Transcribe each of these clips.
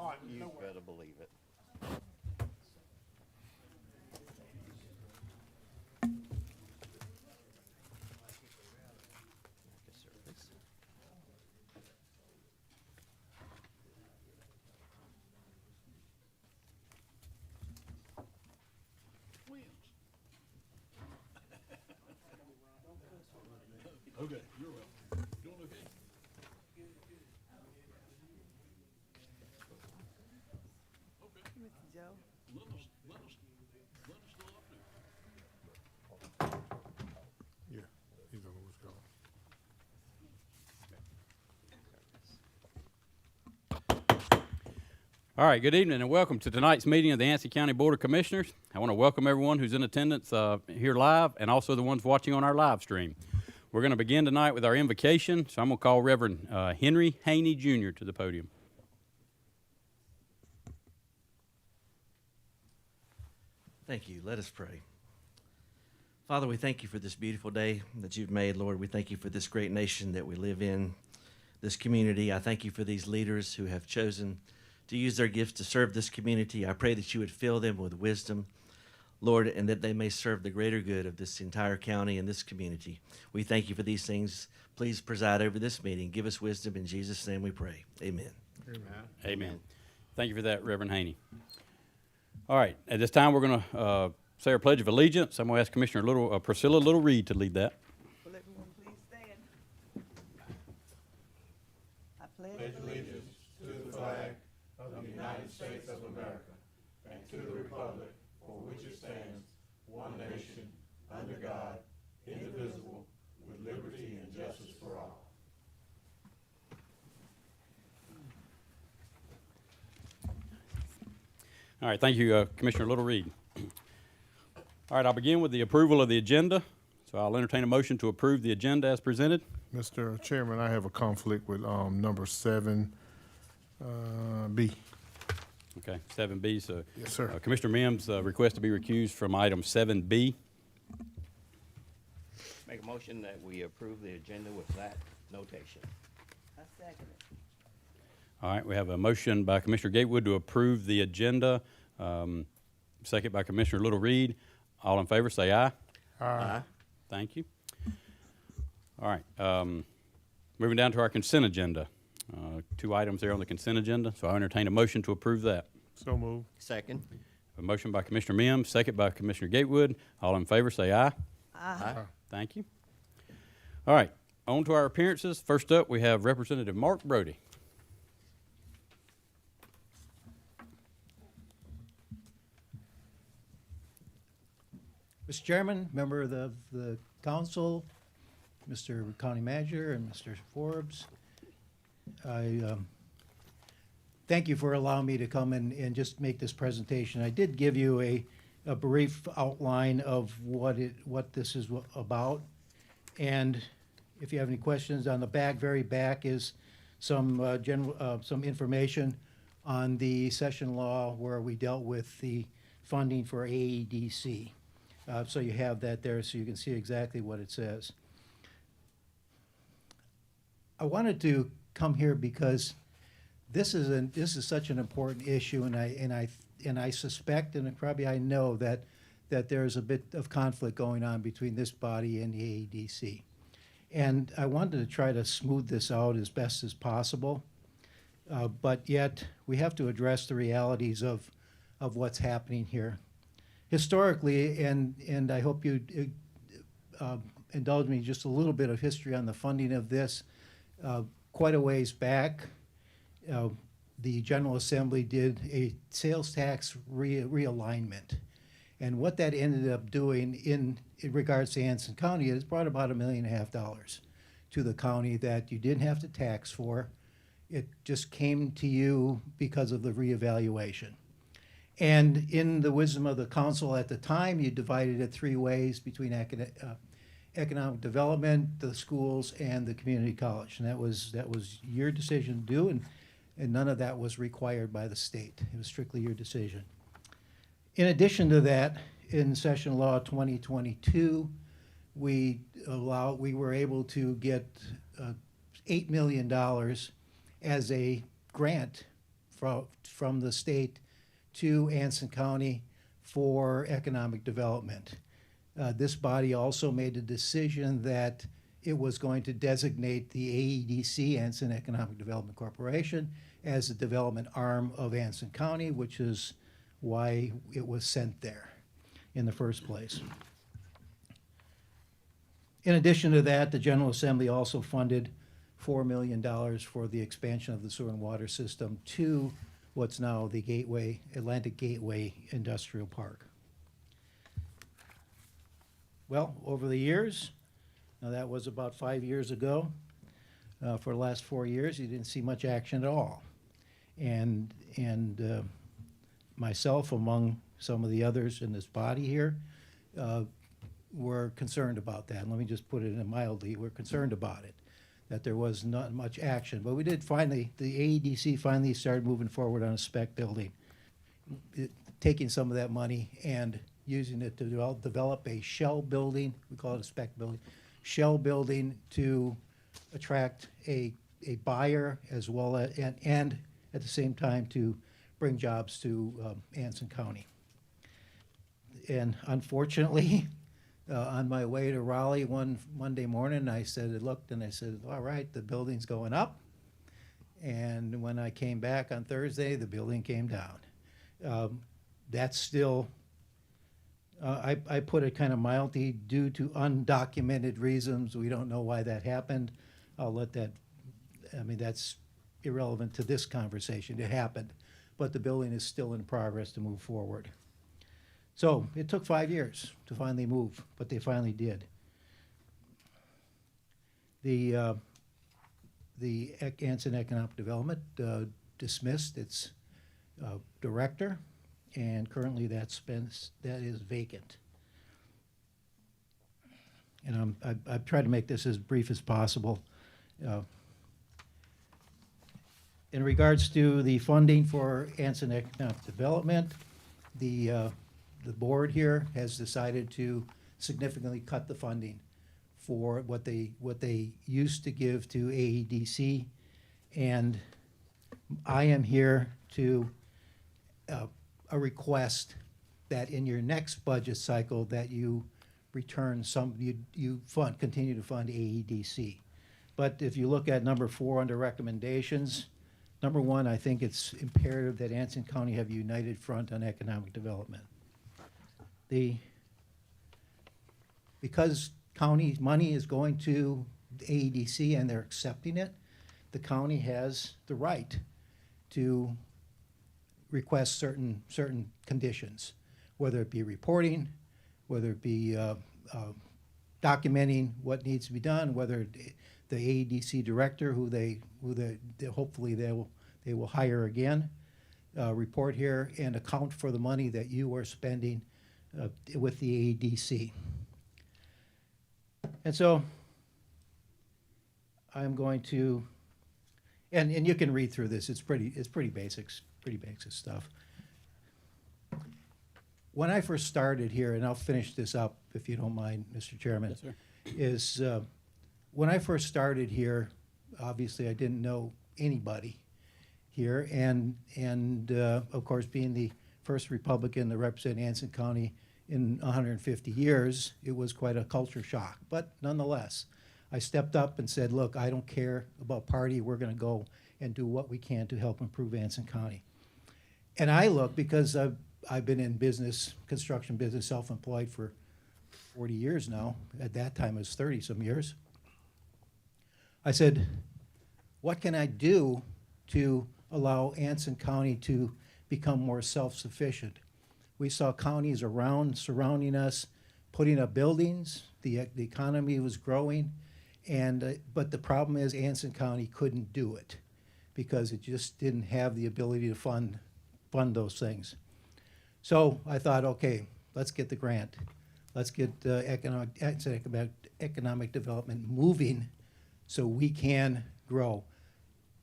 You better believe it. Okay, you're welcome. Doing okay? Okay. Mr. Joe. Let us go up there. Yeah, he's on what's called. All right, good evening and welcome to tonight's meeting of the Yancey County Board of Commissioners. I want to welcome everyone who's in attendance here live and also the ones watching on our live stream. We're going to begin tonight with our invocation, so I'm going to call Reverend Henry Haney Jr. to the podium. Thank you. Let us pray. Father, we thank you for this beautiful day that you've made, Lord. We thank you for this great nation that we live in, this community. I thank you for these leaders who have chosen to use their gifts to serve this community. I pray that you would fill them with wisdom, Lord, and that they may serve the greater good of this entire county and this community. We thank you for these things. Please preside over this meeting. Give us wisdom. In Jesus' name we pray. Amen. Amen. Thank you for that, Reverend Haney. All right, at this time we're going to say our Pledge of Allegiance. I'm going to ask Commissioner Priscilla Little Reed to lead that. Will everyone please stand? I pledge Allegiance to the flag of the United States of America and to the republic for which it stands, one nation, under God, indivisible, with liberty and justice for all. All right, thank you, Commissioner Little Reed. All right, I'll begin with the approval of the agenda. So I'll entertain a motion to approve the agenda as presented. Mr. Chairman, I have a conflict with number 7B. Okay, 7B. So Yes, sir. Commissioner Mims request to be recused from item 7B. Make a motion that we approve the agenda with that notation. I second it. All right, we have a motion by Commissioner Gatewood to approve the agenda, second by Commissioner Little Reed. All in favor, say aye. Aye. Thank you. All right, moving down to our consent agenda. 2 items there on the consent agenda, so I entertain a motion to approve that. So moved. Second. A motion by Commissioner Mims, second by Commissioner Gatewood. All in favor, say aye. Aye. Thank you. All right, on to our appearances. First up, we have Representative Mark Brody. Mr. Chairman, member of the council, Mr. County Manager, and Mr. Forbes, I thank you for allowing me to come and just make this presentation. I did give you a brief outline of what this is about, and if you have any questions, on the back, very back, is some some information on the session law where we dealt with the funding for AEDC. So you have that there so you can see exactly what it says. I wanted to come here because this is such an important issue, and I suspect, and probably I know that there's a bit of conflict going on between this body and the AEDC. And I wanted to try to smooth this out as best as possible, but yet we have to address the realities of what's happening here. Historically, and I hope you indulge me just a little bit of history on the funding of this. Quite a ways back, the General Assembly did a sales tax realignment. And what that ended up doing in regards to Anson County is brought about $1.5 million to the county that you didn't have to tax for. It just came to you because of the reevaluation. And in the wisdom of the council at the time, you divided it 3 ways between economic development, the schools, and the community college. And that was your decision to do, and none of that was required by the state. It was strictly your decision. In addition to that, in Session Law 2022, we were able to get $8 million as a grant from the state to Anson County for economic development. This body also made a decision that it was going to designate the AEDC, Anson Economic Development Corporation, as the development arm of Anson County, which is why it was sent there in the first place. In addition to that, the General Assembly also funded $4 million for the expansion of the sewer and water system to what's now the Gateway, Atlantic Gateway Industrial Park. Well, over the years, now that was about 5 years ago, for the last 4 years, you didn't see much action at all. And myself, among some of the others in this body here, were concerned about that. Let me just put it in mildly, we're concerned about it, that there was not much action. But we did finally, the AEDC finally started moving forward on a spec building, taking some of that money and using it to develop a shell building, we call it a spec building, shell building to attract a buyer as well as, and at the same time to bring jobs to Anson County. And unfortunately, on my way to Raleigh one Monday morning, I looked and I said, all right, the building's going up. And when I came back on Thursday, the building came down. That's still, I put it kind of mildly, due to undocumented reasons. We don't know why that happened. I'll let that, I mean, that's irrelevant to this conversation. It happened, but the building is still in progress to move forward. So it took 5 years to finally move, but they finally did. The Anson Economic Development dismissed its director, and currently that is vacant. And I've tried to make this as brief as possible. In regards to the funding for Anson Economic Development, the board here has decided to significantly cut the funding for what they used to give to AEDC, and I am here to a request that in your next budget cycle that you return some, you continue to fund AEDC. But if you look at number 4 under recommendations, number 1, I think it's imperative that Anson County have a united front on economic development. Because county money is going to AEDC and they're accepting it, the county has the right to request certain conditions, whether it be reporting, whether it be documenting what needs to be done, whether the AEDC director, who they hopefully they will hire again, report here and account for the money that you are spending with the AEDC. And so I'm going to, and you can read through this. It's pretty basic stuff. When I first started here, and I'll finish this up if you don't mind, Mr. Chairman, Yes, sir. is when I first started here, obviously I didn't know anybody here, and of course, being the first Republican to represent Anson County in 150 years, it was quite a culture shock. But nonetheless, I stepped up and said, look, I don't care about party. We're going to go and do what we can to help improve Anson County. And I look, because I've been in business, construction business, self-employed for 40 years now. At that time, it was 30-some years. I said, what can I do to allow Anson County to become more self-sufficient? We saw counties surrounding us, putting up buildings. The economy was growing, but the problem is Anson County couldn't do it because it just didn't have the ability to fund those things. So I thought, okay, let's get the grant. Let's get economic development moving so we can grow.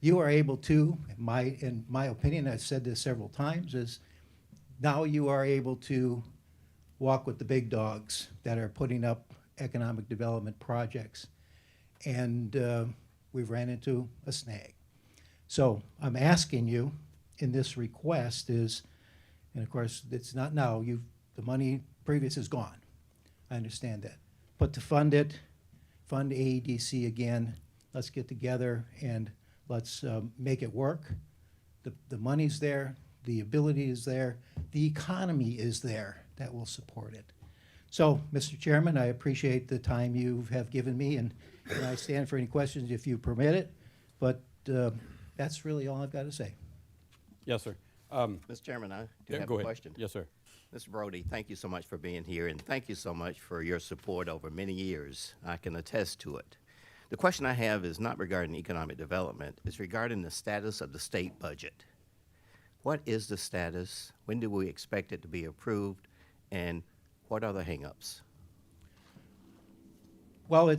You are able to, in my opinion, I've said this several times, is now you are able to walk with the big dogs that are putting up economic development projects. And we've ran into a snag. So I'm asking you, in this request is, and of course, it's not now, the money previous is gone. I understand that. But to fund it, fund AEDC again, let's get together and let's make it work. The money's there, the ability is there, the economy is there that will support it. So, Mr. Chairman, I appreciate the time you have given me, and I stand for any questions if you permit it, but that's really all I've got to say. Yes, sir. Mr. Chairman, I do Yeah, have go a ahead. question. Yes, sir. Mr. Brody, thank you so much for being here, and thank you so much for your support over many years. I can attest to it. The question I have is not regarding economic development. It's regarding the status of the state budget. What is the status? When do we expect it to be approved? And what are the hangups? Well,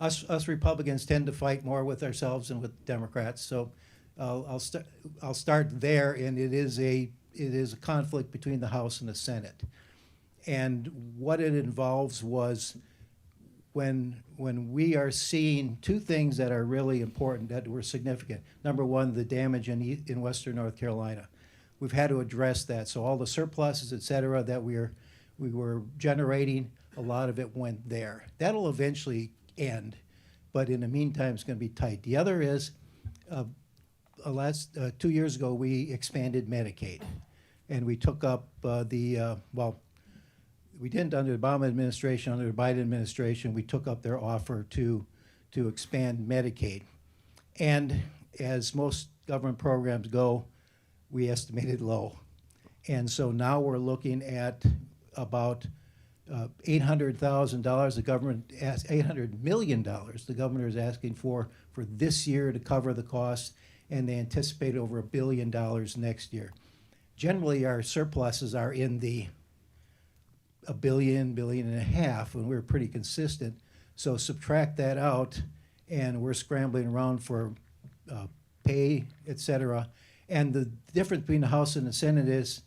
us Republicans tend to fight more with ourselves than with Democrats, so I'll start there, and it is a conflict between the House and the Senate. And what it involves was when we are seeing two things that are really important, that were significant. Number one, the damage in Western North Carolina. We've had to address that. So all the surpluses, et cetera, that we were generating, a lot of it went there. That'll eventually end, but in the meantime, it's going to be tight. The other is, 2 years ago, we expanded Medicaid, and we took up we didn't under the Obama administration, under the Biden administration, we took up their offer to expand Medicaid. And as most government programs go, we estimated low. And so now we're looking at about $800,000. The government asked $800 million. The governor is asking for this year to cover the cost, and they anticipate over $1 billion next year. Generally, our surpluses are in the $1 billion, $1.5 billion, and we're pretty consistent. So subtract that out, and we're scrambling around for pay, et cetera. And the difference between the House and the Senate is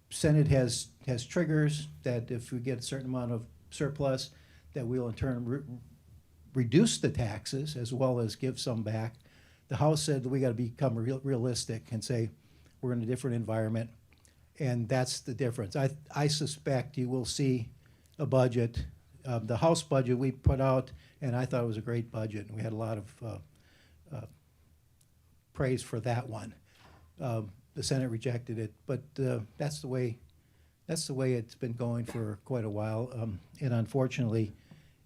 Senate has triggers that if we get a certain amount of surplus, that we'll in turn reduce the taxes as well as give some back. The House said that we got to become realistic and say we're in a different environment, and that's the difference. I suspect you will see a budget. The House budget we put out, and I thought it was a great budget. We had a lot of praise for that one. The Senate rejected it, but that's the way it's been going for quite a while. And unfortunately,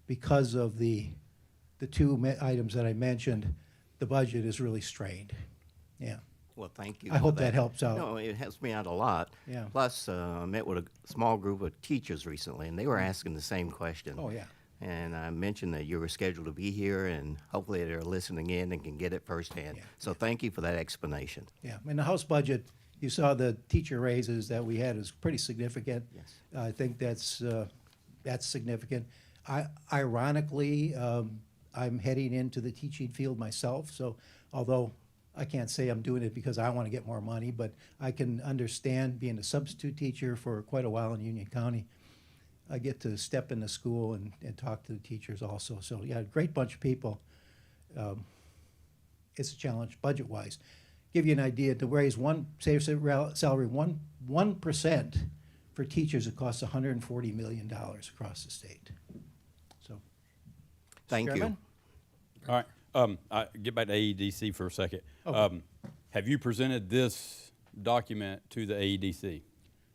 because of the two items that I mentioned, the budget is really strained. Yeah. Well, thank you. I for hope that helps out. No, it helps me out a lot. Yeah. Plus, I met with a small group of teachers recently, and they were asking the same question. Oh, yeah. And I mentioned that you were scheduled to be here, and hopefully they're listening in and can get it firsthand. Yeah. So thank you for that explanation. Yeah. In the House budget, you saw the teacher raises that we had is pretty significant. Yes. I think that's significant. Ironically, I'm heading into the teaching field myself, so although I can't say I'm doing it because I want to get more money, but I can understand being a substitute teacher for quite a while in Union County. I get to step in the school and talk to the teachers also. So yeah, a great bunch of people. It's a challenge budget-wise. Give you an idea, to raise salary 1% for teachers, it costs $140 million across the state. So, Thank you. Chairman? All right. Get back to AEDC for a second. Okay. Have you presented this document to the AEDC?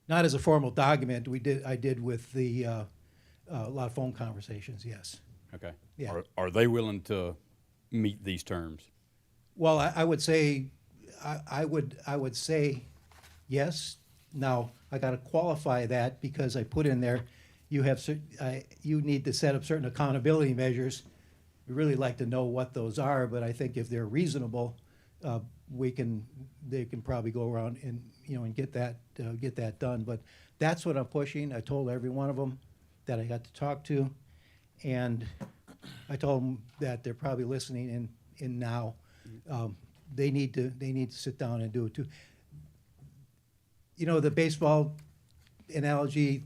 Not as a formal document. I did with a lot of phone conversations. Yes. Okay. Yeah. Are they willing to meet these terms? Well, I would say, I would say yes. Now I got to qualify that because I put in there, you need to set up certain accountability measures. We really like to know what those are, but I think if they're reasonable, they can probably go around and get that done. But that's what I'm pushing. I told every one of them that I got to talk to, and I told them that they're probably listening in now. They need to sit down and do it too. You know, the baseball analogy,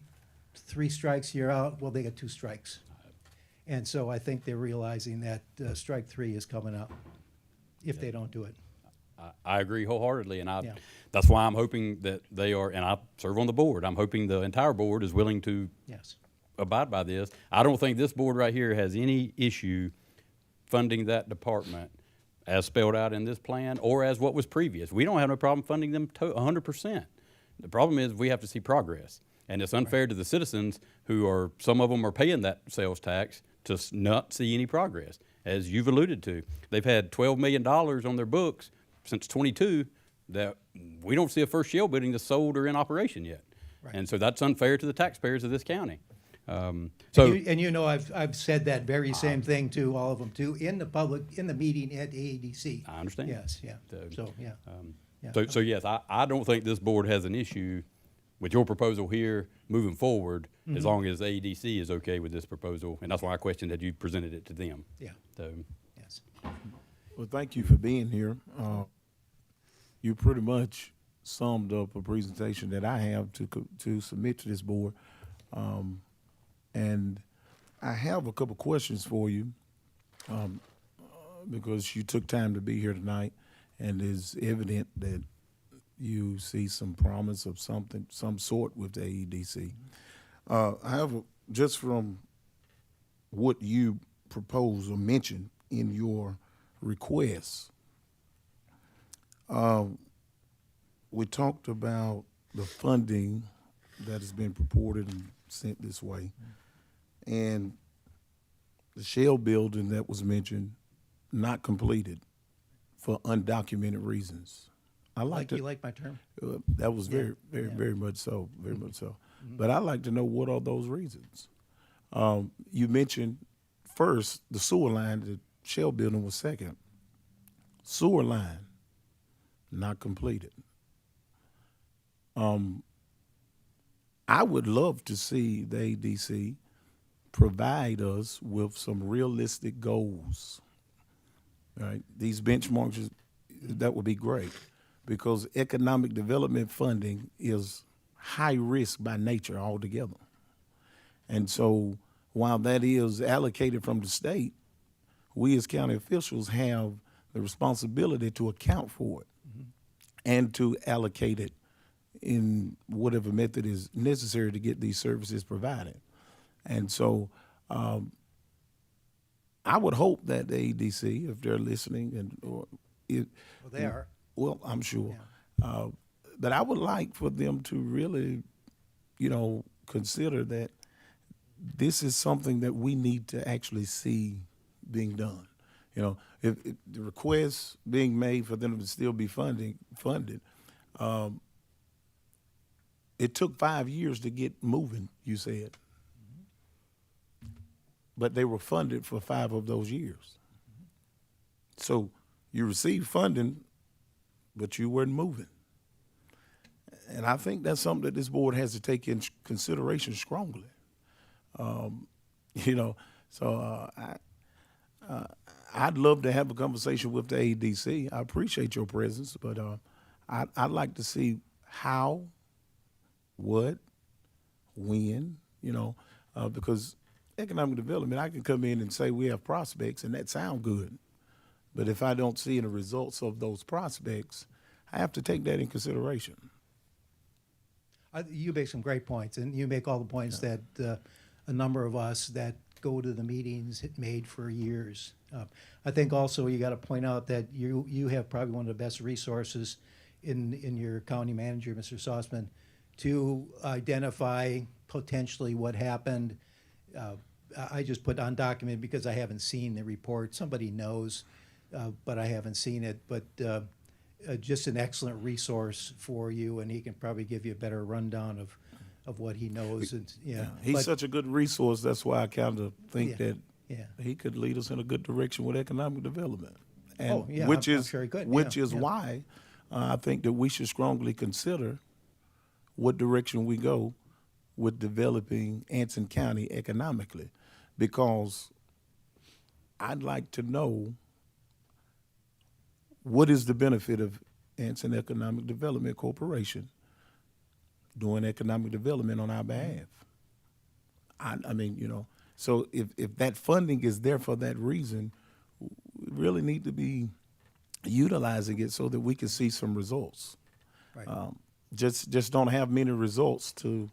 3 strikes, you're out. Well, they got 2 strikes. And so I think they're realizing that strike 3 is coming up if they don't do it. I agree wholeheartedly, and Yeah. that's why I'm hoping that they are, and I serve on the board. I'm hoping the entire board is willing to Yes. abide by this. I don't think this board right here has any issue funding that department as spelled out in this plan or as what was previous. We don't have no problem funding them 100%. The problem is we have to see progress. And it's unfair to the citizens who are, some of them are paying that sales tax to not see any progress. As you've alluded to, they've had $12 million on their books since 22 that we don't see a first shell building that's sold or in operation yet. Right. And so that's unfair to the taxpayers of this county. And So you know, I've said that very same thing to all of them too, in the meeting at AEDC. I understand. Yes, yeah, so, yeah. Yeah. So yes, I don't think this board has an issue with your proposal here moving forward, as long as AEDC is okay with this proposal. And that's why I questioned that you presented it to them. Yeah, So, yes. Well, thank you for being here. You pretty much summed up a presentation that I have to submit to this board. And I have a couple questions for you, because you took time to be here tonight, and it's evident that you see some promise of some sort with the AEDC. I have, just from what you propose or mentioned in your requests, we talked about the funding that has been purported and sent this way, and the shell building that was mentioned, not completed for undocumented reasons. I like You like my term? that was very much so, very much so. But I'd like to know, what are those reasons? You mentioned first the sewer line, the shell building was second. Sewer line, not completed. I would love to see the ADC provide us with some realistic goals. Right? These benchmarks, that would be great, because economic development funding is high risk by nature altogether. And so while that is allocated from the state, we as county officials have the responsibility to account for it and to allocate it in whatever method is necessary to get these services provided. And so I would hope that the ADC, if they're listening, Well, they are. well, I'm sure. But I would like for them to really, consider that this is something that we need to actually see being done. If the request being made for them to still be funded, it took 5 years to get moving, you said. But they were funded for 5 of those years. So you received funding, but you weren't moving. And I think that's something that this board has to take in consideration strongly. So I'd love to have a conversation with the AEDC. I appreciate your presence, but I'd like to see how, what, when, because economic development, I can come in and say we have prospects, and that sounds good. But if I don't see any results of those prospects, I have to take that in consideration. You make some great points, and you make all the points that a number of us that go to the meetings made for years. I think also you got to point out that you have probably one of the best resources in your county manager, Mr. Sauceman, to identify potentially what happened. I just put undocumented because I haven't seen the report. Somebody knows, but I haven't seen it. But just an excellent resource for you, and he can probably give you a better rundown of what he knows. And, He's such a good resource. That's why I kind of think that yeah. he could lead us in a good direction with economic development. And I'm sure he could. Which Yeah, is yeah. why I think that we should strongly consider what direction we go with developing Anson County economically, because I'd like to know what is the benefit of Anson Economic Development Corporation doing economic development on our behalf. I mean, so if that funding is there for that reason, we really need to be utilizing it so that we can see some results. Right. Just don't have many results to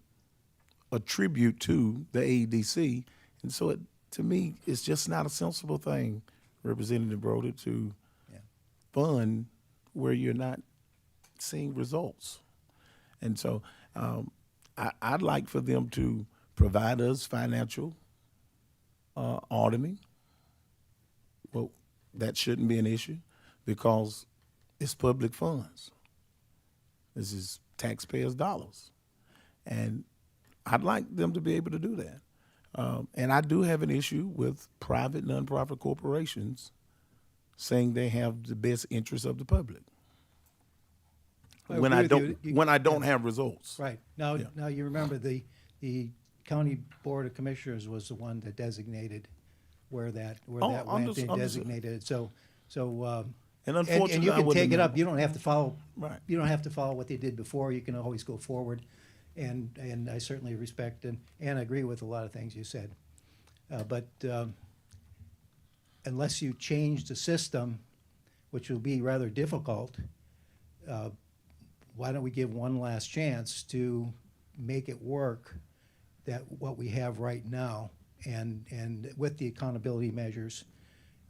attribute to the AEDC. And so to me, it's just not a sensible thing, Representative Brody, to Yeah. fund where you're not seeing results. And so I'd like for them to provide us financial auditing. Well, that shouldn't be an issue because it's public funds. This is taxpayers' dollars. And I'd like them to be able to do that. And I do have an issue with private nonprofit corporations saying they have the best interests of the public. I When agree I with you. don't, when I don't have results. Right. Now, Yeah. now you remember the county board of commissioners was the one that designated where that Oh, went, and understood. designated it. So, And and unfortunately, you I can wouldn't take it have up. You don't have to follow. Right. You don't have to follow what they did before. You can always go forward. And I certainly respect and agree with a lot of things you said. But unless you change the system, which will be rather difficult, why don't we give one last chance to make it work, that what we have right now, and with the accountability measures,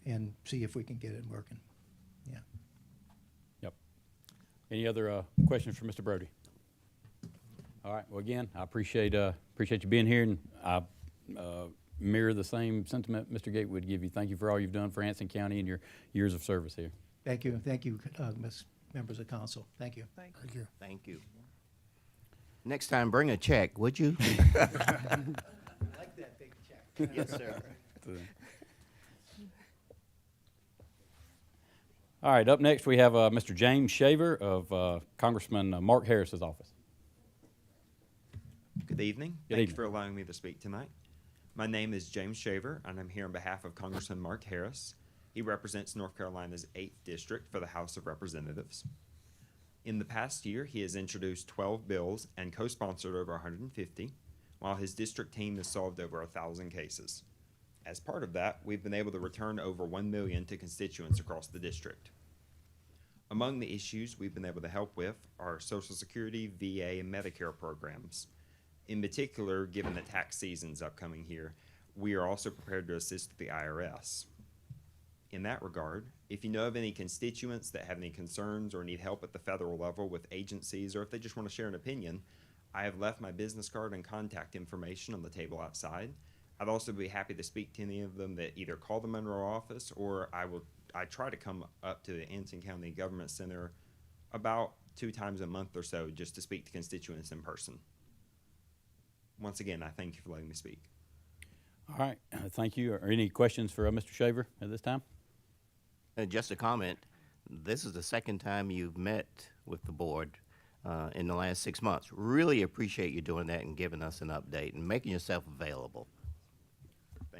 and see if we can get it working. Yeah. Yep. Any other questions for Mr. Brody? All right. Well, again, I appreciate you being here, and I mirror the same sentiment Mr. Gatewood give you. Thank you for all you've done for Anson County and your years of service here. Thank you, members of council. Thank you. Thank you. Thank you. Thank you. Next time, bring a check, would you? Like that big check. Yes, sir. All right. Up next, we have Mr. James Shaver of Congressman Mark Harris's office. Good evening. Good Thank you evening. for allowing me to speak tonight. My name is James Shaver, and I'm here on behalf of Congressman Mark Harris. He represents North Carolina's 8th District for the House of Representatives. In the past year, he has introduced 12 bills and co-sponsored over 150, while his district team has solved over 1,000 cases. As part of that, we've been able to return over $1 million to constituents across the district. Among the issues we've been able to help with are Social Security, VA, and Medicare programs. In particular, given that tax season's upcoming here, we are also prepared to assist the IRS. In that regard, if you know of any constituents that have any concerns or need help at the federal level with agencies, or if they just want to share an opinion, I have left my business card and contact information on the table outside. I'd also be happy to speak to any of them that either call the Monroe office, or I try to come up to the Anson County Government Center about 2 times a month or so just to speak to constituents in person. Once again, I thank you for letting me speak. All right. Thank you. Are any questions for Mr. Shaver at this time? Just a comment, this is the second time you've met with the board in the last 6 months. Really appreciate you doing that and giving us an update and making yourself available.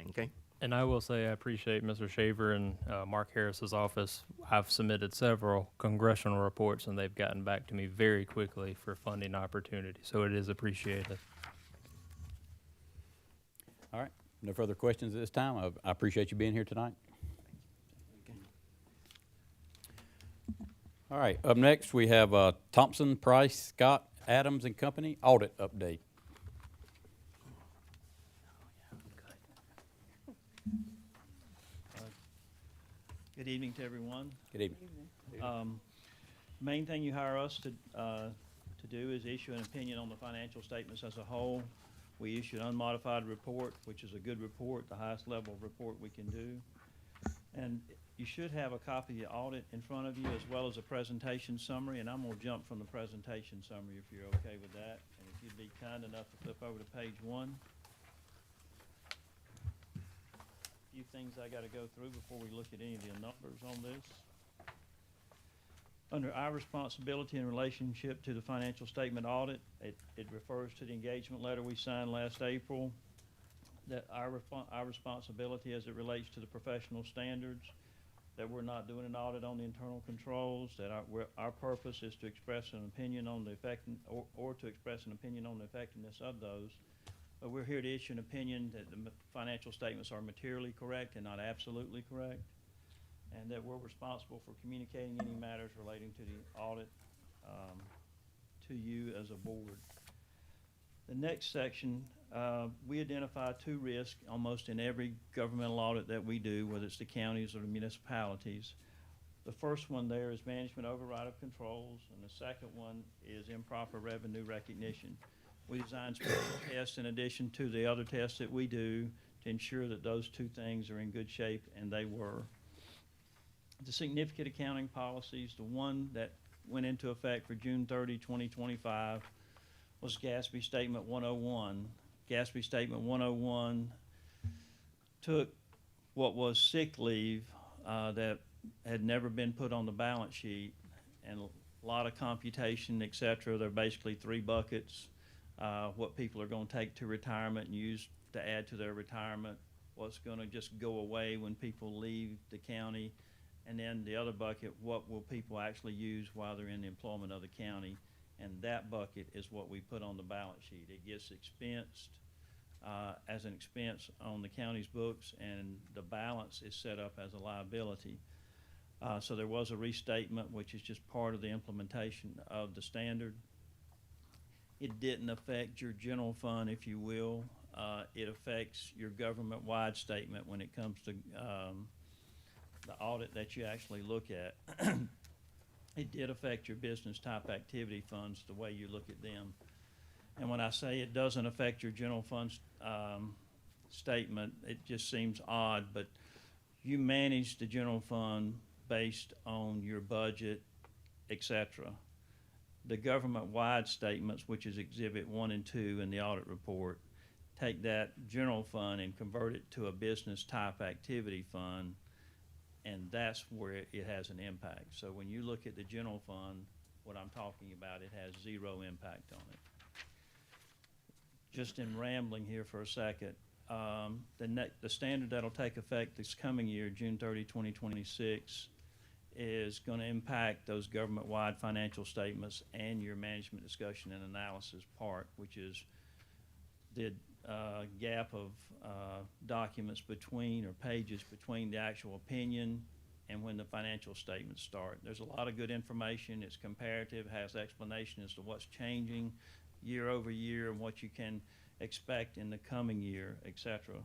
Okay? And I will say I appreciate Mr. Shaver and Mark Harris's office. I've submitted several congressional reports, and they've gotten back to me very quickly for funding opportunities. So it is appreciated. All right. No further questions at this time. I appreciate you being here tonight. All right. Up next, we have Thompson, Price, Scott, Adams and Company audit update. Good evening to everyone. Good evening. Main thing you hire us to do is issue an opinion on the financial statements as a whole. We issue an unmodified report, which is a good report, the highest level of report we can do. And you should have a copy of the audit in front of you, as well as a presentation summary, and I'm gonna jump from the presentation summary if you're okay with that. And if you'd be kind enough to flip over to page 1. A few things I gotta go through before we look at any of the numbers on this. Under our responsibility in relationship to the financial statement audit, it refers to the engagement letter we signed last April, that our responsibility as it relates to the professional standards, that we're not doing an audit on the internal controls, that our purpose is to express an opinion on the or to express an opinion on the effectiveness of those. But we're here to issue an opinion that the financial statements are materially correct and not absolutely correct. and that we're responsible for communicating any matters relating to the audit to you as a board. The next section, we identify 2 risks almost in every governmental audit that we do, whether it's the counties or the municipalities. The first one there is management override of controls, and the second one is improper revenue recognition. We design special tests in addition to the other tests that we do to ensure that those 2 things are in good shape, and they were. The significant accounting policies, the one that went into effect for June 30, 2025, was GASB Statement 101. GASB Statement 101 took what was sick leave that had never been put on the balance sheet, and a lot of computation, et cetera. They're basically 3 buckets, what people are going to take to retirement and use to add to their retirement, what's going to just go away when people leave the county, and then the other bucket, what will people actually use while they're in the employment of the county. And that bucket is what we put on the balance sheet. It gets expensed as an expense on the county's books, and the balance is set up as a liability. So there was a restatement, which is just part of the implementation of the standard. It didn't affect your general fund, if you will. It affects your government-wide statement when it comes to the audit that you actually look at. It did affect your business type activity funds, the way you look at them. And when I say it doesn't affect your general fund statement, it just seems odd, but you manage the general fund based on your budget, et cetera. The government-wide statements, which is Exhibit 1 and 2 in the audit report, take that general fund and convert it to a business type activity fund, and that's where it has an impact. So when you look at the general fund, what I'm talking about, it has 0 impact on it. Just in rambling here for a second, the standard that'll take effect this coming year, June 30, 2026, is going to impact those government-wide financial statements and your management discussion and analysis part, which is the gap of documents between, or pages between, the actual opinion and when the financial statements start. There's a lot of good information. It's comparative, has explanation as to what's changing year over year and what you can expect in the coming year, et cetera.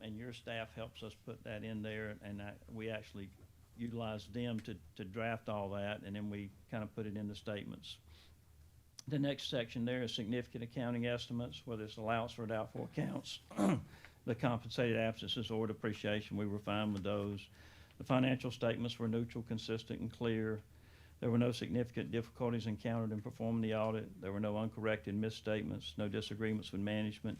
And your staff helps us put that in there, and we actually utilize them to draft all that, and then we kind of put it in the statements. The next section there is significant accounting estimates, whether it's allowance for doubtful accounts, the compensated absences or depreciation. We were fine with those. The financial statements were neutral, consistent, and clear. There were no significant difficulties encountered in performing the audit. There were no uncorrected misstatements, no disagreements with management.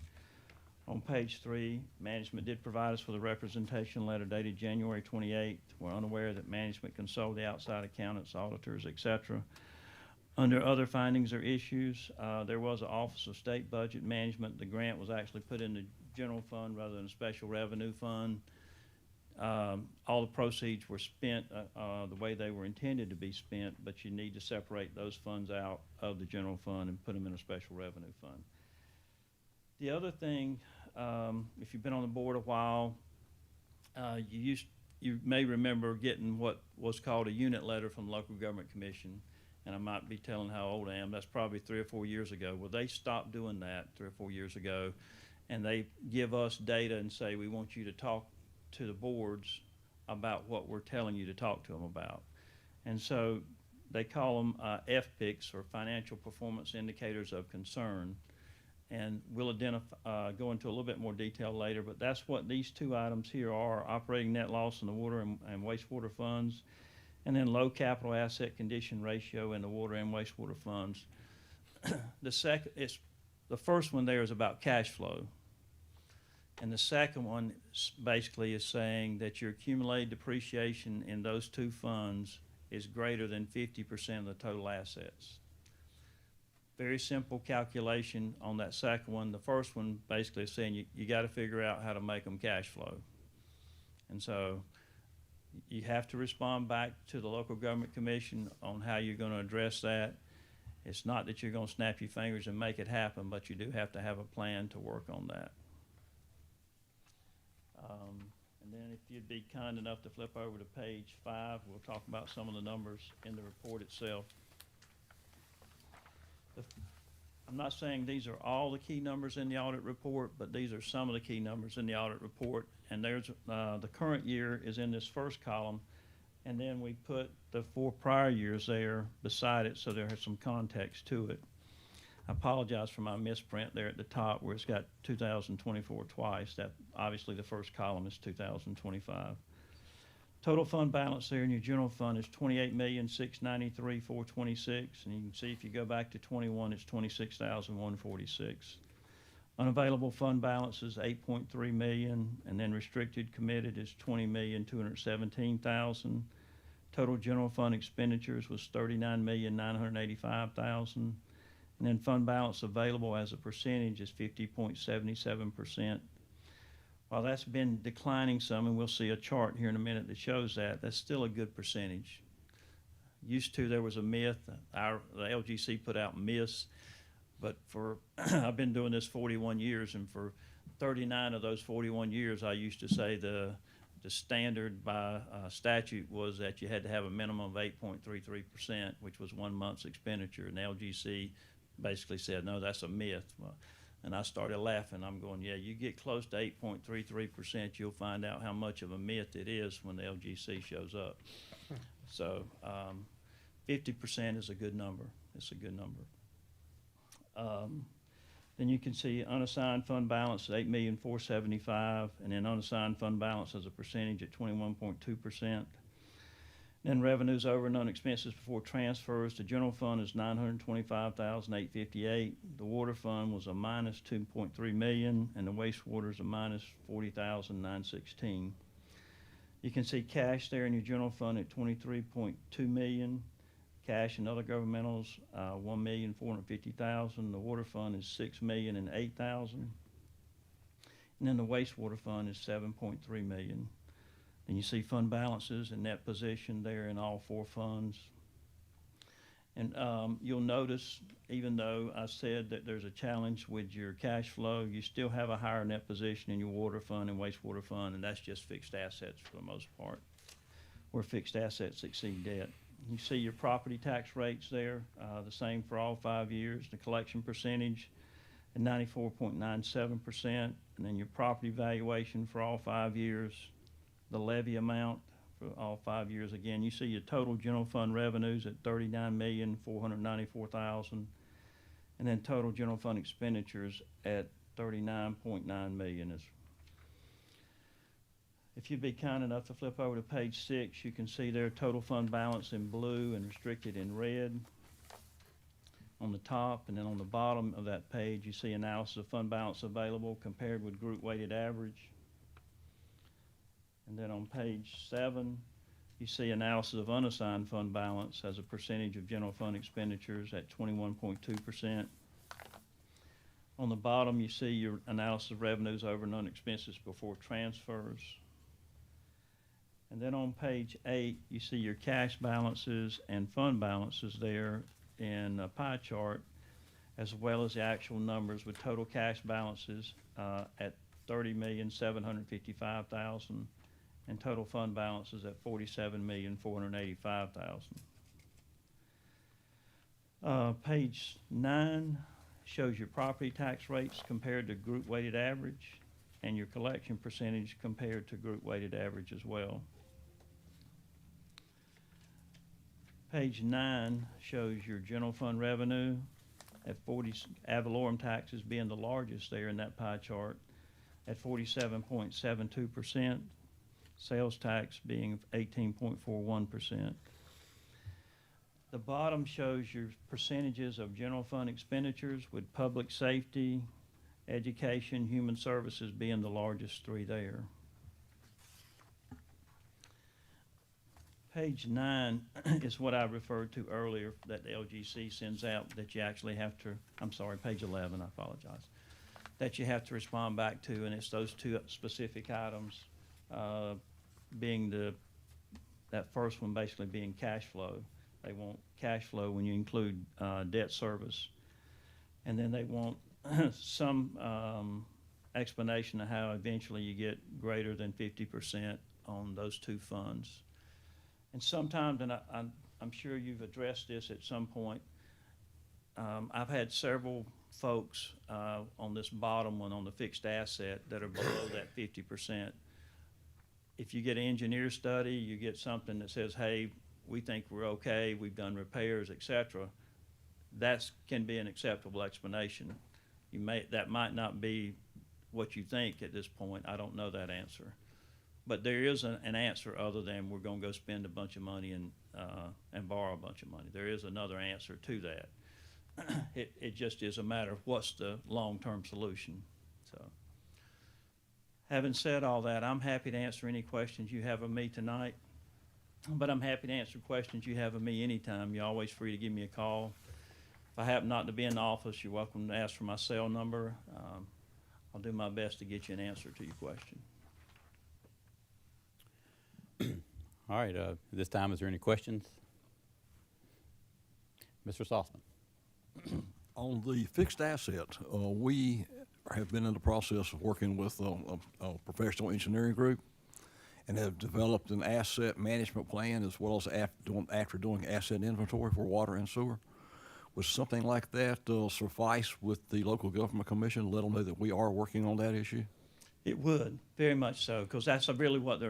On page 3, management did provide us with a representation letter dated January 28th. We're unaware that management consulted the outside accountants, auditors, et cetera. Under other findings or issues, there was an Office of State Budget Management. The grant was actually put in the general fund rather than a special revenue fund. All the proceeds were spent the way they were intended to be spent, but you need to separate those funds out of the general fund and put them in a special revenue fund. The other thing, if you've been on the board a while, you may remember getting what was called a unit letter from the Local Government Commission, and I might be telling how old I am. That's probably 3 or 4 years ago. Well, they stopped doing that 3 or 4 years ago, and they give us data and say, we want you to talk to the boards about what we're telling you to talk to them about. And so they call them FPICs, or Financial Performance Indicators of Concern. And we'll go into a little bit more detail later, but that's what these 2 items here are: operating net loss in the water and wastewater funds, and then low capital asset condition ratio in the water and wastewater funds. The first one there is about cash flow. And the second one basically is saying that your accumulated depreciation in those 2 funds is greater than 50% of the total assets. Very simple calculation on that second one. The first one basically is saying you got to figure out how to make them cash flow. And so you have to respond back to the Local Government Commission on how you're going to address that. It's not that you're going to snap your fingers and make it happen, but you do have to have a plan to work on that. And then if you'd be kind enough to flip over to page 5, we'll talk about some of the numbers in the report itself. I'm not saying these are all the key numbers in the audit report, but these are some of the key numbers in the audit report. And there's, the current year is in this first column, and then we put the 4 prior years there beside it, so there has some context to it. I apologize for my misprint there at the top where it's got 2024 twice. That, obviously, the first column is 2025. Total fund balance there in your general fund is $28,693,426, and you can see if you go back to 21, it's $26,146. Unavailable fund balance is $8.3 million, and then restricted committed is $20,217,000. Total general fund expenditures was $39,985,000, and then fund balance available as a percentage is 50.77%. While that's been declining some, and we'll see a chart here in a minute that shows that, that's still a good percentage. Used to, there was a myth, the LGC put out myths, but for, I've been doing this 41 years, and for 39 of those 41 years, I used to say the standard by statute was that you had to have a minimum of 8.33%, which was 1 month's expenditure, and the LGC basically said, no, that's a myth. Well, and I started laughing. I'm going, yeah, you get close to 8.33%, you'll find out how much of a myth it is when the LGC shows up. So 50% is a good number. It's a good number. Then you can see unassigned fund balance at $8,475,000, and then unassigned fund balance as a percentage at 21.2%. Then revenues over and expenses before transfers. The general fund is $925,858. The water fund was a minus $2.3 million, and the wastewater is a minus $40,916. You can see cash there in your general fund at $23.2 million. Cash and other governmentals, $1,450,000. The water fund is $6,008,000, and then the wastewater fund is $7.3 million. And you see fund balances and net position there in all 4 funds. And you'll notice, even though I said that there's a challenge with your cash flow, you still have a higher net position in your water fund and wastewater fund, and that's just fixed assets for the most part, where fixed assets exceed debt. You see your property tax rates there, the same for all 5 years. The collection percentage at 94.97%, and then your property valuation for all 5 years. The levy amount for all 5 years. Again, you see your total general fund revenues at $39,494,000, and then total general fund expenditures at $39.9 million. If you'd be kind enough to flip over to page 6, you can see their total fund balance in blue and restricted in red on the top, and then on the bottom of that page, you see analysis of fund balance available compared with group weighted average. And then on page 7, you see analysis of unassigned fund balance as a percentage of general fund expenditures at 21.2%. On the bottom, you see your analysis of revenues over and expenses before transfers. And then on page 8, you see your cash balances and fund balances there in a pie chart, as well as the actual numbers with total cash balances at $30,755,000. And total fund balances at $47,485,000. Page 9 shows your property tax rates compared to group weighted average, and your collection percentage compared to group weighted average as well. Page 9 shows your general fund revenue at 40, ad valorem taxes being the largest there in that pie chart at 47.72%. Sales tax being 18.41%. The bottom shows your percentages of general fund expenditures, with public safety, education, human services being the largest 3 there. Page 9 is what I referred to earlier that the LGC sends out that you actually have to, I'm sorry, page 11, I apologize, that you have to respond back to, and it's those 2 specific items. Being that first one basically being cash flow. They want cash flow when you include debt service. And then they want some explanation of how eventually you get greater than 50% on those two funds. And sometimes, and I'm sure you've addressed this at some point, I've had several folks on this bottom one, on the fixed asset, that are below that 50%. If you get an engineer study, you get something that says, hey, we think we're okay, we've done repairs, et cetera, that can be an acceptable explanation. That might not be what you think at this point. I don't know that answer. But there is an answer other than we're gonna go spend a bunch of money and borrow a bunch of money. There is another answer to that. It just is a matter of what's the long-term solution. So, having said all that, I'm happy to answer any questions you have of me tonight, but I'm happy to answer questions you have of me anytime. You're always free to give me a call. If I happen not to be in the office, you're welcome to ask for my cell number. I'll do my best to get you an answer to your question. All right, this time, is there any questions? Mr. Sossman. On the fixed asset, we have been in the process of working with a professional engineering group and have developed an asset management plan as well as after doing asset inventory for water and sewer. Would something like that suffice with the local government commission, let them know that we are working on that issue? It would, very much so, because that's really what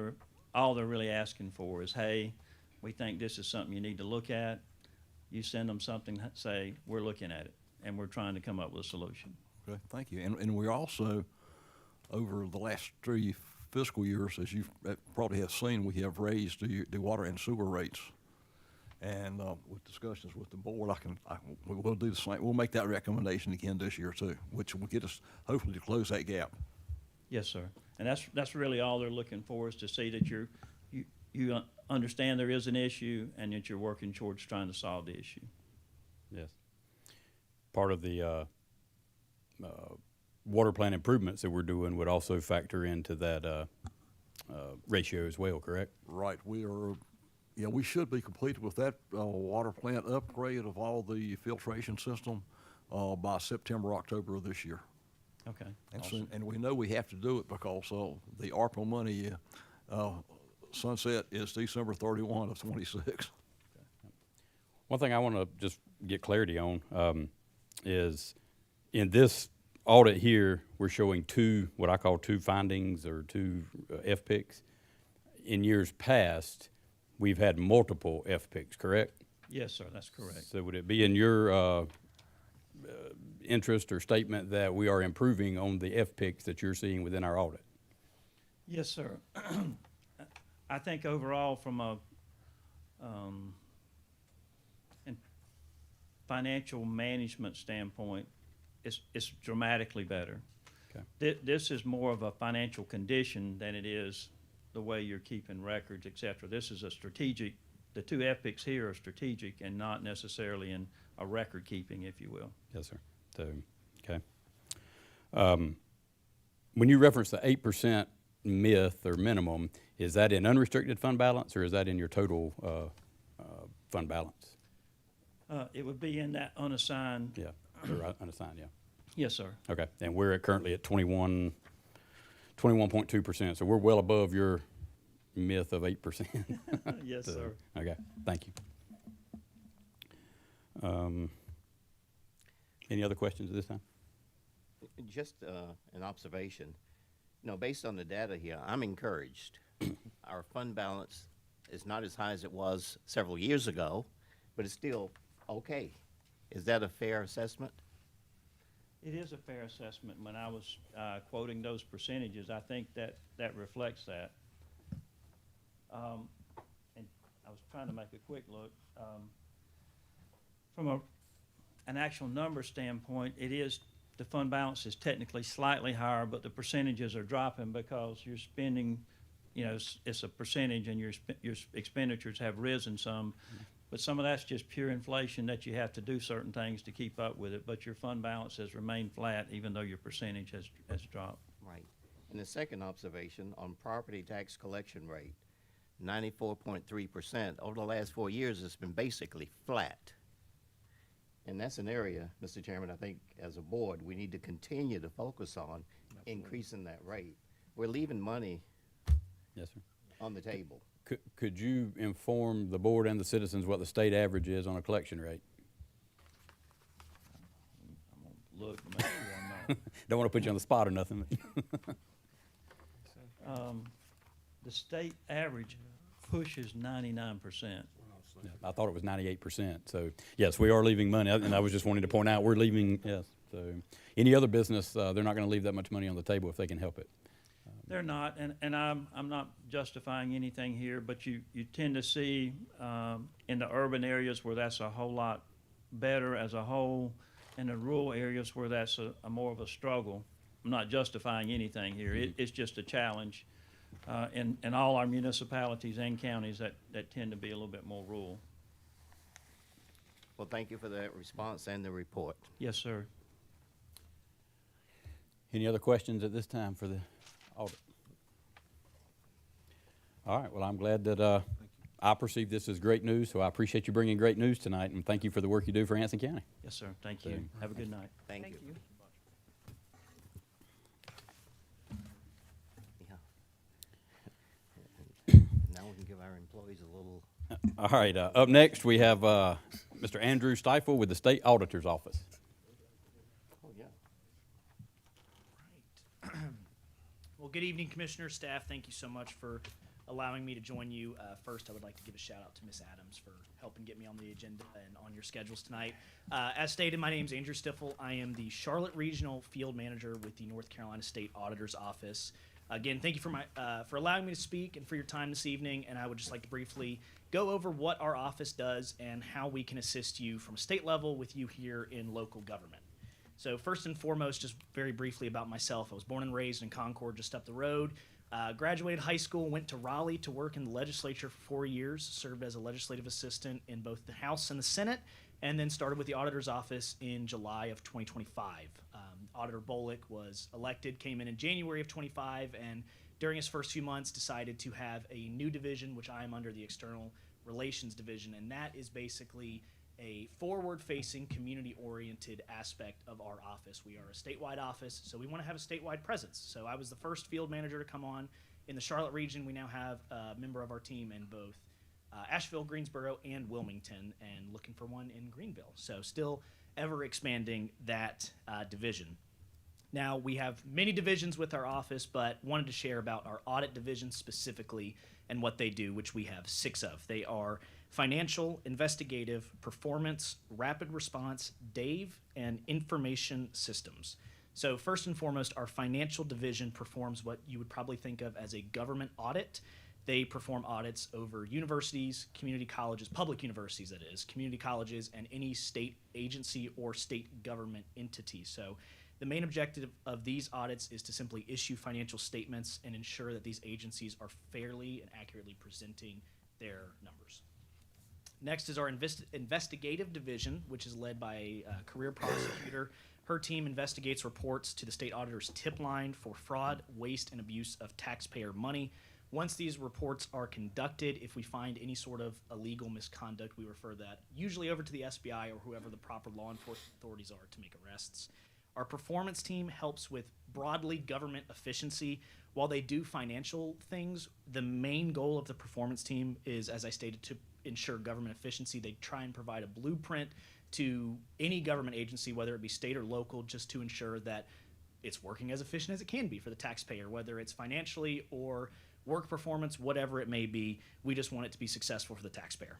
all they're really asking for is, hey, we think this is something you need to look at. You send them something, say, we're looking at it, and we're trying to come up with a solution. Okay, thank you. And we also, over the last 3 fiscal years, as you probably have seen, we have raised the water and sewer rates. And with discussions with the board, we will do the same. We'll make that recommendation again this year too, which will get us hopefully to close that gap. Yes, sir. And that's really all they're looking for, is to see that you understand there is an issue and that you're working towards trying to solve the issue. Yes. Part of the water plant improvements that we're doing would also factor into that ratio as well, correct? Right. We should be completed with that water plant upgrade of all the filtration system by September, October of this year. Okay. And, and we know we have to do it because the ARPA money sunset is December 31 of 26. One thing I want to just get clarity on is in this audit here, we're showing what I call two findings or two FPICs. In years past, we've had multiple FPICs, correct? Yes, sir, that's correct. So would it be in your interest or statement that we are improving on the FPICs that you're seeing within our audit? Yes, sir. I think overall from a financial management standpoint, it's dramatically better. Okay. This is more of a financial condition than it is the way you're keeping records, et cetera. This is a strategic, the two FPICs here are strategic and not necessarily in a record keeping, if you will. Yes, sir. So, okay. When you reference the 8% myth or minimum, is that in unrestricted fund balance or is that in your total fund balance? It would be in that unassigned. Yeah, unassigned, yeah. Yes, sir. Okay, and we're currently at 21.2%, so we're well above your myth of 8%. Yes, sir. Okay, thank you. Any other questions at this time? Just an observation. Based on the data here, I'm encouraged. Our fund balance is not as high as it was several years ago, but it's still okay. Is that a fair assessment? It is a fair assessment. When I was quoting those percentages, I think that reflects that. And I was trying to make a quick look. From an actual number standpoint, the fund balance is technically slightly higher, but the percentages are dropping because you're spending, it's a percentage and your expenditures have risen some. But some of that's just pure inflation that you have to do certain things to keep up with it. But your fund balance has remained flat even though your percentage has dropped. Right. And the second observation on property tax collection rate, 94.3%. Over the last 4 years, it's been basically flat. And that's an area, Mr. Chairman, I think as a board, we need to continue to focus on. increasing that rate, we're leaving money Yes, sir. on the table. Could you inform the board and the citizens what the state average is on a collection rate? I'm gonna look and make sure I know. Don't want to put you on the spot or nothing. The state average pushes 99%. Yeah, I thought it was 98%. So, yes, we are leaving money. And I was just wanting to point out, we're leaving, yes. So, any other business, they're not going to leave that much money on the table if they can help it. They're not, and I'm not justifying anything here, but you tend to see in the urban areas where that's a whole lot better as a whole, and the rural areas where that's a more of a struggle. I'm not justifying anything here. It's just a challenge in all our municipalities and counties that tend to be a little bit more rural. Well, thank you for that response and the report. Yes, sir. Any other questions at this time for the audit? All right, well, I'm glad that I perceive this as great news, so I appreciate you bringing great news tonight, and thank you for the work you do for Anson County. Yes, sir. Thank you. Have a good night. Thank you. Yeah. Now we can give our employees a little. All right, up next, we have Mr. Andrew Stiefel with the State Auditor's Office. Oh, yeah. Well, good evening, Commissioner, staff. Thank you so much for allowing me to join you. First, I would like to give a shout out to Ms. Adams for helping get me on the agenda and on your schedules tonight. As stated, my name is Andrew Stiefel. I am the Charlotte Regional Field Manager with the North Carolina State Auditor's Office. Again, thank you for allowing me to speak and for your time this evening. And I would just like to briefly go over what our office does and how we can assist you from a state level with you here in local government. So first and foremost, just very briefly about myself. I was born and raised in Concord, just up the road. Graduated high school, went to Raleigh to work in the legislature for 4 years, served as a legislative assistant in both the House and the Senate, and then started with the auditor's office in July of 2025. Auditor Bolick was elected, came in January of 25, and during his first few months decided to have a new division, which I am under the External Relations Division, and that is basically a forward-facing, community-oriented aspect of our office. We are a statewide office, so we want to have a statewide presence. So I was the first field manager to come on in the Charlotte region. We now have a member of our team in both Asheville, Greensboro, and Wilmington, and looking for one in Greenville. So still ever expanding that division. Now, we have many divisions with our office, but wanted to share about our audit division specifically and what they do, which we have 6 of. They are financial, investigative, performance, rapid response, DAVE, and information systems. So first and foremost, our financial division performs what you would probably think of as a government audit. They perform audits over universities, community colleges, public universities that is, community colleges, and any state agency or state government entity. So the main objective of these audits is to simply issue financial statements and ensure that these agencies are fairly and accurately presenting their numbers. Next is our investigative division, which is led by a career prosecutor. Her team investigates reports to the state auditor's tip line for fraud, waste, and abuse of taxpayer money. Once these reports are conducted, if we find any sort of illegal misconduct, we refer that usually over to the SBI or whoever the proper law enforcement authorities are to make arrests. Our performance team helps with broadly government efficiency. While they do financial things, the main goal of the performance team is, as I stated, to ensure government efficiency. They try and provide a blueprint to any government agency, whether it be state or local, just to ensure that it's working as efficient as it can be for the taxpayer, whether it's financially or work performance, whatever it may be. We just want it to be successful for the taxpayer.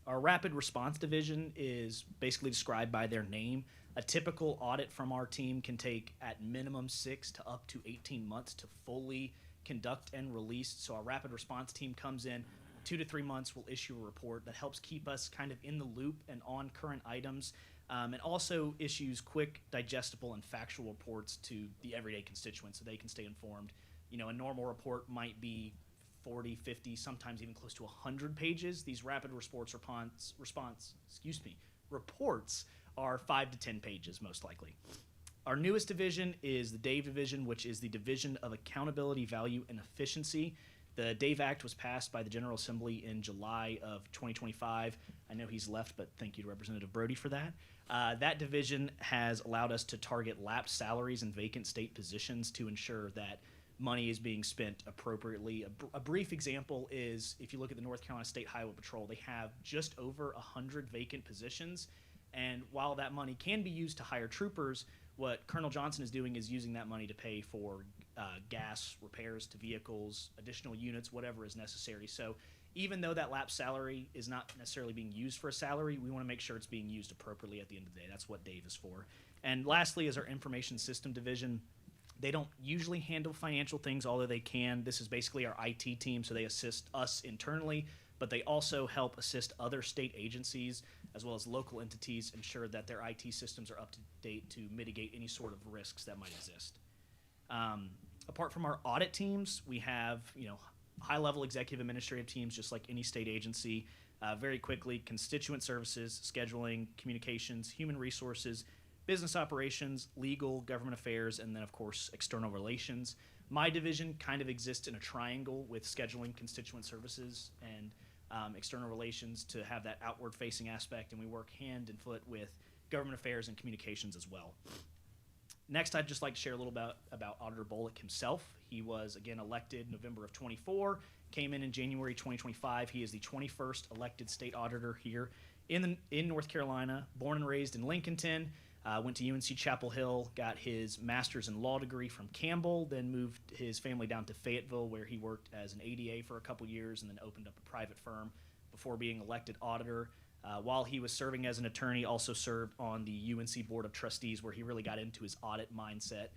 Our rapid response division is basically described by their name. A typical audit from our team can take at minimum 6 to up to 18 months to fully conduct and release. So our rapid response team comes in 2 to 3 months. We'll issue a report that helps keep us kind of in the loop and on current items, and also issues quick, digestible, and factual reports to the everyday constituents so they can stay informed. You know, a normal report might be 40, 50, sometimes even close to 100 pages. These rapid reports are 5 to 10 pages, most likely. Our newest division is the DAVE division, which is the Division of Accountability, Value, and Efficiency. The DAVE Act was passed by the General Assembly in July of 2025. I know he's left, but thank you to Representative Brody for that. That division has allowed us to target lapsed salaries and vacant state positions to ensure that money is being spent appropriately. A brief example is if you look at the North Carolina State Highway Patrol, they have just over 100 vacant positions. And while that money can be used to hire troopers, what Colonel Johnson is doing is using that money to pay for gas, repairs to vehicles, additional units, whatever is necessary. So even though that lapsed salary is not necessarily being used for a salary, we want to make sure it's being used appropriately at the end of the day. That's what DAVE is for. And lastly is our Information System Division. They don't usually handle financial things, although they can. This is basically our IT team, so they assist us internally, but they also help assist other state agencies as well as local entities ensure that their IT systems are up to date to mitigate any sort of risks that might exist. Apart from our audit teams, we have high-level executive administrative teams just like any state agency. Very quickly, constituent services, scheduling, communications, human resources, business operations, legal, government affairs, and then, of course, external relations. My division kind of exists in a triangle with scheduling, constituent services, and external relations to have that outward-facing aspect, and we work hand in foot with government affairs and communications as well. Next, I'd just like to share a little about Auditor Bullock himself. He was, again, elected November of 24, came in January 2025. He is the 21st elected state auditor here in North Carolina, born and raised in Lincolnton. Went to UNC Chapel Hill, got his master's in law degree from Campbell, then moved his family down to Fayetteville where he worked as an ADA for a couple years and then opened up a private firm before being elected auditor. While he was serving as an attorney, also served on the UNC Board of Trustees where he really got into his audit mindset,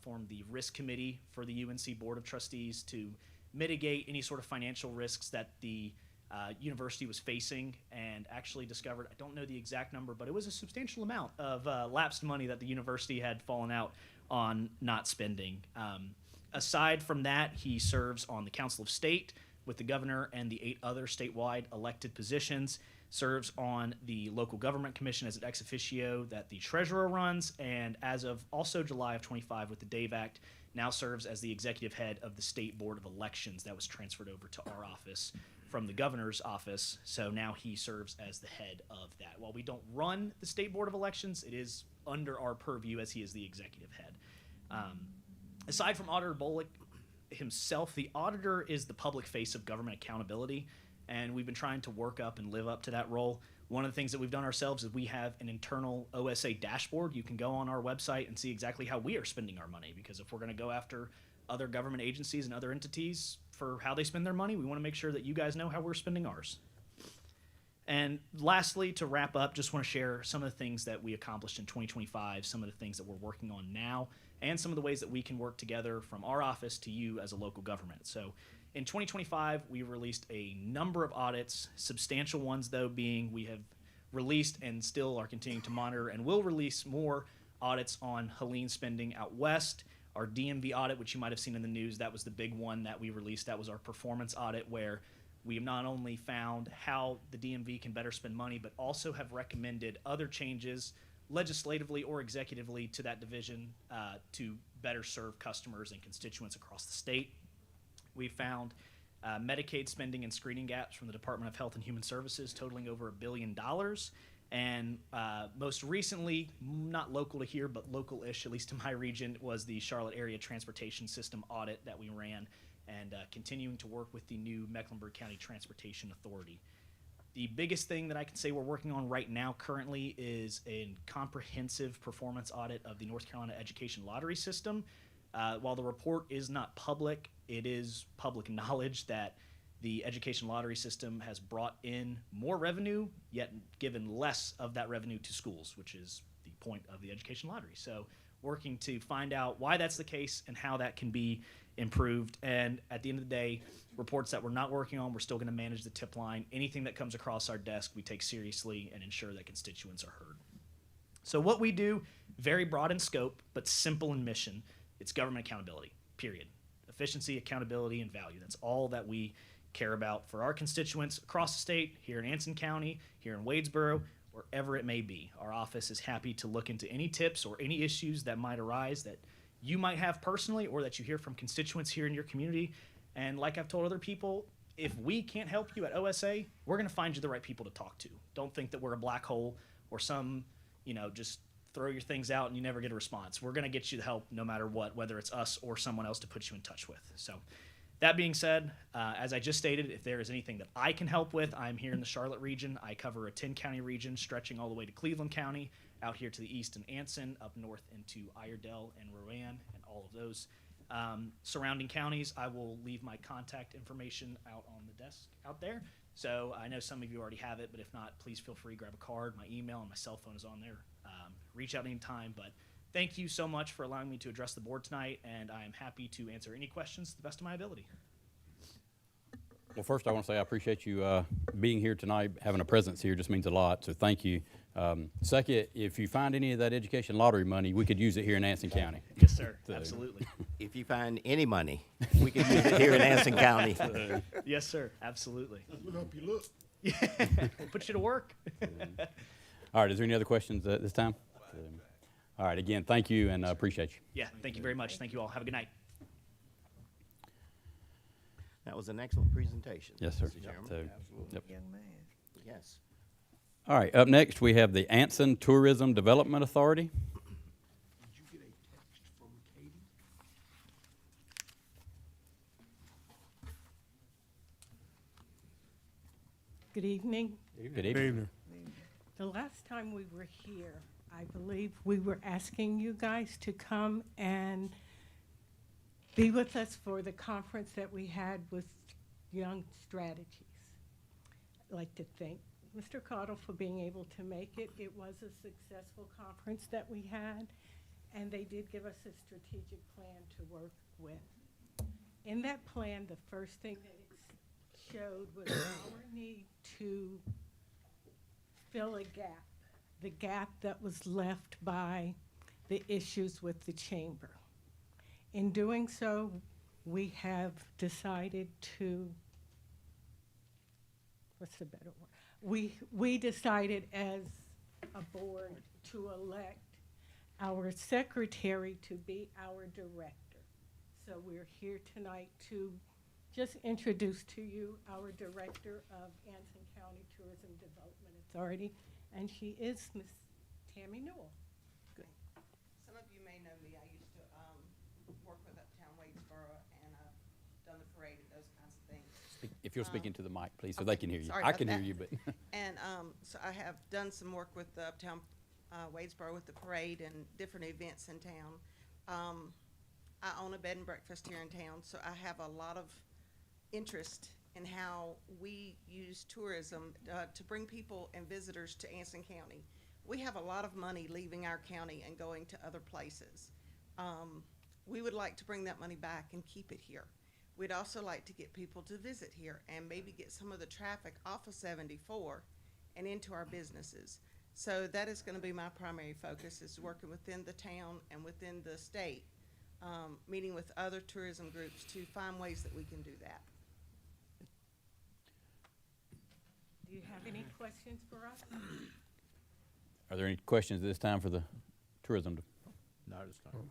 formed the risk committee for the UNC Board of Trustees to mitigate any sort of financial risks that the university was facing, and actually discovered, I don't know the exact number, but it was a substantial amount of lapsed money that the university had fallen out on not spending. Aside from that, he serves on the Council of State with the governor and the 8 other statewide elected positions, serves on the Local Government Commission as an ex officio that the treasurer runs, and as of also July of 25 with the DAVE Act, now serves as the executive head of the State Board of Elections that was transferred over to our office from the governor's office, so now he serves as the head of that. While we don't run the State Board of Elections, it is under our purview as he is the executive head. Aside from Auditor Bullock himself, the auditor is the public face of government accountability, and we've been trying to work up and live up to that role. One of the things that we've done ourselves is we have an internal OSA dashboard. You can go on our website and see exactly how we are spending our money, because if we're going to go after other government agencies and other entities for how they spend their money, we want to make sure that you guys know how we're spending ours. And lastly, to wrap up, just want to share some of the things that we accomplished in 2025, some of the things that we're working on now, and some of the ways that we can work together from our office to you as a local government. So in 2025, we released a number of audits, substantial ones though being we have released and still are continuing to monitor and will release more audits on Helene spending out west. Our DMV audit, which you might have seen in the news, that was the big one that we released. That was our performance audit where we have not only found how the DMV can better spend money, but also have recommended other changes legislatively or executively to that division to better serve customers and constituents across the state. We found Medicaid spending and screening gaps from the Department of Health and Human Services totaling over $1 billion. And most recently, not local to here, but local-ish, at least to my region, was the Charlotte Area Transportation System audit that we ran, and continuing to work with the new Mecklenburg County Transportation Authority. The biggest thing that I can say we're working on right now currently is a comprehensive performance audit of the North Carolina Education Lottery System. While the report is not public, it is public knowledge that the education lottery system has brought in more revenue, yet given less of that revenue to schools, which is the point of the education lottery. So working to find out why that's the case and how that can be improved. And at the end of the day, reports that we're not working on, we're still going to manage the tip line. Anything that comes across our desk, we take seriously and ensure that constituents are heard. So what we do, very broad in scope, but simple in mission. It's government accountability, period. Efficiency, accountability, and value. That's all that we care about for our constituents across the state, here in Anson County, here in Wadesboro, wherever it may be. Our office is happy to look into any tips or any issues that might arise that you might have personally or that you hear from constituents here in your community And like I've told other people, if we can't help you at OSA, we're going to find you the right people to talk to. Don't think that we're a black hole or some, just throw your things out and you never get a response. We're going to get you the help no matter what, whether it's us or someone else to put you in touch with. So that being said, as I just stated, if there is anything that I can help with, I'm here in the Charlotte region. I cover a 10-county region stretching all the way to Cleveland County, out here to the east in Anson, up north into Iredell and Rowan, and all of those surrounding counties. I will leave my contact information out on the desk out there. So I know some of you already have it, but if not, please feel free to grab a card. My email and my cell phone is on there. Reach out anytime. But thank you so much for allowing me to address the board tonight, and I am happy to answer any questions to the best of my ability. Well, first I want to say I appreciate you being here tonight. Having a presence here just means a lot, so thank you. Second, if you find any of that education lottery money, we could use it here in Anson County. Yes, sir. So- Absolutely. If you find any money, we can use it here in Anson County. Yes, sir. Absolutely. We'll help you look. We'll put you to work. All right, is there any other questions at this time? All right, again, thank you and appreciate you. Yeah, thank you very much. Thank you all. Have a good night. That was an excellent presentation. Yes, sir. Mr. Chairman. So, yep. Young man. Yes. All right, up next, we have the Anson Tourism Development Authority. Did you get a text from Katie? Good evening. Good evening. The last time we were here, I believe we were asking you guys to come and be with us for the conference that we had with Young Strategies. I'd like to thank Mr. Cottle for being able to make it. It was a successful conference that we had, and they did give us a strategic plan to work with. In that plan, the first thing that it showed was our need to fill a gap, the gap that was left by the issues with the chamber. In doing so, we have decided to, what's the better word? We decided as a board to elect our secretary to be our director. So we're here tonight to just introduce to you our director of Anson County Tourism Development Authority, and she is Miss Tammy Newell. Some of you may know me. I used to work with Uptown Wadesboro, and I've done the parade and those kinds of things. If you'll speak into the mic, please, so they can hear you. Sorry I about can hear that. you, but. And so I have done some work with the Uptown Wadesboro with the parade and different events in town. I own a bed and breakfast here in town, so I have a lot of interest in how we use tourism to bring people and visitors to Anson County. We have a lot of money leaving our county and going to other places. We would like to bring that money back and keep it here. We'd also like to get people to visit here and maybe get some of the traffic off of 74 and into our businesses. So that is going to be my primary focus, is working within the town and within the state, meeting with other tourism groups to find ways that we can do that. Do you have any questions for us? Are there any questions at this time for the tourism? No, it's not. Well,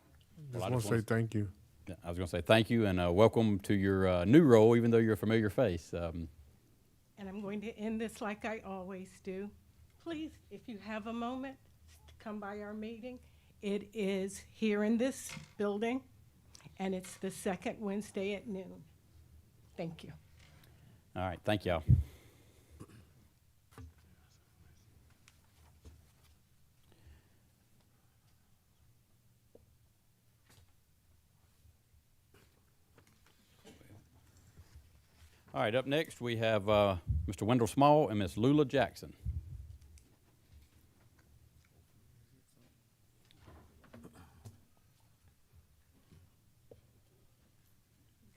Just I want just to say want- thank you. Yeah, I was going to say thank you and welcome to your new role, even though you're a familiar face. And I'm going to end this like I always do. Please, if you have a moment, come by our meeting. It is here in this building, and it's the second Wednesday at noon. Thank you. All right, thank y'all. All right, up next, we have Mr. Wendell Small and Miss Lula Jackson.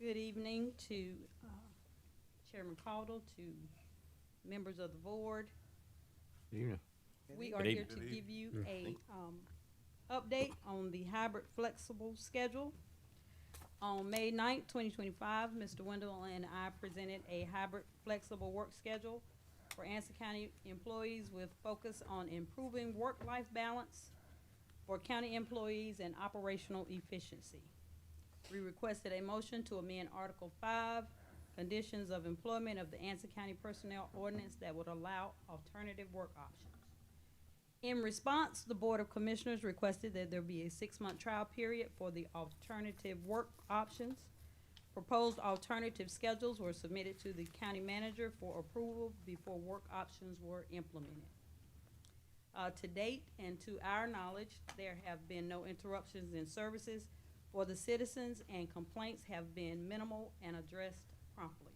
Good evening to Chairman Caudle, to members of the board. We are Good here evening. to give you a update on the hybrid flexible schedule. On May 9th, 2025, Mr. Wendell and I presented a hybrid flexible work schedule for Anson County employees with focus on improving work-life balance for county employees and operational efficiency. We requested a motion to amend Article 5, Conditions of Employment of the Anson County Personnel Ordinance that would allow alternative work options. In response, the Board of Commissioners requested that there be a 6-month trial period for the alternative work options. Proposed alternative schedules were submitted to the county manager for approval before work options were implemented. To date, and to our knowledge, there have been no interruptions in services for the citizens, and complaints have been minimal and addressed promptly.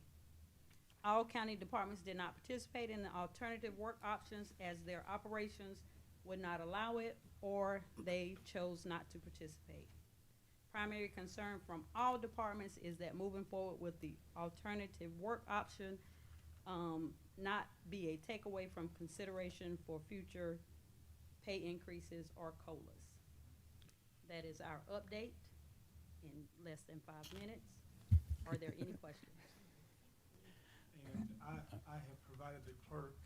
All county departments did not participate in the alternative work options as their operations would not allow it, or they chose not to participate. Primary concern from all departments is that moving forward with the alternative work option not be a takeaway from consideration for future pay increases or COLAs. That is our update in less than 5 minutes. Are there any questions? And I have provided the clerk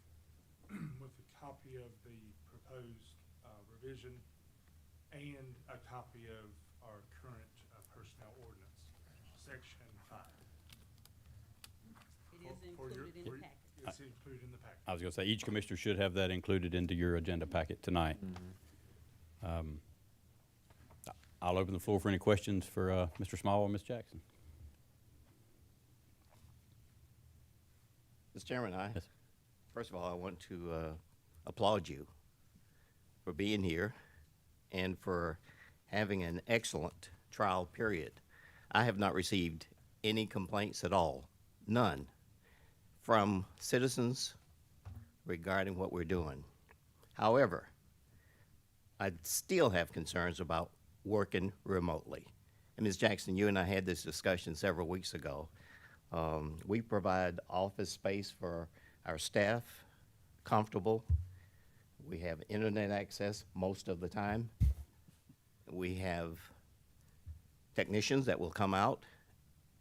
with a copy of the proposed revision and a copy of our current personnel ordinance, section 5. It is included in the packet. It's included in the packet. I was going to say, each commissioner should have that included into your agenda packet tonight. I'll open the floor for any questions for Mr. Small or Ms. Jackson. Mr. Chairman, Yes. first of all, I want to applaud you for being here and for having an excellent trial period. I have not received any complaints at all, none, from citizens regarding what we're doing. However, I still have concerns about working remotely. And Ms. Jackson, you and I had this discussion several weeks ago. We provide office space for our staff, comfortable. We have internet access most of the time. We have technicians that will come out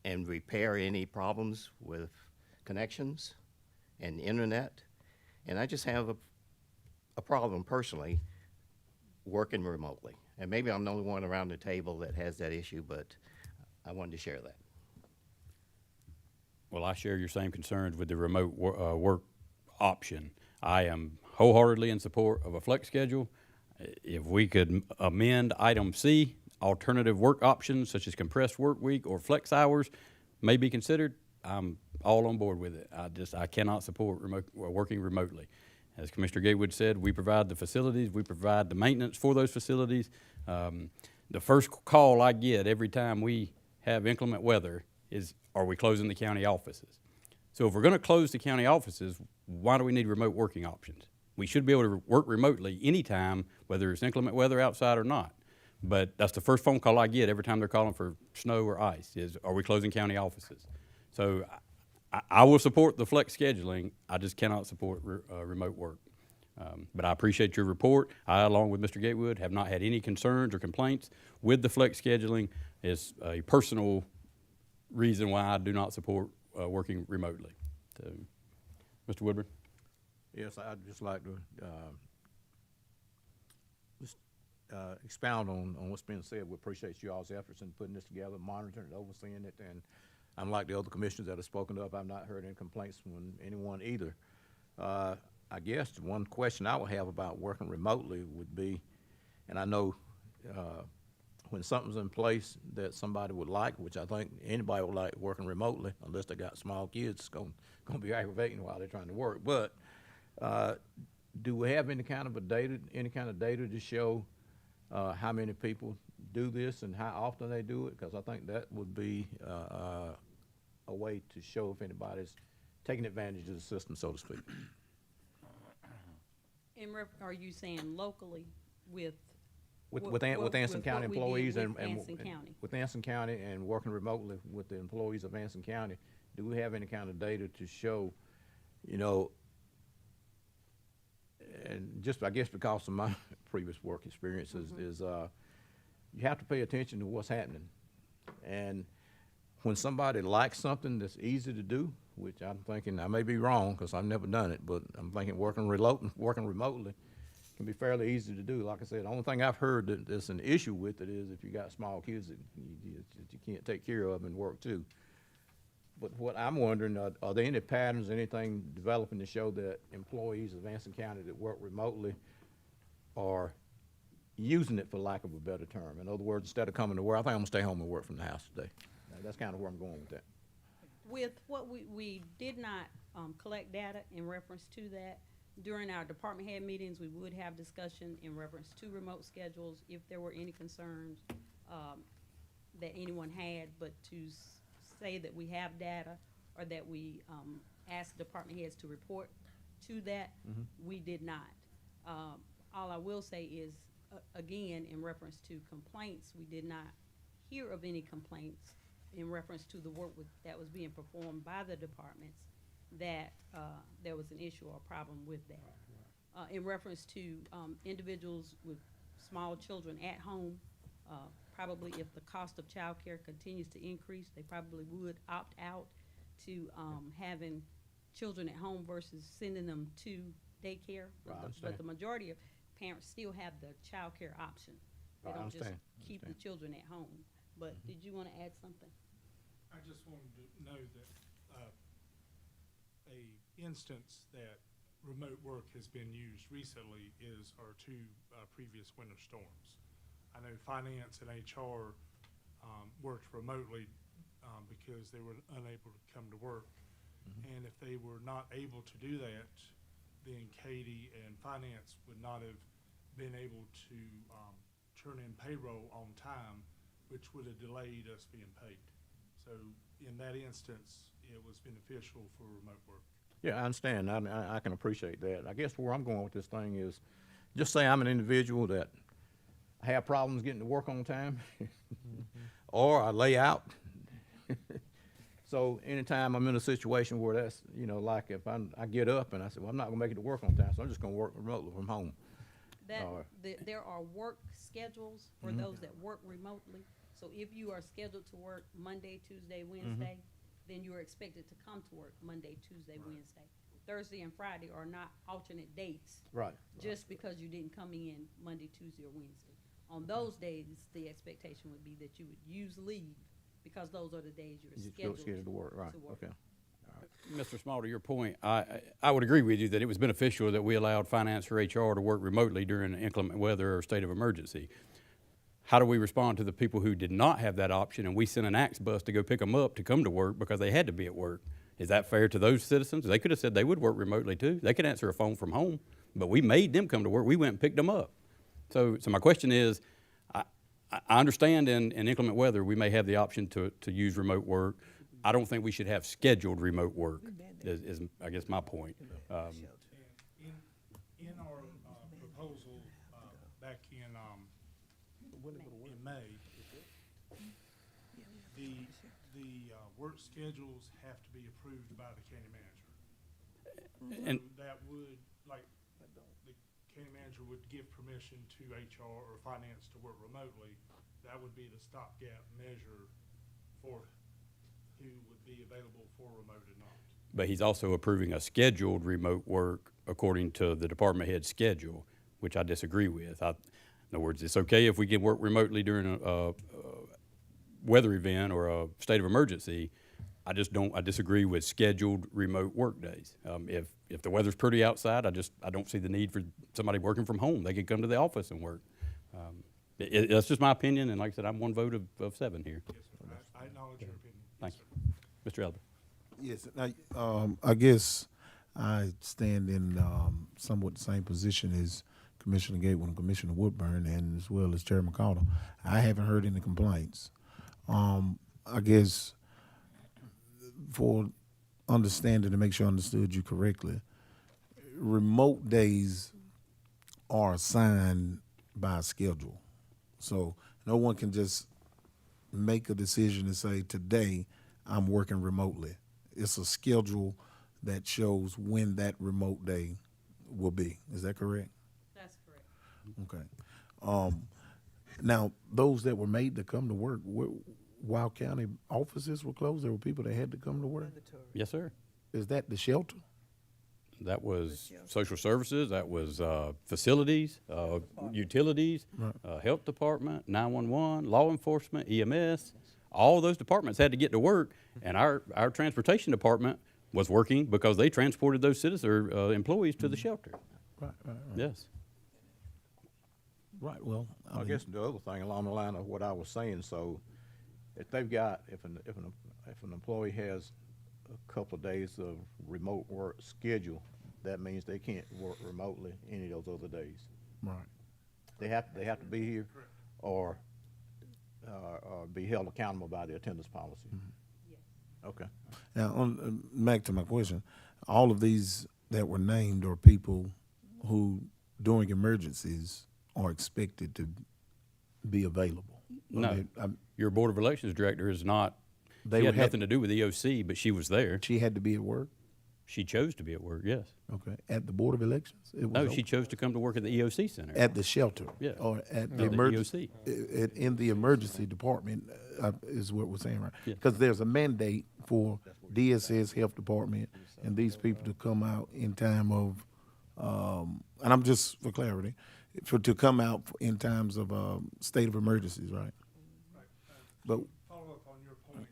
and repair any problems with connections and internet. And I just have a problem personally working remotely. And maybe I'm the only one around the table that has that issue, but I wanted to share that. Well, I share your same concerns with the remote work option. I am wholeheartedly in support of a flex schedule. If we could amend item C, alternative work options such as compressed work week or flex hours may be considered, I'm all on board with it. I cannot support working remotely. As Commissioner Gatewood said, we provide the facilities, we provide the maintenance for those facilities. The first call I get every time we have inclement weather is, are we closing the county offices? So if we're going to close the county offices, why do we need remote working options? We should be able to work remotely anytime, whether it's inclement weather outside or not. But that's the first phone call I get every time they're calling for snow or ice is, are we closing county offices? So I will support the flex scheduling. I just cannot support remote work. But I appreciate your report. I, along with Mr. Gatewood, have not had any concerns or complaints with the flex scheduling. It's a personal reason why I do not support working remotely. So, Mr. Woodburn? Yes, I'd just like to expound on what's been said. We appreciate you all's efforts in putting this together, monitoring it, overseeing it, and unlike the other commissioners that have spoken up, I've not heard any complaints from anyone either. I guess one question I would have about working remotely would be, and I know when something's in place that somebody would like, which I think anybody would like working remotely, unless they got small kids, it's gonna be aggravating while they're trying to work. But do we have any kind of data to show how many people do this and how often they do it? Because I think that would be a way to show if anybody's taking advantage of the system, so to speak. Are you saying locally with Anson County employees and Anson County? With Anson County and working remotely with the employees of Anson County, do we have any kind of data to show, you know, and just I guess because of my previous work experiences is you have to pay attention to what's happening. And when somebody likes something that's easy to do, which I'm thinking, I may be wrong because I've never done it, but I'm thinking working remotely, can be fairly easy to do. Like I said, the only thing I've heard that there's an issue with it is if you got small kids that you can't take care of and work too. But what I'm wondering, are there any patterns, anything developing to show that employees of Anson County that work remotely are using it, for lack of a better term? In other words, instead of coming to work, I think I'm gonna stay home and work from the house today. That's kind of where I'm going with that. With what we did not collect data in reference to that. During our department head meetings, we would have discussion in reference to remote schedules if there were any concerns that anyone had, but to say that we have data or that we ask department heads to report to that, we did not. All I will say is, again, in reference to complaints, we did not hear of any complaints in reference to the work that was being performed by the departments, that there was an issue or problem with that. In reference to individuals with small children at home, probably if the cost of childcare continues to increase, they probably would opt out to having children at home versus sending them to daycare. But the majority of parents still have the childcare option. They don't just keep the children at home. But did you want to add something? I just wanted to know that a instance that remote work has been used recently is our two previous winter storms. I know finance and HR worked remotely because they were unable to come to work. And if they were not able to do that, then Katie and finance would not have been able to turn in payroll on time, which would have delayed us being paid. So in that instance, it was beneficial for remote work. Yeah, I understand. I can appreciate that. I guess where I'm going with this thing is, just say I'm an individual that have problems getting to work on time, or I lay out. So anytime I'm in a situation where that's, you know, like if I get up and I say, well, I'm not gonna make it to work on time, so I'm just gonna work remotely from home. There are work schedules for those that work remotely. So if you are scheduled to work Monday, Tuesday, Wednesday, then you are expected to come to work Monday, Tuesday, Wednesday. Thursday and Friday are not alternate dates. Just because you didn't come in Monday, Tuesday, or Wednesday. On those days, the expectation would be that you would use leave because those are the days you're scheduled to work. Okay. Mr. Small, to your point, I would agree with you that it was beneficial that we allowed finance or HR to work remotely during inclement weather or state of emergency. How do we respond to the people who did not have that option and we sent an axe bus to go pick them up to come to work because they had to be at work? Is that fair to those citizens? They could have said they would work remotely too. They could answer a phone from home, but we made them come to work. We went and picked them up. So my question is, I understand in inclement weather we may have the option to use remote work. I don't think we should have scheduled remote work, is I guess my point. In our proposal back in May, the work schedules have to be approved by the county manager. And that would, like, the county manager would give permission to HR or finance to work remotely. That would be the stopgap measure for who would be available for remote or not. but he's also approving a scheduled remote work according to the department head's schedule, which I disagree with. In other words, it's okay if we can work remotely during a weather event or a state of emergency. I disagree with scheduled remote work days. If the weather's pretty outside, I don't see the need for somebody working from home. They could come to the office and work. That's just my opinion, and like I said, I'm one vote of 7 here. Yes, sir. I acknowledge your opinion. Thank you. Mr. Elder. Yes, now, I guess I stand in somewhat the same position as Commissioner Gatewood and Commissioner Woodburn, and as well as Chairman Calder. I haven't heard any complaints. I guess for understanding, to make sure I understood you correctly, remote days are assigned by schedule. So no one can just make a decision to say, today I'm working remotely. It's a schedule that shows when that remote day will be. Is that correct? That's correct. Okay. Now, those that were made to come to work, while county offices were closed, there were people that had to come to work? Yes, sir. Is that the shelter? That was social services, that was facilities, utilities, health department, 911, law enforcement, EMS. All those departments had to get to work, and our transportation department was working because they transported those citizens or employees to the shelter. Right. Yes. Right, well, I guess the other thing along the line of what I was saying, so if they've got, if an employee has a couple of days of remote work schedule, that means they can't work remotely any of those other days. right. They have to be here or be held accountable by the attendance policy. Okay. Now, back to my question, all of these that were named are people who, during emergencies, are expected to be available. No, your Board of Elections director is not, They she would had have- nothing to do with EOC, but she was there. She had to be at work, She chose to be at work, yes. okay, at the Board of Elections? It was No, she open? chose to come to work at the EOC Center. At the shelter? Yeah. Or at No, the the emergency? In the emergency department, is what we're saying, right? Yeah. Because there's a mandate for DSS, Health Department, and these people to come out in time of, and I'm just for clarity, to come out in times of state of emergencies, right? But Follow up on your point.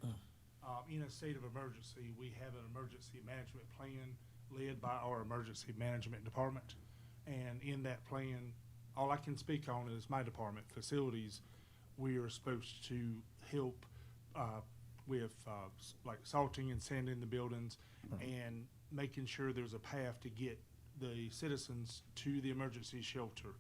In a state of emergency, we have an emergency management plan led by our emergency management department. And in that plan, all I can speak on is my department, facilities. We are supposed to help with like salting and sanding the buildings and making sure there's a path to get the citizens to the emergency shelter.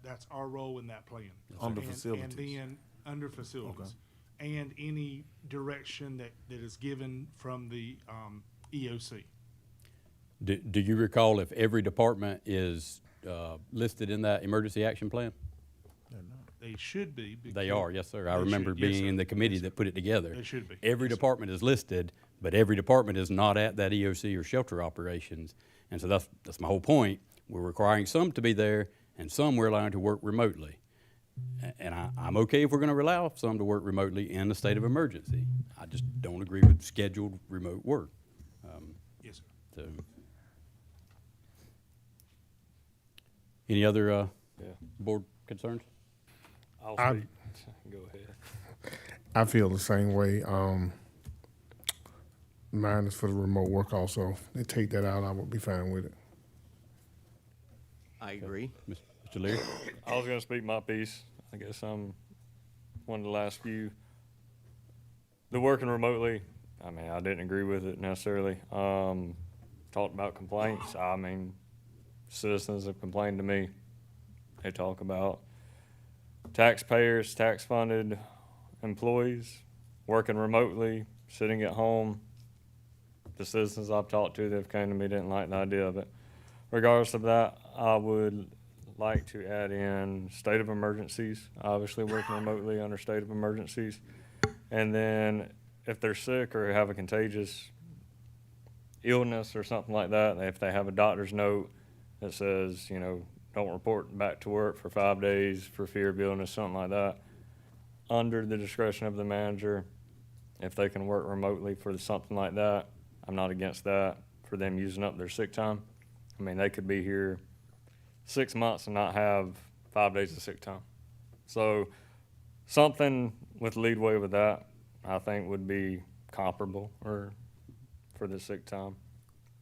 That's our role in that plan. Under And facilities. then under facilities. And any direction that is given from the EOC. Do you recall if every department is listed in that emergency action plan? They should be. They are, yes, sir. I They remember should, yes, being sir. in the committee Yes, that sir. put it together. They should be. Every Yes, sir. department is listed, but every department is not at that EOC or shelter operations. And so that's my whole point. We're requiring some to be there, and some we're allowing to work remotely. And I'm okay if we're going to allow some to work remotely in a state of emergency. I just don't agree with scheduled remote work. Yes, sir. So, any other board concerns? I'll I- speak. Go ahead. I feel the same way. Mine is for the remote work also. They take that out, I would be fine with it. I agree. Mr. Leary? I was gonna speak my piece. I guess I'm one of the last few. The working remotely, I mean, I didn't agree with it necessarily. Talked about complaints. I mean, citizens have complained to me. They talk about taxpayers, tax-funded employees working remotely, sitting at home. The citizens I've talked to that have come to me didn't like the idea of it. Regardless of that, I would like to add in state of emergencies, obviously working remotely under state of emergencies. And then if they're sick or have a contagious illness or something like that, if they have a doctor's note that says, you know, don't report back to work for 5 days for fear of illness, something like that, under the discretion of the manager, if they can work remotely for something like that, I'm not against that, for them using up their sick time. I mean, they could be here 6 months and not have 5 days of sick time. So something with leadway with that, I think would be comparable or for the sick time.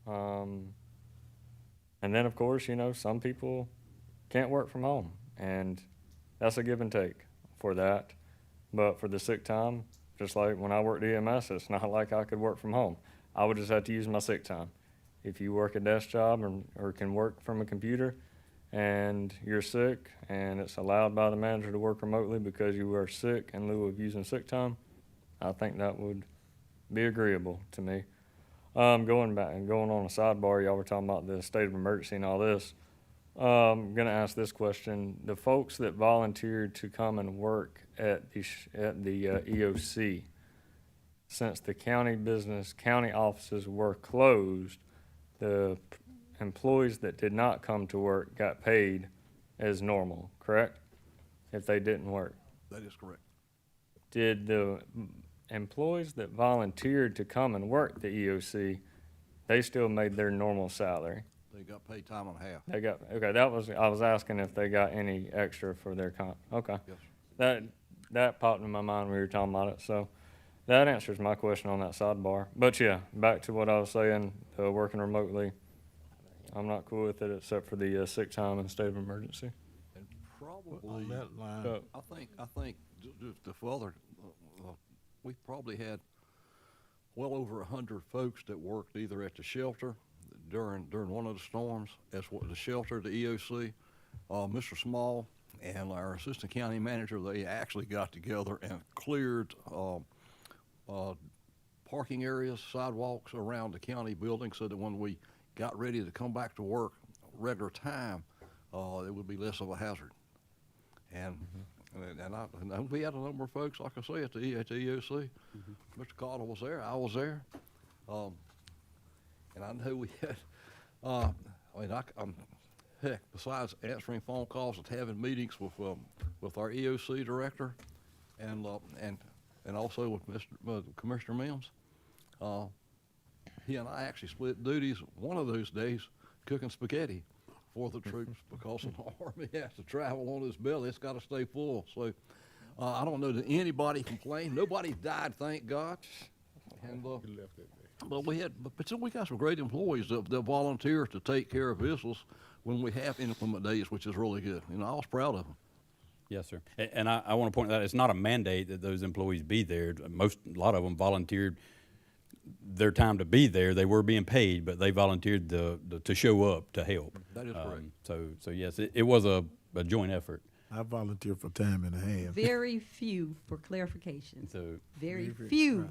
And then, of course, you know, some people can't work from home, and that's a give and take for that. But for the sick time, just like when I worked EMS, it's not like I could work from home. I would just have to use my sick time. If you work a desk job or can work from a computer and you're sick and it's allowed by the manager to work remotely because you are sick in lieu of using sick time, I think that would be agreeable to me. Going back and going on a sidebar, y'all were talking about the state of emergency and all this. I'm going to ask this question. The folks that volunteered to come and work at the EOC, since the county offices were closed, the employees that did not come to work got paid as normal, correct? If they didn't work. That is correct. Did the employees that volunteered to come and work the EOC, they still made their normal salary. They got paid time and a half. They got, okay, I was asking if they got any extra for their okay. Yes. That popped in my mind when we were talking about it, so that answers my question on that sidebar. But yeah, back to what I was saying, working remotely, I'm not cool with it except for the sick time and state of emergency. And probably, On that line, I think the further, we probably had well over 100 folks that worked either at the shelter during one of the storms, as what the shelter, the EOC, Mr. Small and our assistant county manager, they actually got together and cleared parking areas, sidewalks around the county building, so that when we got ready to come back to work regular time, it would be less of a hazard. And and we had a number of folks, like I say, at the EOC. Mr. Carter was there, I was there, and I know we had. Heck, besides answering phone calls and having meetings with our EOC director, and also with Commissioner Mims, he and I actually split duties one of those days cooking spaghetti for the troops, because the Army has to travel on his belly. It's got to stay full. So I don't know that anybody complained. Nobody died, thank God. And but we got some great employees that volunteer to take care of vessels when we have inclement days, which is really good. You know, I was proud of them. Yes, sir. And I want to point out, it's not a mandate that those employees be there. A lot of them volunteered their time to be there. They were being paid, but they volunteered to show up to help. That is correct. So yes, it was a joint effort. I volunteer for time and a half. Very few, for clarification, So very few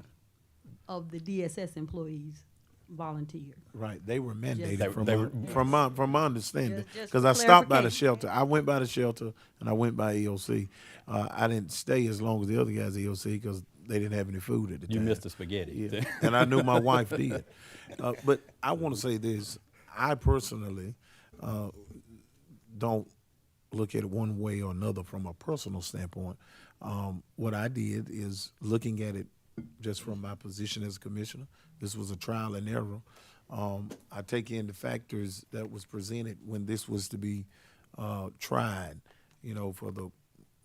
of the DSS employees volunteered. Right, they were mandated Just- from my understanding, Just because for I stopped by the clarification. shelter. I went by the shelter and I went by EOC. I didn't stay as long as the other guys at EOC because they didn't have any food at the time. you missed the spaghetti. Yeah, and I knew my wife did. But I want to say this: I personally don't look at it one way or another from a personal standpoint. What I did is looking at it just from my position as a commissioner. This was a trial and error. I take in the factors that was presented when this was to be tried, you know, for the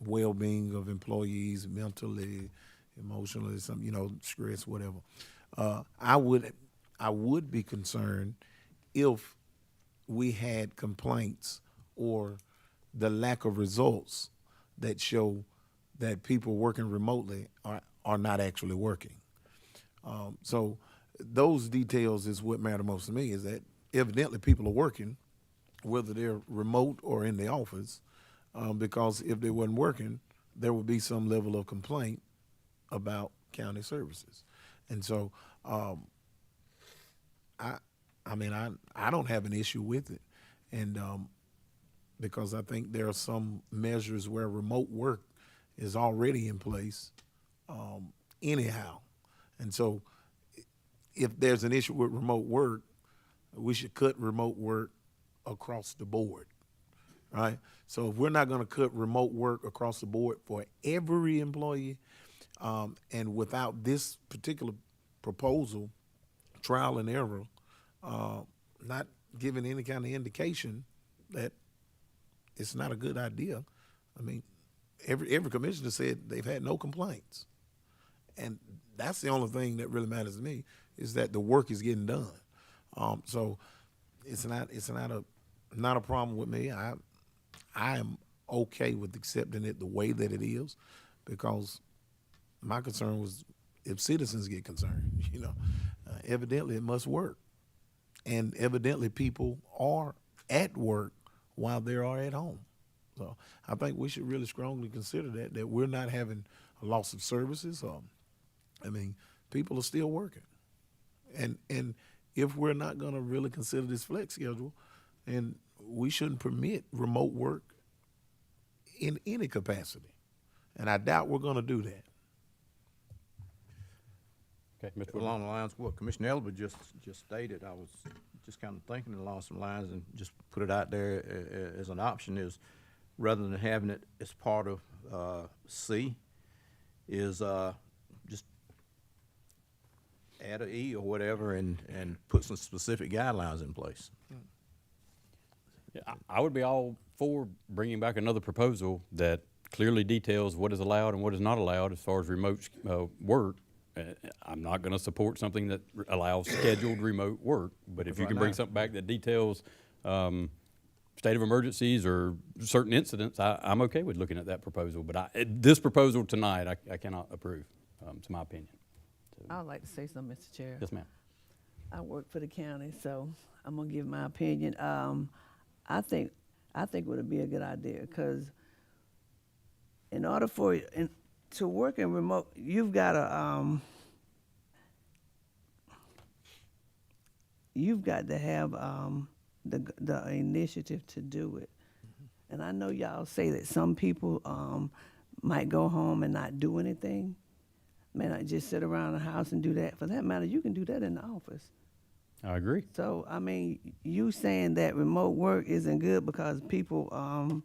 well-being of employees, mentally, emotionally, some, you know, stress, whatever. I would be concerned if we had complaints or the lack of results that show that people working remotely are not actually working. So those details is what matter most to me, is that evidently people are working, whether they're remote or in the office, because if they wasn't working, there would be some level of complaint about county services. And so I don't have an issue with it. And because I think there are some measures where remote work is already in place anyhow. And so if there's an issue with remote work, we should cut remote work across the board, right? So if we're not going to cut remote work across the board for every employee, and without this particular proposal, trial and error, not giving any kind of indication that it's not a good idea. I mean, every commissioner said they've had no complaints. And that's the only thing that really matters to me, is that the work is getting done. So it's not a problem with me. I am okay with accepting it the way that it is, because my concern was if citizens get concerned, you know, evidently it must work. And evidently people are at work while they are at home. So I think we should really strongly consider that we're not having a loss of services. I mean, people are still working. And if we're not going to really consider this flex schedule, then we shouldn't permit remote work in any capacity. And I doubt we're going to do that. Okay, Mr. Woodward. Along the lines of what Commissioner Elwood just stated, I was just kind of thinking along some lines and just put it out there as an option, is rather than having it as part of C, is just add a E or whatever and put some specific guidelines in place. Yeah, I would be all for bringing back another proposal that clearly details what is allowed and what is not allowed as far as remote work. I'm not going to support something that allows scheduled remote work, but if you can bring something back that details state of emergencies or certain incidents, I'm okay with looking at that proposal. But this proposal tonight, I cannot approve, to my opinion. So, I'd like to say something, Mr. Chair. yes, ma'am. I work for the county, so I'm gonna give my opinion. I think it would be a good idea because in order for to work in remote, you've got to have the initiative to do it. And I know y'all say that some people might go home and not do anything, may not just sit around the house and do that. For that matter, you can do that in the office. I agree. So, I mean, you saying that remote work isn't good because people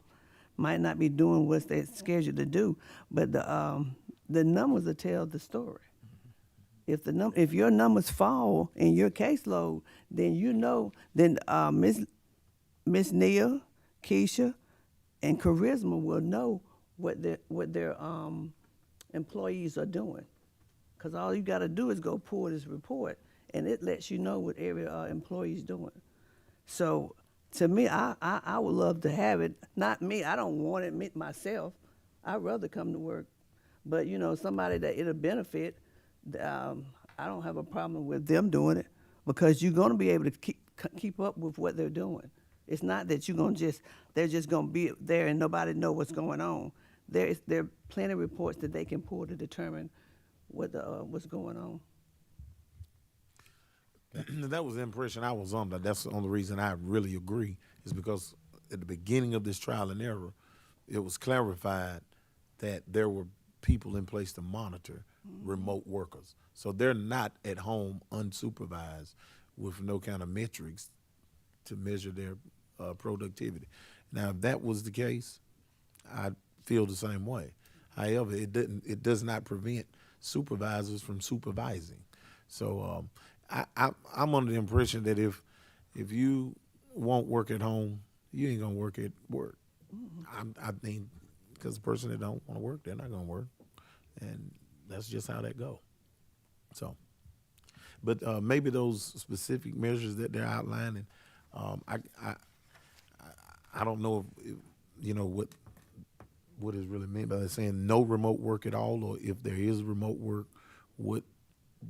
might not be doing what they're scheduled to do, but the numbers will tell the story. If your numbers fall in your caseload, then you know, then Miss Nia, Keisha, and Charisma will know what their employees are doing, because all you got to do is go pull this report, and it lets you know what every employee's doing. So to me, I would love to have it. Not me, I don't want it myself. I'd rather come to work. But, you know, somebody that it'll benefit, I don't have a problem with them doing it because you're going to be able to keep up with what they're doing. It's not that they're just going to be there and nobody know what's going on. There are plenty of reports that they can pull to determine what's going on. That was the impression I was under. That's the only reason I really agree is because at the beginning of this trial and error, it was clarified that there were people in place to monitor remote workers. So they're not at home unsupervised with no kind of metrics to measure their productivity. Now, if that was the case, I feel the same way. However, it does not prevent supervisors from supervising. So I'm under the impression that if you won't work at home, you ain't gonna work at work. I mean, because the person that don't want to work, they're not gonna work, and that's just how that go. So, but maybe those specific measures that they're outlining, I don't know if you know what is really meant by that, saying no remote work at all, or if there is remote work, what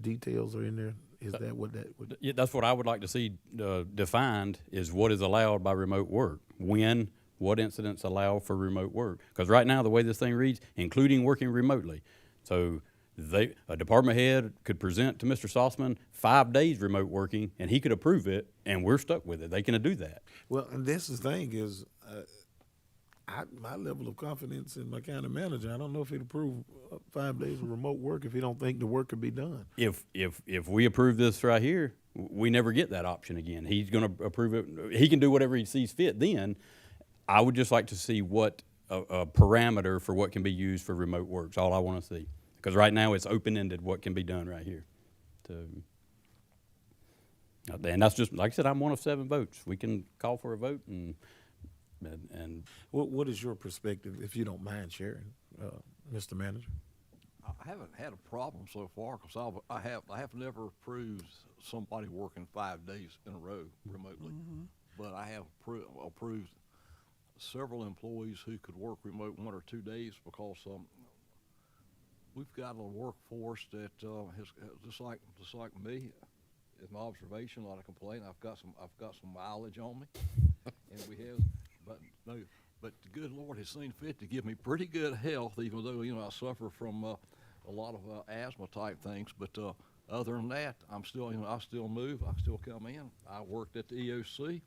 details are in there? Is that what that would? Yeah, that's what I would like to see defined is what is allowed by remote work. When, what incidents allow for remote work. Because right now, the way this thing reads, including working remotely. So a department head could present to Mr. Sossman 5 days remote working, and he could approve it, and we're stuck with it. They can do that. Well, and this is the thing is, my level of confidence in my county manager, I don't know if he'd approve 5 days of remote work if he don't think the work could be done. If we approve this right here, we never get that option again. He's going to approve it. He can do whatever he sees fit then. I would just like to see what a parameter for what can be used for remote work. That's all I want to see. Because right now it's open-ended what can be done right here. And that's just, like I said, I'm one of 7 votes. We can call for a vote and what is your perspective, if you don't mind sharing, Mr. Manager? I haven't had a problem so far because I have never approved somebody working 5 days in a row remotely, but I have approved several employees who could work remote 1 or 2 days because we've got a workforce that has just like me. In my observation, a lot of complaint. I've got some mileage on me, and we have. But the good Lord has seen fit to give me pretty good health, even though I suffer from a lot of asthma type things. But other than that, I still move. I still come in. I worked at the EOC,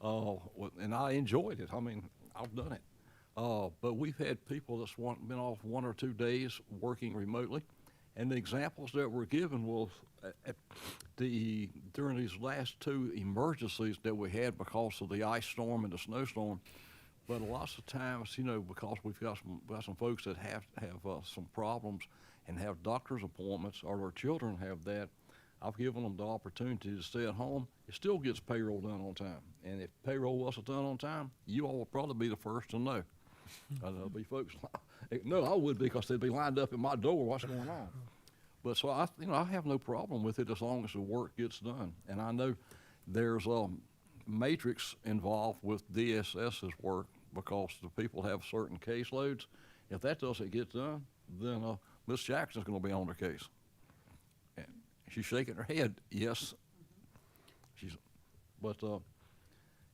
and I enjoyed it. I mean, I've done it. But we've had people that's been off 1 or 2 days working remotely, and the examples that were given was during these last 2 emergencies that we had because of the ice storm and the snowstorm. But lots of times, because we've got some folks that have some problems and have doctor's appointments, or their children have that, I've given them the opportunity to stay at home. It still gets payroll done on time. And if payroll wasn't done on time, you all will probably be the first to know. There'll be folks, no, I would, because they'd be lined up at my door, what's going on? But so I have no problem with it as long as the work gets done. And I know there's a matrix involved with DSS's work because the people have certain caseloads. If that doesn't get done, then Ms. Jackson's going to be on the case. And she's shaking her head, yes.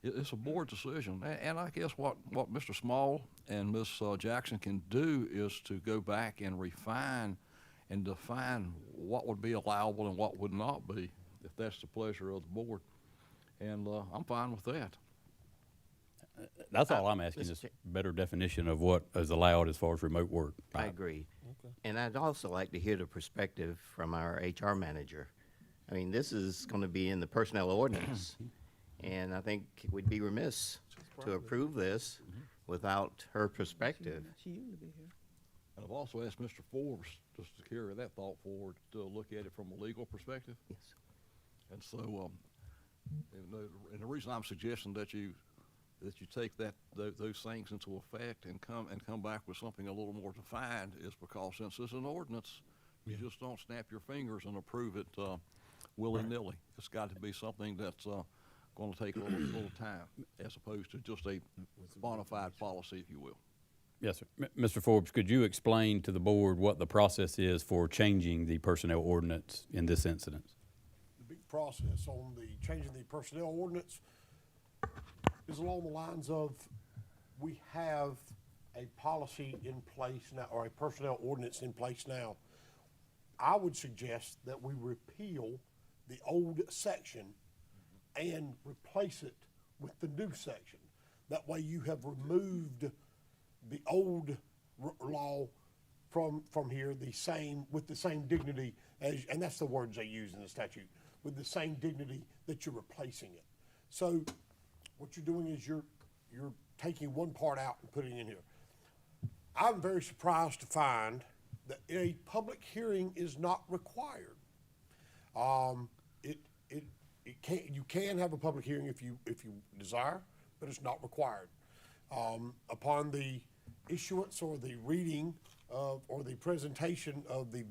It's a board decision. And I guess what Mr. Small and Ms. Jackson can do is to go back and refine and define what would be allowable and what would not be, if that's the pleasure of the board. And I'm fine with that. That's all I'm asking, is better definition of what is allowed as far as remote work. I agree. Okay. And I'd also like to hear the perspective from our HR manager. I mean, this is going to be in the personnel ordinance, and I think we'd be remiss to approve this without her perspective. She used to be here. And I've also asked Mr. Forbes just to carry that thought forward, to look at it from a legal perspective. Yes. And so, and the reason I'm suggesting that you take those things into effect and come back with something a little more defined is because since it's an ordinance, you just don't snap your fingers and approve it willy-nilly. Right. It's got to be something that's going to take a little time, as opposed to just a bona fide policy, if you will. Yes, sir. Mr. Forbes, could you explain to the board what the process is for changing the personnel ordinance in this incident? The big process on the changing the personnel ordinance is along the lines of, we have a policy in place now, or a personnel ordinance in place now. I would suggest that we repeal the old section and replace it with the new section. That way you have removed the old law from here, with the same dignity as, and that's the words they use in the statute, with the same dignity that you're replacing it. So what you're doing is you're taking one part out and putting it in here. I'm very surprised to find that a public hearing is not required. You can have a public hearing if you desire, but it's not required. Upon the issuance or the reading of, or the presentation of the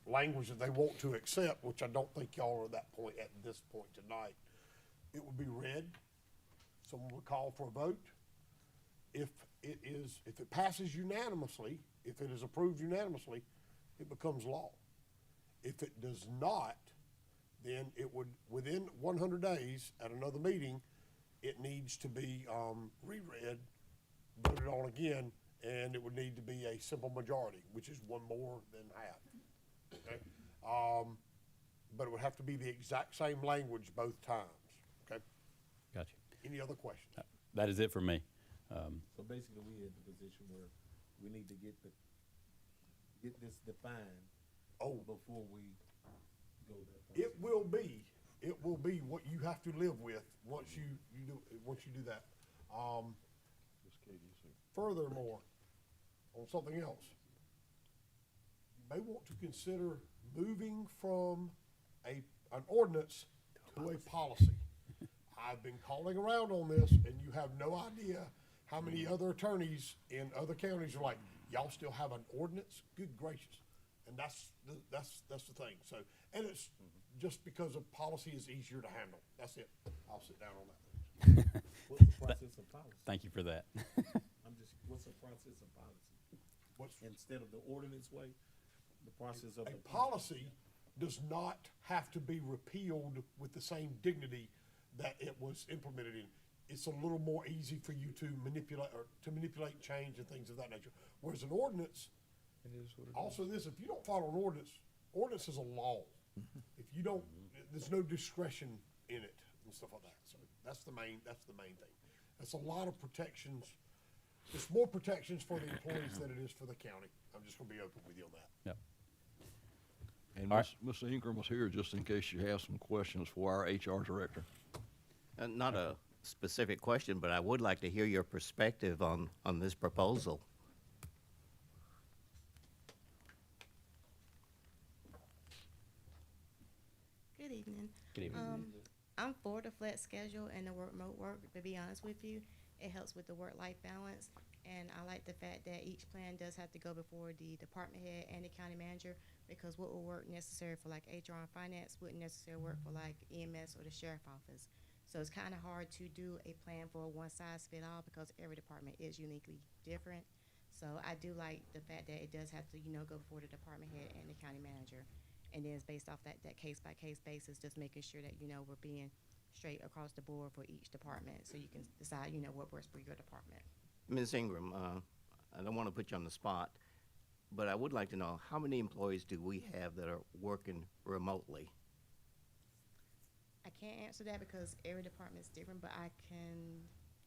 language that they want to accept, which I don't think y'all are at that point at this point tonight, it would be read. Someone would call for a vote. If it passes unanimously, if it is approved unanimously, it becomes law. If it does not, then it would, within 100 days at another meeting, it needs to be reread, voted on again, and it would need to be a simple majority, which is one more than half. Okay? But it would have to be the exact same language both times. Okay? Gotcha. Any other questions? That is it for me. So basically, we're in the position where we need to get this defined before we go that. It will be what you have to live with once you do that. Furthermore, on something else, you may want to consider moving from an ordinance to a policy. I've been calling around on this, and you have no idea how many other attorneys in other counties are like, y'all still have an ordinance? Good gracious. And that's the thing. So, and it's just because a policy is easier to handle. That's it. I'll sit down on that. What's the process of policy? Thank you for that. What's the process of policy? Instead of the ordinance way, the process of a policy does not have to be repealed with the same dignity that it was implemented in. It's a little more easy for you to manipulate change and things of that nature. Whereas an ordinance, also this, if you don't follow an ordinance is a law. If you don't, there's no discretion in it and stuff like that. So that's the main thing. That's a lot of protections. There's more protections for the employees than it is for the county. I'm just gonna be open with you on that. Yep. And Ms. Ingram was here just in case you have some questions for our HR director. Not a specific question, but I would like to hear your perspective on this proposal. evening. Good evening. I'm for the flex schedule and the remote work, to be honest with you. It helps with the work-life balance, and I like the fact that each plan does have to go before the department head and the county manager, because what will work necessary for like HR and finance wouldn't necessarily work for like EMS or the sheriff office. So it's kind of hard to do a plan for a one-size-fit-all because every department is uniquely different. So I do like the fact that it does have to, go before the department head and the county manager. And then it's based off that case-by-case basis, just making sure that, we're being straight across the board for each department, so you can decide, what works for your department. Ms. Ingram, I don't want to put you on the spot, but I would like to know, how many employees do we have that are working remotely? I can't answer that because every department is different, but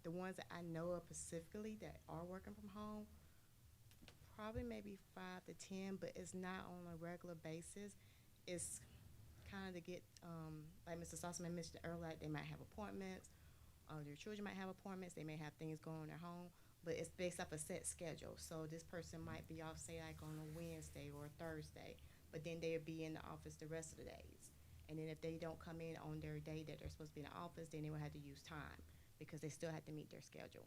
the ones that I know of specifically that are working from home, probably maybe 5 to 10, but it's not on a regular basis. It's kind of to get, like Mr. Sossaman mentioned earlier, like they might have appointments, their children might have appointments, they may have things going on at home, but it's based off a set schedule. So this person might be off, say, like on a Wednesday or a Thursday, but then they'll be in the office the rest of the days. And then if they don't come in on their day that they're supposed to be in the office, then they will have to use time because they still have to meet their schedule.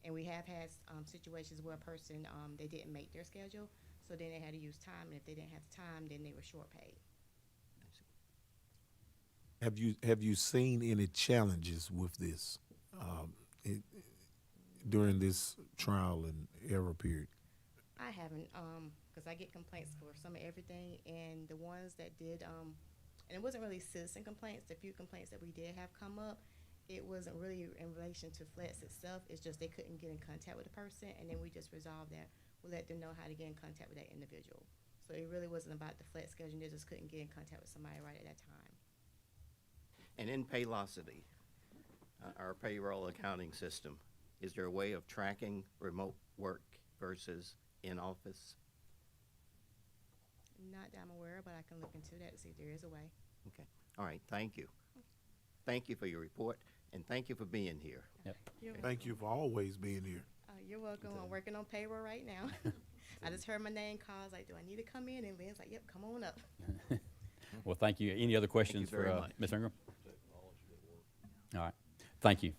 And we have had situations where a person, they didn't make their schedule, so then they had to use time, and if they didn't have time, then they were short paid. Have you seen any challenges with this during this trial and error period? I haven't, because I get complaints for some of everything, and the ones that did, and it wasn't really citizen complaints. The few complaints that we did have come up, it wasn't really in relation to Flex itself. It's just they couldn't get in contact with the person, and then we just resolved that. We let them know how to get in contact with that individual. So it really wasn't about the Flex schedule. They just couldn't get in contact with somebody right at that time. And in Paylocity, our payroll accounting system, is there a way of tracking remote work versus in-office? Not that I'm aware of, but I can look into that to see if there is a way. Okay, all right, thank you. Thank you for your report, and thank you for being here. Yep. Thank you for always being here. You're welcome. I'm working on payroll right now. I just heard my name called. I was like, do I need to come in? And Lynn's like, yep, come on up. Well, thank you. Any other questions very for much. Ms. Ingram? All right, thank you.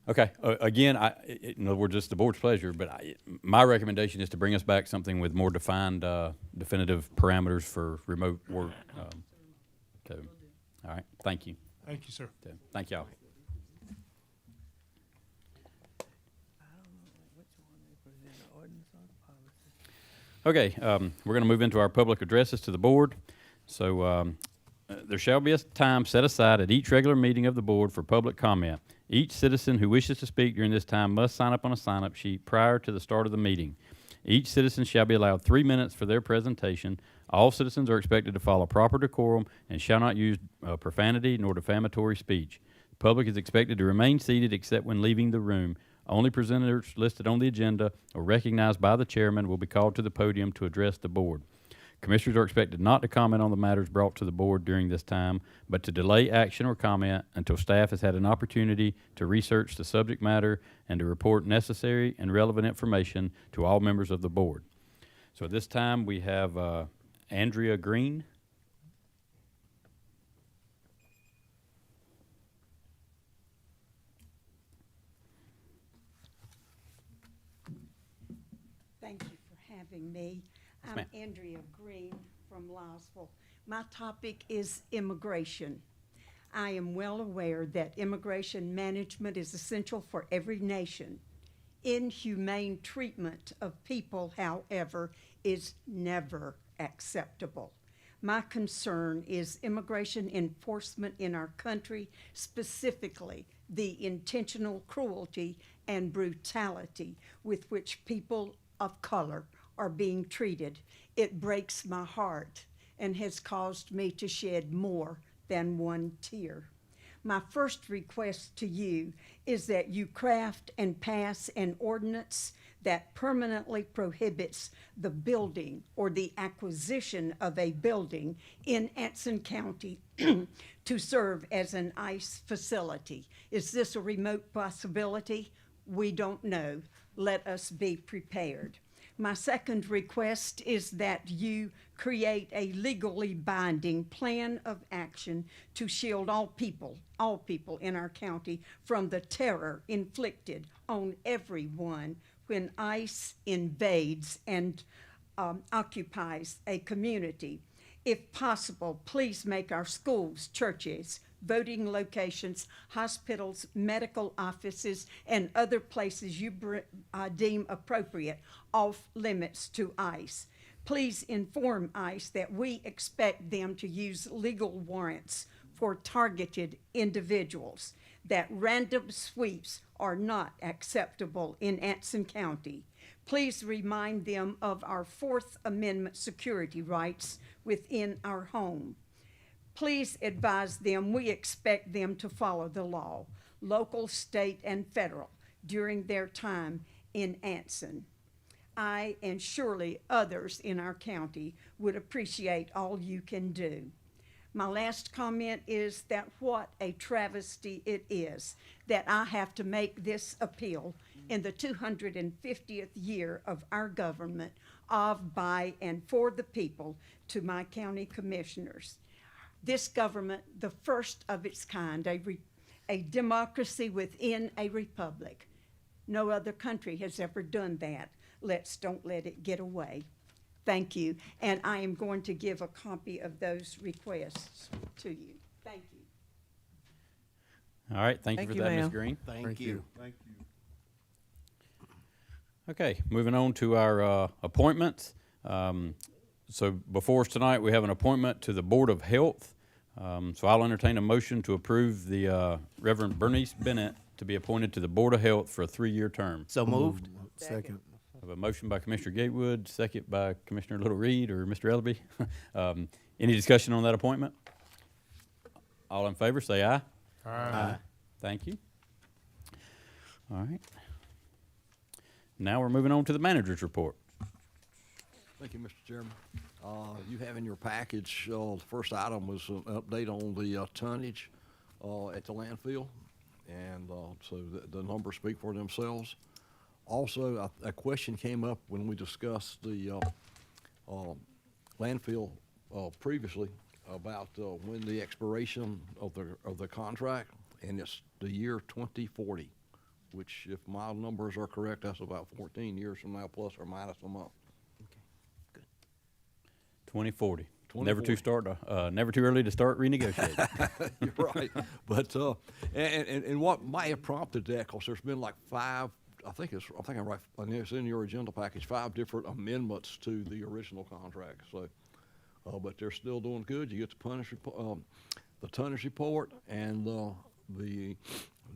Okay, again, in other words, it's the board's pleasure, but my recommendation is to bring us back something with more defined, definitive parameters for remote work. All right, thank you. Thank you, sir. Thank y'all. Okay, we're going to move into our public addresses to the board. So there shall be a time set aside at each regular meeting of the board for public comment. Each citizen who wishes to speak during this time must sign up on a sign-up sheet prior to the start of the meeting. Each citizen shall be allowed 3 minutes for their presentation. All citizens are expected to follow proper decorum and shall not use profanity nor defamatory speech. The public is expected to remain seated except when leaving the room. Only presenters listed on the agenda or recognized by the chairman will be called to the podium to address the board. Commissioners are expected not to comment on the matters brought to the board during this time, but to delay action or comment until staff has had an opportunity to research the subject matter and to report necessary and relevant information to all members of the board. So at this time, we have Andrea Green. Thank you for having me. Yes, I'm ma'am. Andrea Green from Lysville. My topic is immigration. I am well aware that immigration management is essential for every nation. Inhumane treatment of people, however, is never acceptable. My concern is immigration enforcement in our country, specifically the intentional cruelty and brutality with which people of color are being treated. It breaks my heart and has caused me to shed more than one tear. My first request to you is that you craft and pass an ordinance that permanently prohibits the building or the acquisition of a building in Anson County to serve as an ICE facility. Is this a remote possibility? We don't know. Let us be prepared. My second request is that you create a legally binding plan of action to shield all people in our county from the terror inflicted on everyone when ICE invades and occupies a community. If possible, please make our schools, churches, voting locations, hospitals, medical offices, and other places you deem appropriate off limits to ICE. Please inform ICE that we expect them to use legal warrants for targeted individuals, that random sweeps are not acceptable in Anson County. Please remind them of our Fourth Amendment security rights within our home. Please advise them we expect them to follow the law, local, state, and federal, during their time in Anson. I and surely others in our county would appreciate all you can do. My last comment is that what a travesty it is that I have to make this appeal in the 250th year of our government of, by, and for the people to my county commissioners. This government, the first of its kind, a democracy within a republic. No other country has ever done that. Don't let it get away. Thank you. And I am going to give a copy of those requests to you. Thank you. All right, thank you Thank for you, that, Ms. ma'am. Green. Thank you. Thank you. Okay, moving on to our appointments. So before us tonight, we have an appointment to the Board of Health. So I'll entertain a motion to approve the Reverend Bernice Bennett to be appointed to the Board of Health for a 3-year term. So moved. Second. I have a motion by Commissioner Gatewood, second by Commissioner Little Reed or Mr. Ellaby. Any discussion on that appointment? All in favor, say aye. Aye. Thank you. All right. Now we're moving on to the manager's report. Thank you, Mr. Chairman. You have in your package, the first item was an update on the tonnage at the landfill, and so the numbers speak for themselves. Also, a question came up when we discussed the landfill previously about when the expiration of the contract, and it's the year 2040, which, if my numbers are correct, that's about 14 years from now, plus or minus a month. 2040. 2040. Never too early to start renegotiating. You're right. But and what might have prompted that, because there's been like 5, I think I'm right, and it's in your agenda package, 5 different amendments to the original contract. So, but they're still doing good. You get the tonnage report, and the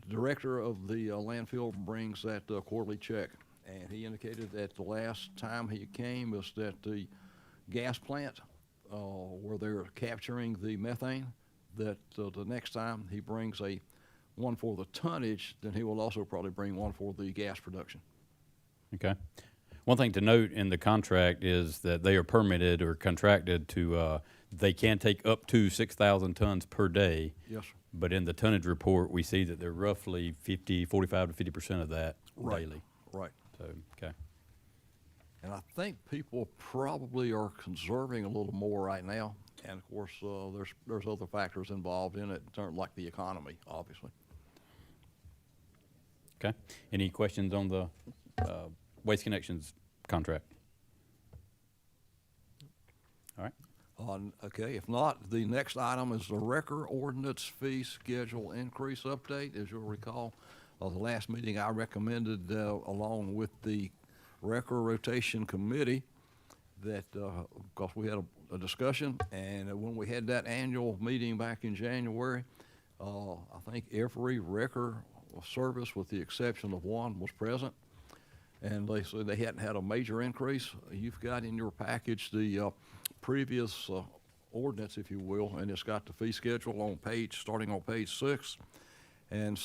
director of the landfill brings that quarterly check. And he indicated that the last time he came was that the gas plant where they're capturing the methane, that the next time he brings one for the tonnage, then he will also probably bring one for the gas production. Okay. One thing to note in the contract is that they are permitted or contracted to, they can take up to 6,000 tons per day. Yes, sir. But in the tonnage report, we see that they're roughly 45 to 50% of that daily. Right. So, okay. And I think people probably are conserving a little more right now. And of course, there's other factors involved in it, like the economy, obviously. Okay. Any questions on the Waste Connections contract? All right. Okay, if not, the next item is the record ordinance fee schedule increase update. As you'll recall, the last meeting I recommended, along with the record rotation committee, that because we had a discussion, and when we had that annual meeting back in January, I think every record service, with the exception of one, was present, and they said they hadn't had a major increase. You've got in your package the previous ordinance, if you will, and it's got the fee schedule starting on page 6. And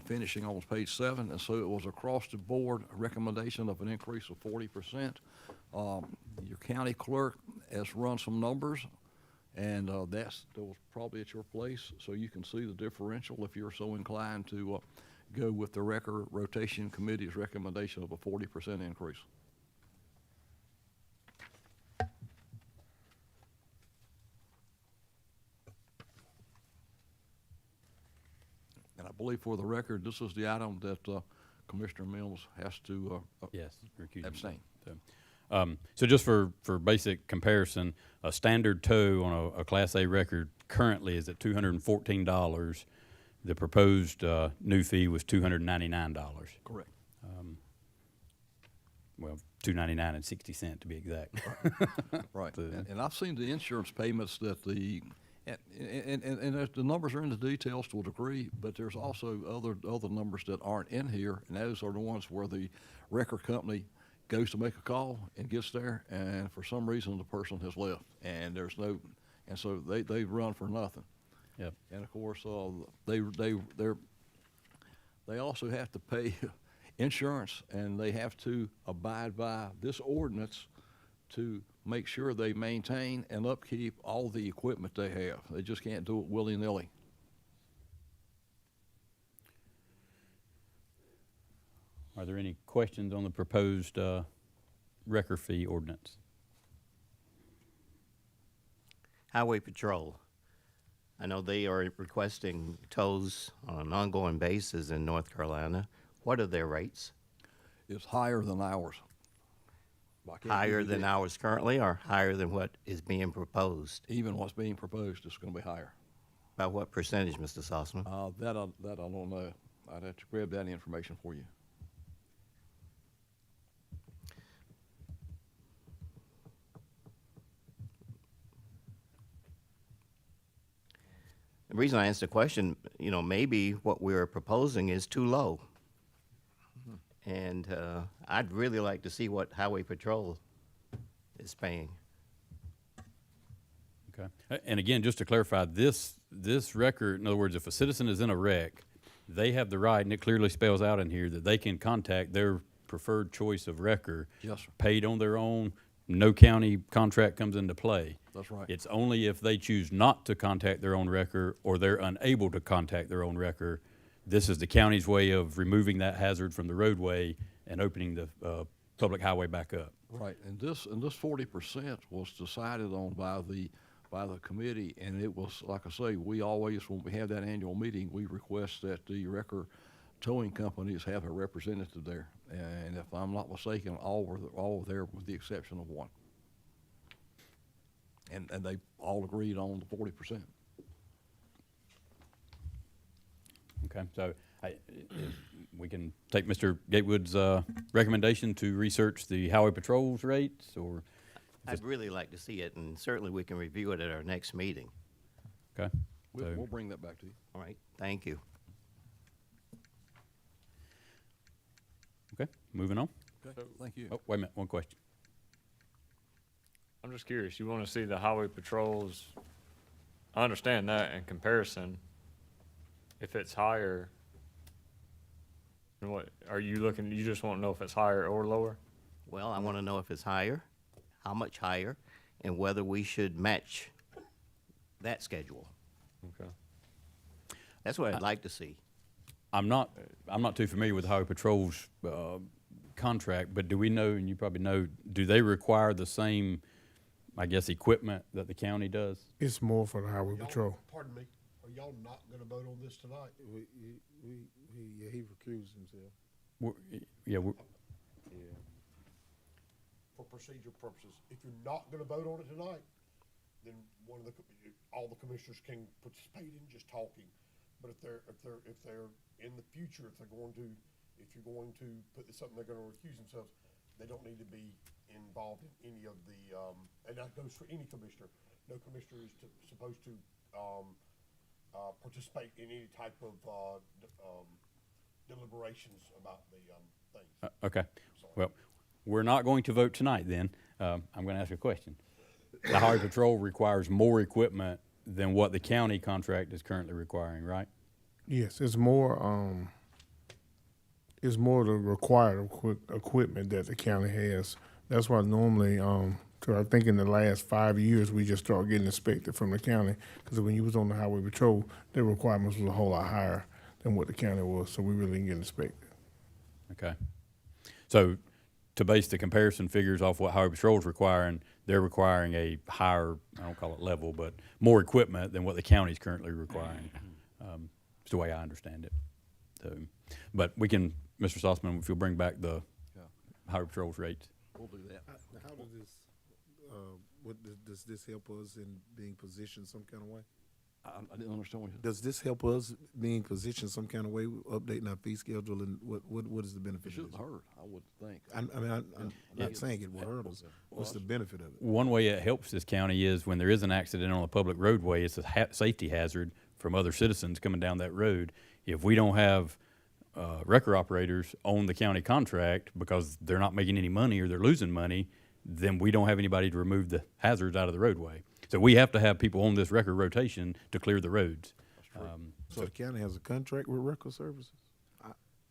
finishing on page 7, and so it was across the board a recommendation of an increase of 40%. Your county clerk has run some numbers, and that was probably at your place, so you can see the differential if you're so inclined to go with the record rotation committee's recommendation of a 40% increase. believe for the record, this is the item that Commissioner Mills has to Yes, recuse himself. abstain. So just for basic comparison, a standard tow on a Class A record currently is at $214. The proposed new fee was $299. Correct. Well, $299.60 to be exact. Right. So- And I've seen the insurance payments that and the numbers are in the details to a degree, but there's also other numbers that aren't in here, and those are the ones where the record company goes to make a call and gets there, and for some reason the person has left, and so they run for nothing. Yep. And of course, they also have to pay insurance, and they have to abide by this ordinance to make sure they maintain and upkeep all the equipment they have. They just can't do it willy-nilly. Are there any questions on the proposed wrecker fee ordinance? Highway Patrol. I know they are requesting tows on an ongoing basis in North Carolina. What are their rates? It's higher than ours. I can't give Higher you than the- ours currently, or higher than what is being proposed? Even what's being proposed is gonna be higher. By what percentage, Mr. Sossman? That I don't know. I'd have to grab that information for you. The reason I asked the question, maybe what we're proposing is too low. And I'd really like to see what Highway Patrol is paying. Okay. And again, just to clarify, this record, in other words, if a citizen is in a wreck, they have the right, and it clearly spells out in here, that they can contact their preferred choice of wrecker. Yes, sir. Paid on their own, no county contract comes into play. That's right. It's only if they choose not to contact their own wrecker or they're unable to contact their own wrecker, this is the county's way of removing that hazard from the roadway and opening the public highway back up. Right, and this 40% was decided on by the committee, and it was, like I say, we always, when we have that annual meeting, we request that the wrecker towing companies have a representative there. And if I'm not mistaken, all were there with the exception of one. And they all agreed on the 40%. Okay, so we can take Mr. Gatewood's recommendation to research the highway patrol's rates, or? I'd really like to see it, and certainly we can review it at our next meeting. Okay. We'll bring that back to you. All right, thank you. Okay, moving on. Okay, thank you. Oh, wait a minute, one question. I'm just curious, you want to see the highway patrols, I understand that in comparison. If it's higher, then what, are you looking, you just want to know if it's higher or lower? Well, I want to know if it's higher, how much higher, and whether we should match that schedule. Okay. That's what I'd like to see. I'm not too familiar with the highway patrol's contract, but do we know, and you probably know, do they require the same, I guess, equipment that the county does? It's more for the highway patrol. Pardon me, are y'all not gonna vote on this tonight? He recused himself. Yeah, For procedure purposes, if you're not gonna vote on it tonight, then all the commissioners can participate in just talking. But if they're in the future, if you're going to put this up and they're gonna recuse themselves, they don't need to be involved in any of the, and that goes for any commissioner. No commissioner is supposed to, participate in any type of, deliberations about the, things. okay. Well, we're not going to vote tonight then. I'm going to ask a question. The highway patrol requires more equipment than what the county contract is currently requiring, right? Yes, it's more the required equipment that the county has. That's why normally, so I think in the last 5 years, we just started getting inspected from the county, because when you was on the highway patrol, their requirements was a whole lot higher than what the county was, so we really didn't get inspected. Okay. So to base the comparison figures off what highway patrol is requiring, they're requiring a higher, I don't call it level, but more equipment than what the county is currently requiring. It's the way I understand it. So, but we can, Mr. Sossman, if you'll bring back the highway patrol's rates. We'll do that. How does this, does this help us in being positioned some kind of way? I didn't understand what you said. Does this help us being positioned some kind of way, updating our fee schedule, and what is the benefit It of shouldn't this? hurt, I would think. I'm not saying it will hurt us. What's the benefit of it? One way it helps this county is when there is an accident on a public roadway, it's a safety hazard from other citizens coming down that road. If we don't have record operators on the county contract because they're not making any money or they're losing money, then we don't have anybody to remove the hazards out of the roadway. So we have to have people on this record rotation to clear the roads. So the county has a contract with record services?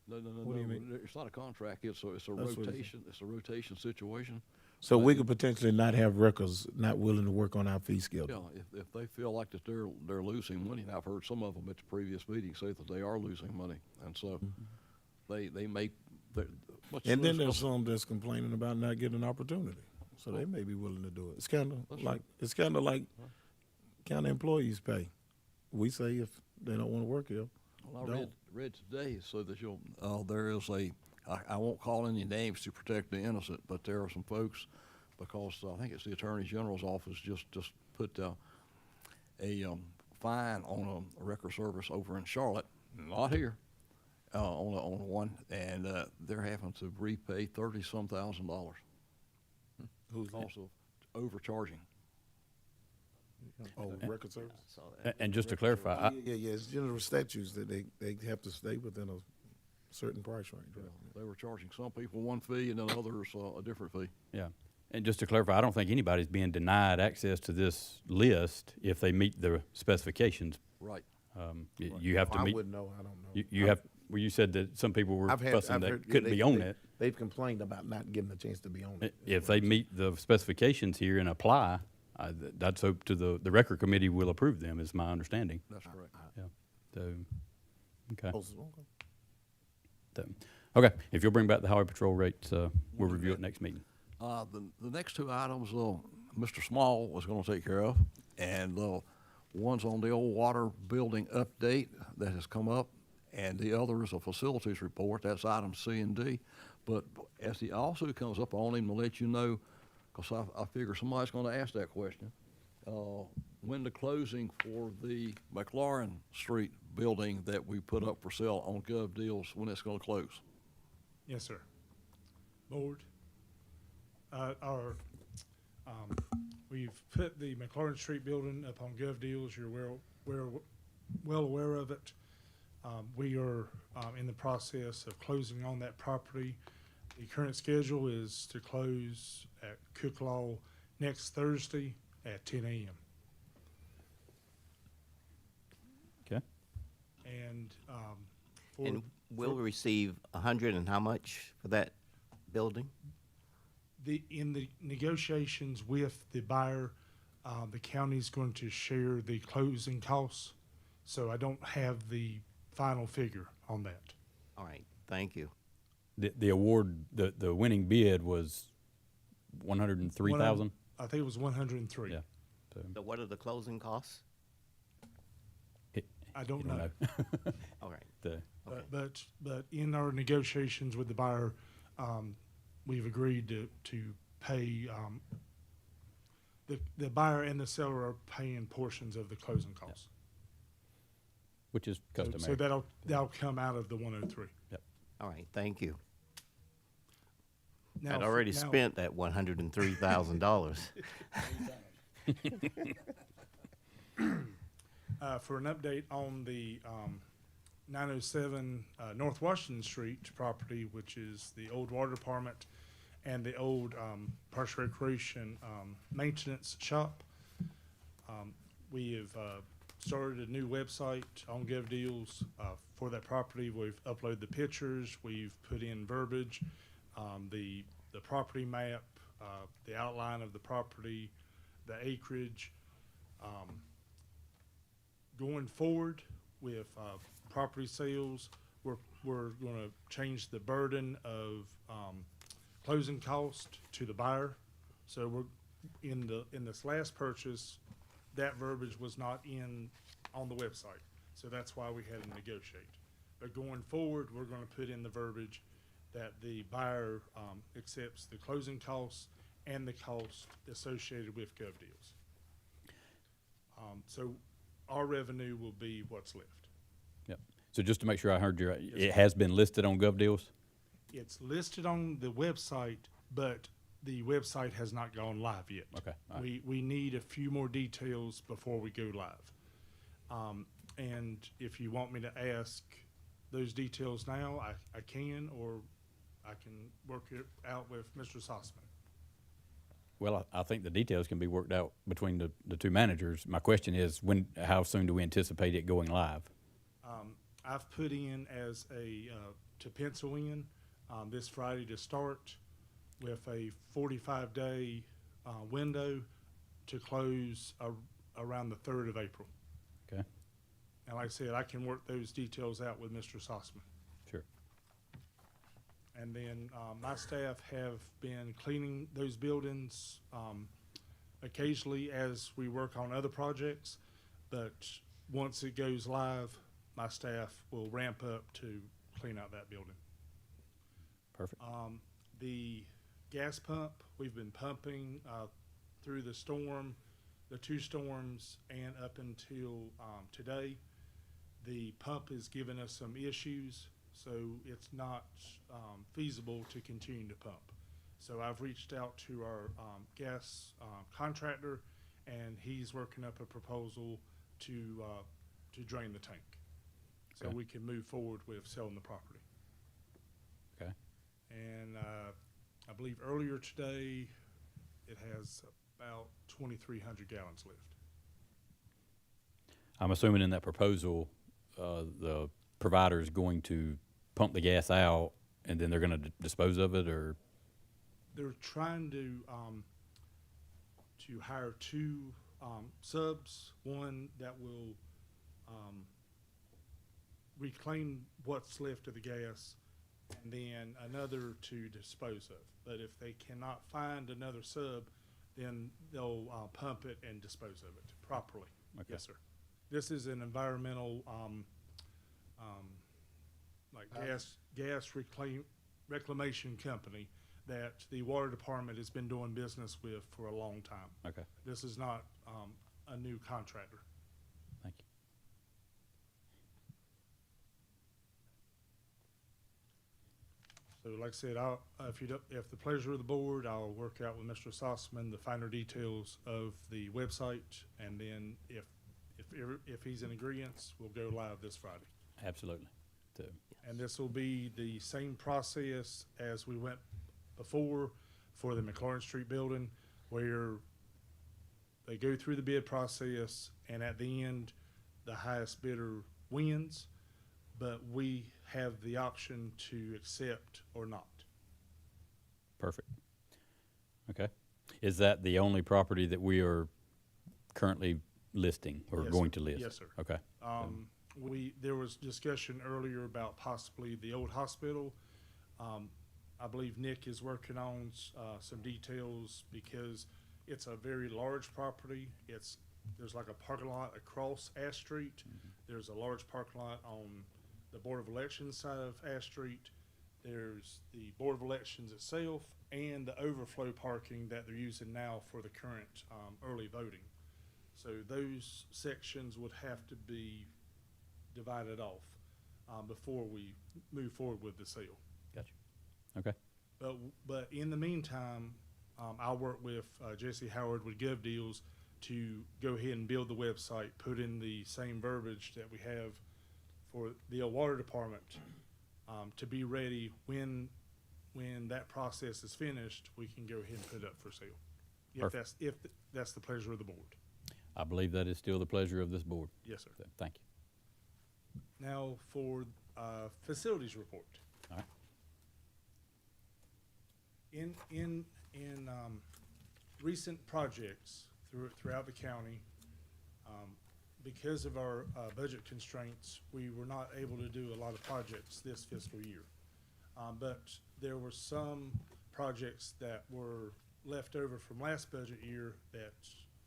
No, What do you mean? it's not a contract, it's a That's what it is. rotation, it's a rotation situation. So we could potentially not have records not willing to work on our fee Yeah, schedule? if they feel like that they're losing money, and I've heard some of them at the previous meeting say that they are losing money, and so they may. And then there's some that's complaining about not getting an opportunity, so they may be willing to do it. It's kind of like county employees pay. We say if they don't want to work here, Well, I read today so that there is I won't call any names to protect the innocent, but there are some folks, because I think it's the Attorney General's office just put a fine on a record service over in Charlotte, not here, on one, and they're having to repay $30-some thousand. Who's also overcharging? Oh, record service? And just to clarify, Yeah, it's general statutes that they have to stay within a certain price range. Right? They were charging some people one fee and then others a different fee. yeah. And just to clarify, I don't think anybody's being denied access to this list if they meet the specifications. Right. You have to I meet. wouldn't know. I don't know. You have. Well, you said that some people were fussing that couldn't be on it. They've complained about not getting a chance to be on it. If they meet the specifications here and apply, that's hope to the record committee will approve them, is my understanding. That's correct. Yeah. So, okay. Okay. So, okay. If you'll bring back the highway patrol rates, we'll review it next meeting. The next two items, Mr. Small was going to take care of, and one's on the old water building update that has come up, and the other is a facilities report. That's item C and D. But as he also comes up, I want him to let you know, because I figure somebody's going to ask that question, when the closing for the McLaurin Street building that we put up for sale on Gov Deals, when it's going to close. Yes, sir. Board, we've put the McLaurin Street building up on Gov Deals. You're well aware of it. We are in the process of closing on that property. The current schedule is to close at Cook Law next Thursday at 10 a.m. Okay. And And we'll receive 100 and how much for that building? in the negotiations with the buyer, the county's going to share the closing costs. So I don't have the final figure on that. All right, thank you. The award, the winning bid was 103,000. I think it was 103. Yeah. So what are the closing costs? I don't You don't know. All right. But in our negotiations with the buyer, we've agreed to pay, the buyer and the seller are paying portions of the closing costs. Which is customary. So that'll come out of the 103. Yep. All right, thank you. Now, I'd already spent that $103,000. For an update on the 907 North Washington Street property, which is the old water department and the old Parks and Recreation maintenance shop, we have started a new website on GovDeals for that property. We've uploaded the pictures, we've put in verbiage, the property map, the outline of the property, the acreage. Going forward with property sales, we're going to change the burden of closing cost to the buyer. So we're in this last purchase, that verbiage was not on the website. So that's why we had to negotiate. But going forward, we're gonna put in the verbiage that the buyer, accepts the closing costs and the cost associated with gov deals. So our revenue will be what's left. Yep. So just to make sure I heard you right, Yes, it sir. has been listed on GovDeals? It's listed on the website, but the website has not gone live yet. Okay, all right. We need a few more details before we go live. And if you want me to ask those details now, I can, or I can work it out with Mr. Sussman. Well, I think the details can be worked out between the two managers. My question is, how soon do we anticipate it going live? I've put in as to pencil in, this Friday to start with a 45-day window to close around the 3rd of April. Okay, And like I said, I can work those details out with Mr. Sussman. sure. And then my staff have been cleaning those buildings occasionally as we work on other projects. But once it goes live, my staff will ramp up to clean out that building. Perfect. The gas pump, we've been pumping through the storm, the 2 storms, and up until today. The pump has given us some issues, so it's not feasible to continue to pump. So I've reached out to our gas contractor, and he's working up a proposal to drain the tank, so Okay. we can move forward with selling the property. Okay. And I believe earlier today, it has about 2,300 gallons left. I'm assuming in that proposal, the provider is going to pump the gas out and then they're going to dispose of it, or? They're trying to hire 2 subs, one that will reclaim what's left of the gas, and then another to dispose of. But if they cannot find another sub, then they'll pump it and dispose of it properly. Okay. Yes, sir. This is an environmental, gas reclamation company that the water department has been doing business with for a long time. Okay. This is not a new contractor. Thank you. So like I said, if the pleasure of the board, I'll work out with Mr. Sussman the finer details of the website, and then if he's in agreement, we'll go live this Friday. Absolutely. And this will be the same process as we went before for the McLaurin Street building, where they go through the bid process, and at the end, the highest bidder wins, but we have the option to accept or not. Perfect. Okay. Is that the only property that we are currently listing or Yes, going sir. to list? Yes, sir. Okay. There was discussion earlier about possibly the old hospital. I believe Nick is working on some details because it's a very large property. There's like a parking lot across Ash Street. Mm-hmm. There's a large parking lot on the Board of Elections side of Ash Street. There's the Board of Elections itself and the overflow parking that they're using now for the current early voting. So those sections would have to be divided off before we move forward with the sale. Gotcha. Okay. But in the meantime, I'll work with Jesse Howard with GovDeals to go ahead and build the website, put in the same verbiage that we have for the water department to be ready when that process is finished. We can go ahead and put it up for sale. If that's the pleasure of the board. I believe that is still the pleasure of this board. Yes, sir. So, thank you. Now for facilities report. All right. In recent projects throughout the county, because of our budget constraints, we were not able to do a lot of projects this fiscal year. But there were some projects that were left over from last budget year that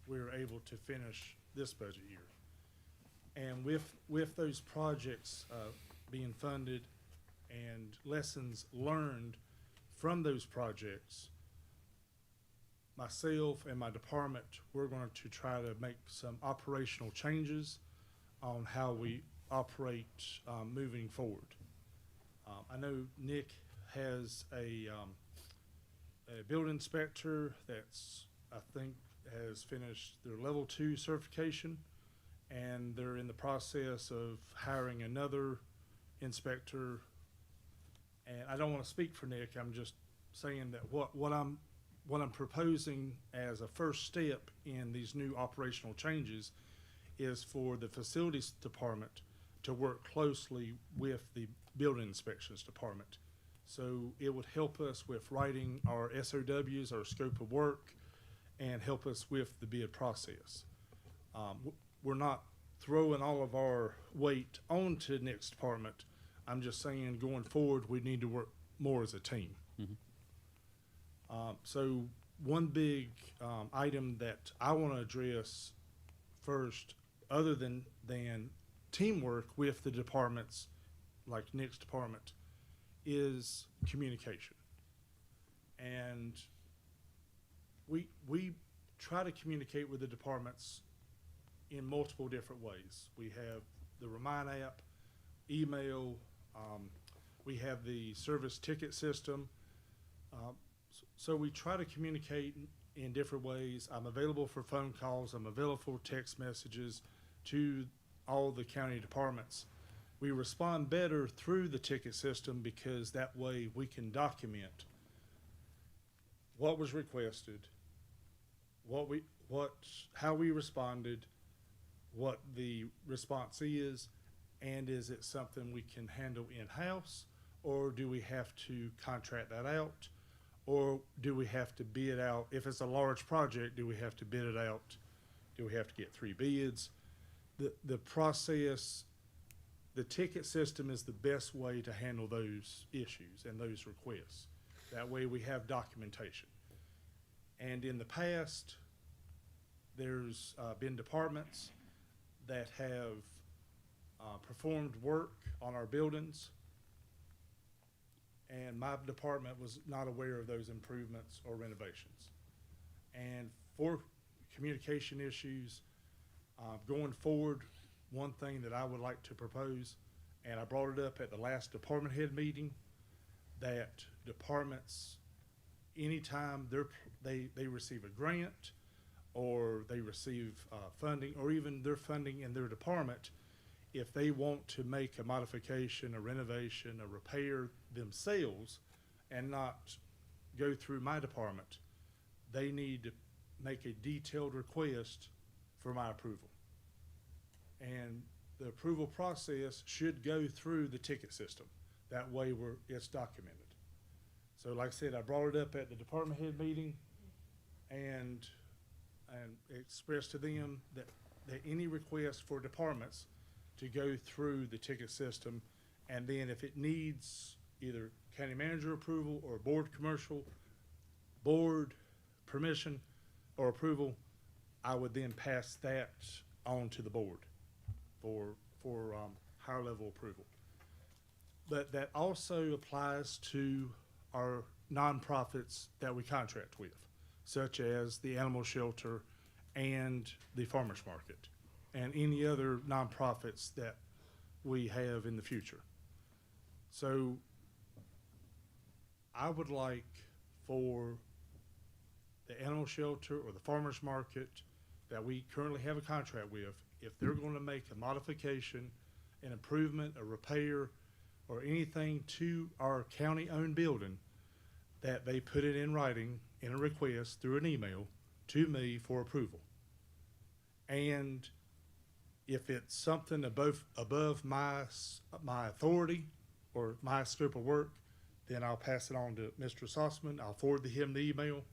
we were able to finish this budget year. And with those projects being funded and lessons learned from those projects, myself and my department, we're going to try to make some operational changes on how we operate moving forward. I know Nick has a building inspector that's, I think, has finished their level 2 certification, and they're in the process of hiring another inspector. And I don't want to speak for Nick. I'm just saying that what I'm proposing as a first step in these new operational changes is for the facilities department to work closely with the building inspections department. So it would help us with writing our SOWs, our scope of work, and help us with the bid process. We're not throwing all of our weight onto Nick's department. I'm just saying going forward, we need to work more as a team. So one big item that I want to address first, other than teamwork with the departments, like Nick's department, is communication. And we try to communicate with the departments in multiple different ways. We have the Remind app, email, we have the service ticket system. So we try to communicate in different ways. I'm available for phone calls. I'm available for text messages to all the county departments. We respond better through the ticket system because that way we can document what was requested, how we responded, what the response is, and is it something we can handle in-house, or do we have to contract that out, or do we have to bid out? If it's a large project, do we have to bid it out? Do we have to get 3 bids? The process, the ticket system is the best way to handle those issues and those requests. That way we have documentation. And in the past, there's been departments that have performed work on our buildings, and my department was not aware of those improvements or renovations. And for communication issues, going forward, one thing that I would like to propose, and I brought it up at the last department head meeting, that departments, anytime they receive a grant or they receive funding, or even their funding in their department, if they want to make a modification, a renovation, a repair themselves and not go through my department, they need to make a detailed request for my approval. And the approval process should go through the ticket system. That way it's documented. So like I said, I brought it up at the department head meeting and expressed to them that any request for departments to go through the ticket system, and then if it needs either county manager approval or board permission or approval, I would then pass that on to the board for higher level approval. But that also applies to our nonprofits that we contract with, such as the animal shelter and the farmers market, and any other nonprofits that we have in the future. So I would like for the animal shelter or the farmers market that we currently have a contract with, if they're going to make a modification, an improvement, a repair, or anything to our county-owned building, that they put it in writing in a request through an email to me for approval. And if it's something above my authority or my scope of work, then I'll pass it on to Mr. Sussman. I'll forward him the email.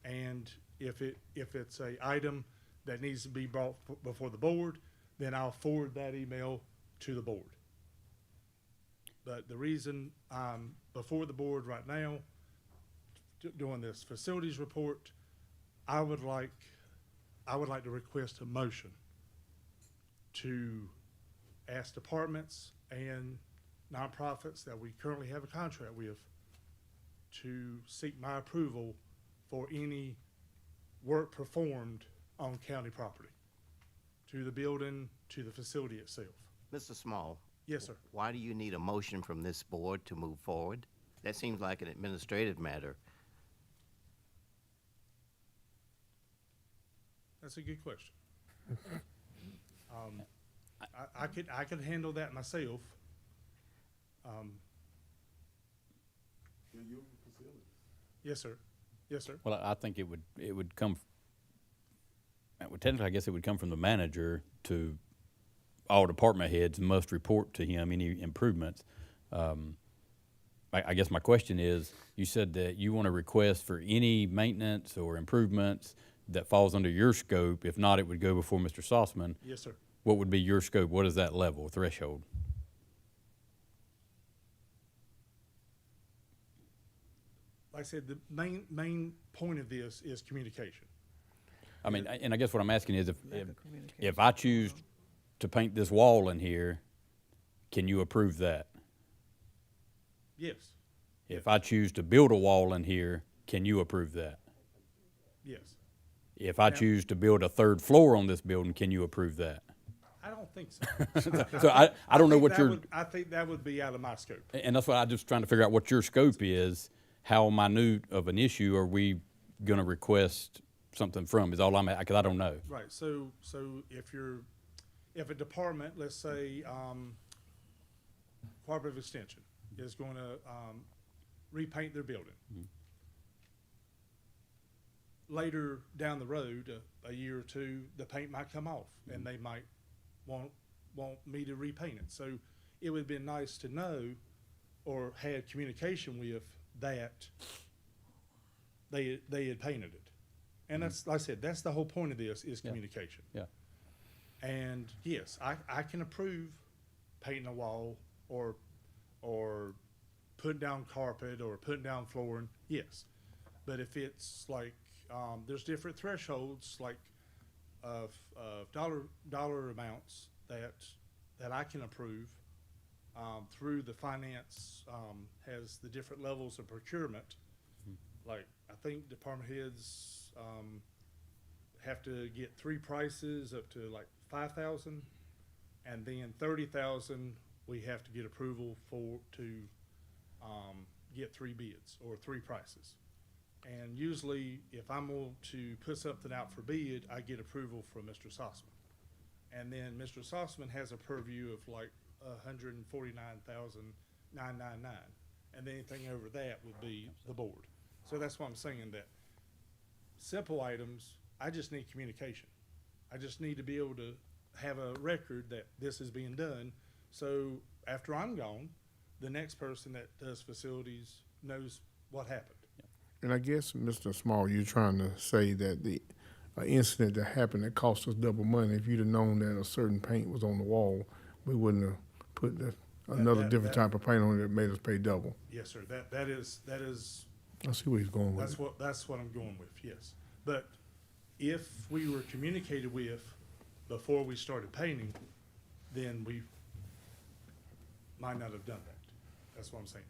And if it's a item that needs to be brought before the board, then I'll forward that email to the board. But the reason I'm before the board right now doing this facilities report, I would like to request a motion to ask departments and nonprofits that we currently have a contract with to seek my approval for any work performed on county property, to the building, to the facility itself. Mr. Small? Yes, sir. Why do you need a motion from this board to move forward? That seems like an administrative matter. That's a good question. I could handle that myself. Yes, sir. Yes, sir. Well, I think it would come, technically, I guess it would come from the manager to all department heads must report to him any improvements. I guess my question is, you said that you want to request for any maintenance or improvements that falls under your scope. If not, it would go before Mr. Sossman. Yes, sir. What would be your scope? What is that level, threshold? Like I said, the main point of this is communication. I mean, and I guess what I'm asking is if I choose to paint this wall in here, can you approve that? Yes. If I choose to build a wall in here, can you approve that? Yes. If I choose to build a third floor on this building, can you approve that? I don't think so. So I don't know what your. I think that would be out of my scope. And that's why I'm just trying to figure out what your scope is. How minute of an issue are we going to request something from? Is all I'm at, because I don't know. Right. So if a department, let's say, Cooperative Extension is going to repaint their building. Mm-hmm. Later down the road, a year or two, the paint might come off, and they might want me to repaint it. So it would have been nice to know or had communication with that they had painted it. And that's, like I said, that's the whole point of this is communication. Yeah. And yes, I can approve painting a wall or putting down carpet or putting down flooring, yes. But if it's like, there's different thresholds, like of dollar amounts that I can approve through the finance has the different levels of procurement. Like I think department heads have to get 3 prices up to like 5,000, and then 30,000 we have to get approval to get 3 bids or 3 prices. And usually, if I'm going to put something out for bid, I get approval from Mr. Sossman. And then Mr. Sossman has a purview of like $149,999. And then anything over that would be the board. So that's why I'm saying that simple items, I just need communication. I just need to be able to have a record that this is being done. So after I'm gone, the next person that does facilities knows what happened. And I guess, Mr. Small, you're trying to say that the incident that happened that cost us double money, if you'd have known that a certain paint was on the wall, we wouldn't have put another different type of paint on it that made us pay double. Yes, sir. That is. I see where he's going with it. That's what I'm going with. Yes, but if we were communicated with before we started painting, then we might not have done that. That's what I'm saying.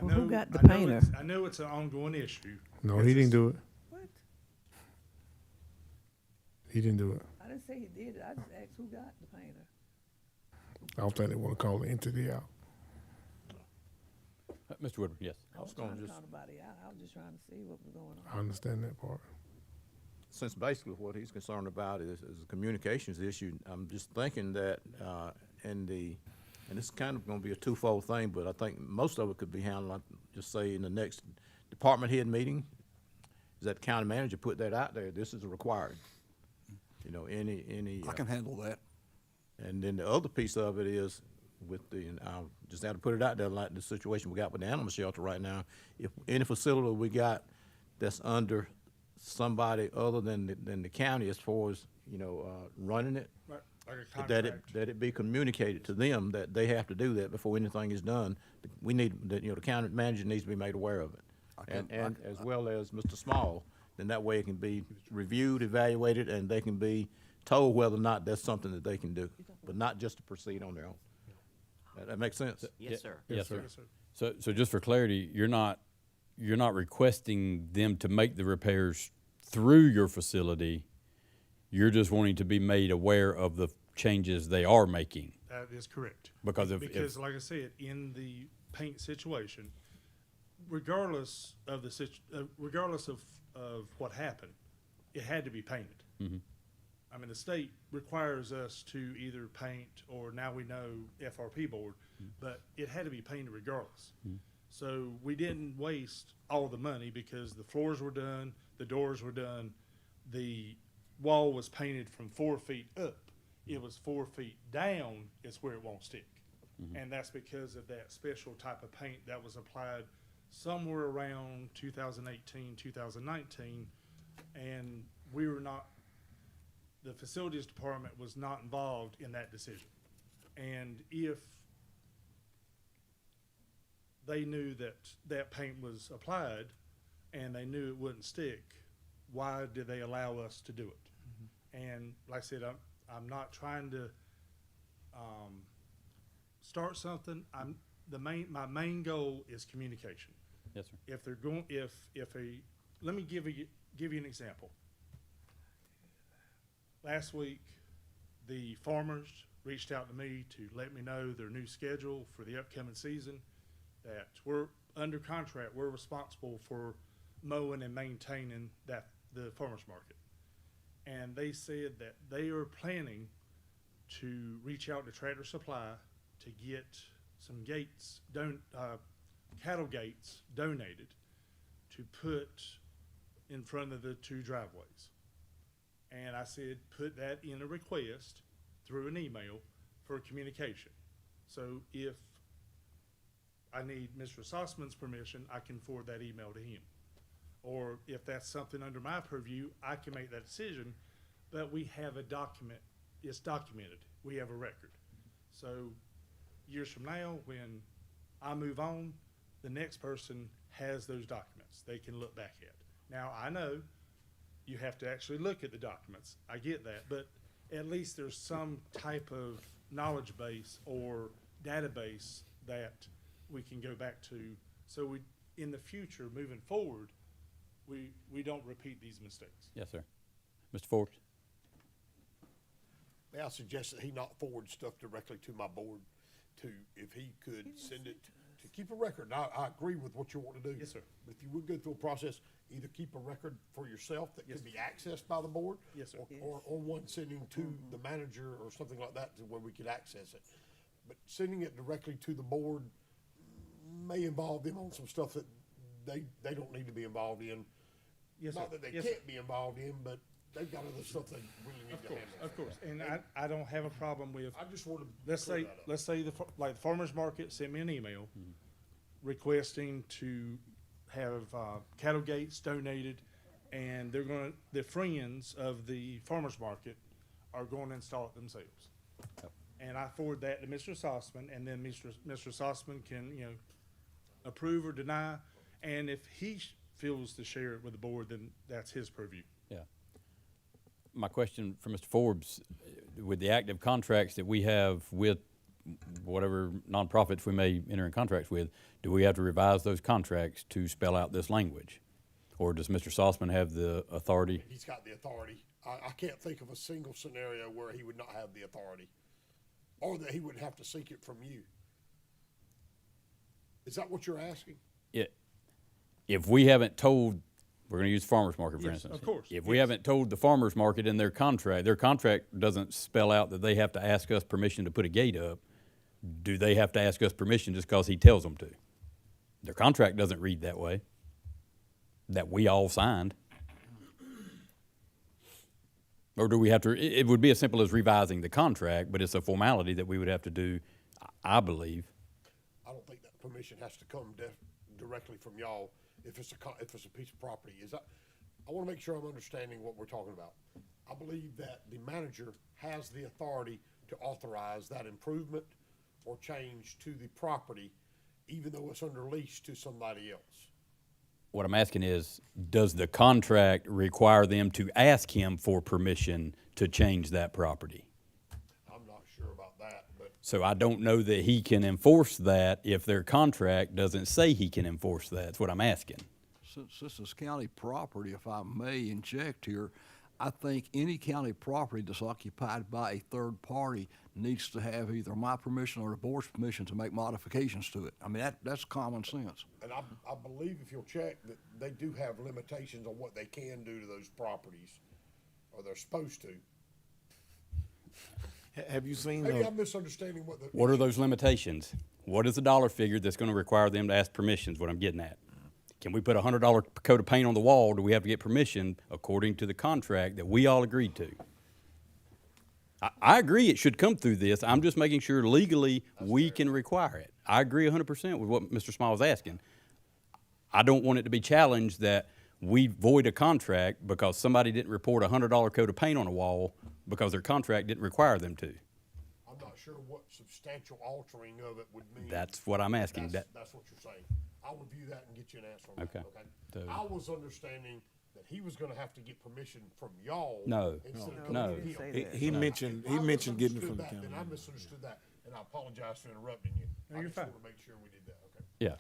Well, who got the painter? I know it's an ongoing issue. No, he didn't do it. What? He didn't do it. I didn't say he did it. I just asked who got the painter. I don't think they want to call the entity out. Mr. Woodward, yes. I was trying to call nobody out. I was just trying to see what was going on. I understand that part. Since basically what he's concerned about is a communications issue, I'm just thinking that and this is kind of going to be a twofold thing, but I think most of it could be handled, like just say in the next department head meeting, is that the county manager put that out there. This is required. You know, any. I can handle that. And then the other piece of it is with and I'll just have to put it out there, like the situation we got with the animal shelter right now. If any facility we got that's under somebody other than the county as far as, you know, running it, Right. Like a contract. that it be communicated to them that they have to do that before anything is done. We need, the county manager needs to be made aware of it. And as well as Mr. Small, then that way it can be reviewed, evaluated, and they can be told whether or not that's something that they can do, but not just to proceed on their own. That makes sense? Yes, sir. Yes, sir. Yes, sir. So just for clarity, you're not requesting them to make the repairs through your facility. You're just wanting to be made aware of the changes they are making. That is correct. Because Because like I said, in the paint situation, regardless of regardless of what happened, it had to be painted. Mhm. I mean, the state requires us to either paint or now we know FRP board, but it had to be painted regardless. So we didn't waste all the money because the floors were done, the doors were done, the wall was painted from 4 feet up. It was 4 feet down is where it won't stick. And that's because of that special type of paint that was applied somewhere around 2018, 2019. And we were not, the facilities department was not involved in that decision. And if they knew that that paint was applied and they knew it wouldn't stick, why did they allow us to do it? And like I said, I'm not trying to start something. My main goal is communication. Yes, sir. If they're going, let me give you an example. Last week, the farmers reached out to me to let me know their new schedule for the upcoming season, that we're under contract, we're responsible for mowing and maintaining the farmers market. And they said that they are planning to reach out to Tractor Supply to get some gates, cattle gates donated to put in front of the 2 driveways. And I said, put that in a request through an email for communication. So if I need Mr. Sossman's permission, I can forward that email to him. Or if that's something under my purview, I can make that decision, but we have a document, it's documented, we have a record. So years from now, when I move on, the next person has those documents they can look back at. Now, I know you have to actually look at the documents, I get that, but at least there's some type of knowledge base or database that we can go back to, so we, in the future, moving forward, we don't repeat these mistakes. Yes, sir. Mr. Forbes? May I suggest that he not forward stuff directly to my board, if he could send it, to keep a record. And I agree with what you want to do. Yes, sir. But if you would go through a process, either keep a record for yourself that Yes, could be accessed by the board. Yes, sir. Or one sending to the manager or something like that to where we could access it. But sending it directly to the board may involve them on some stuff that they don't need to be involved in. Yes, Not sir. that they Yes, can't sir. be involved in, but they've got other stuff they really need to handle. Of course, and I don't have a problem with, I just wanted to let's clear say, that up. let's say the farmer's market sent me an email requesting to have cattle gates donated, and the friends of the farmer's market are going to install it themselves. And I forward that to Mr. Sossman, and then Mr. Sossman can, approve or deny, and if he feels to share it with the board, then that's his purview. Yeah. My question for Mr. Forbes, with the active contracts that we have with whatever nonprofits we may enter in contracts with, do we have to revise those contracts to spell out this language? Or does Mr. Sossman have the authority? He's got the authority. I can't think of a single scenario where he would not have the authority, or that he would have to seek it from you. Is that what you're asking? If we haven't told, we're going to use farmer's market, for Yes, instance. of course. If we haven't told the farmer's market in their contract doesn't spell out that they have to ask us permission to put a gate up, do they have to ask us permission just because he tells them to? Their contract doesn't read that way, that we all signed. Or do we have to, it would be as simple as revising the contract, but it's a formality that we would have to do, I believe. I don't think that permission has to come directly from y'all if it's a piece of property. I want to make sure I'm understanding what we're talking about. I believe that the manager has the authority to authorize that improvement or change to the property, even though it's under lease to somebody else. What I'm asking is, does the contract require them to ask him for permission to change that property? I'm not sure about that, but So I don't know that he can enforce that if their contract doesn't say he can enforce that. That's what I'm asking. Since this is county property, if I may inject here, I think any county property that's occupied by a third party needs to have either my permission or the board's permission to make modifications to it. I mean, that's common sense. And I believe if you'll check that they do have limitations on what they can do to those properties, or they're supposed to. Have you seen? Maybe I'm misunderstanding what the. What are those limitations? What is the dollar figure that's going to require them to ask permissions? What I'm getting at. Can we put a $100 coat of paint on the wall? Do we have to get permission according to the contract that we all agreed to? I agree it should come through this. I'm just making sure legally we can require it. I agree 100% with what Mr. Small was asking. I don't want it to be challenged that we void a contract because somebody didn't report a $100 coat of paint on a wall because their contract didn't require them to. I'm not sure what substantial altering of it would mean. That's what I'm asking. That's what you're saying. I'll review that and get you an answer on Okay. that, okay? I was understanding that he was gonna have to get permission from y'all. No. instead of No. coming to him. He mentioned getting it from the If I misunderstood that, county. Then I misunderstood that, and I apologize for interrupting you. No, I you're just fine. wanna make sure we did that, okay? Yeah.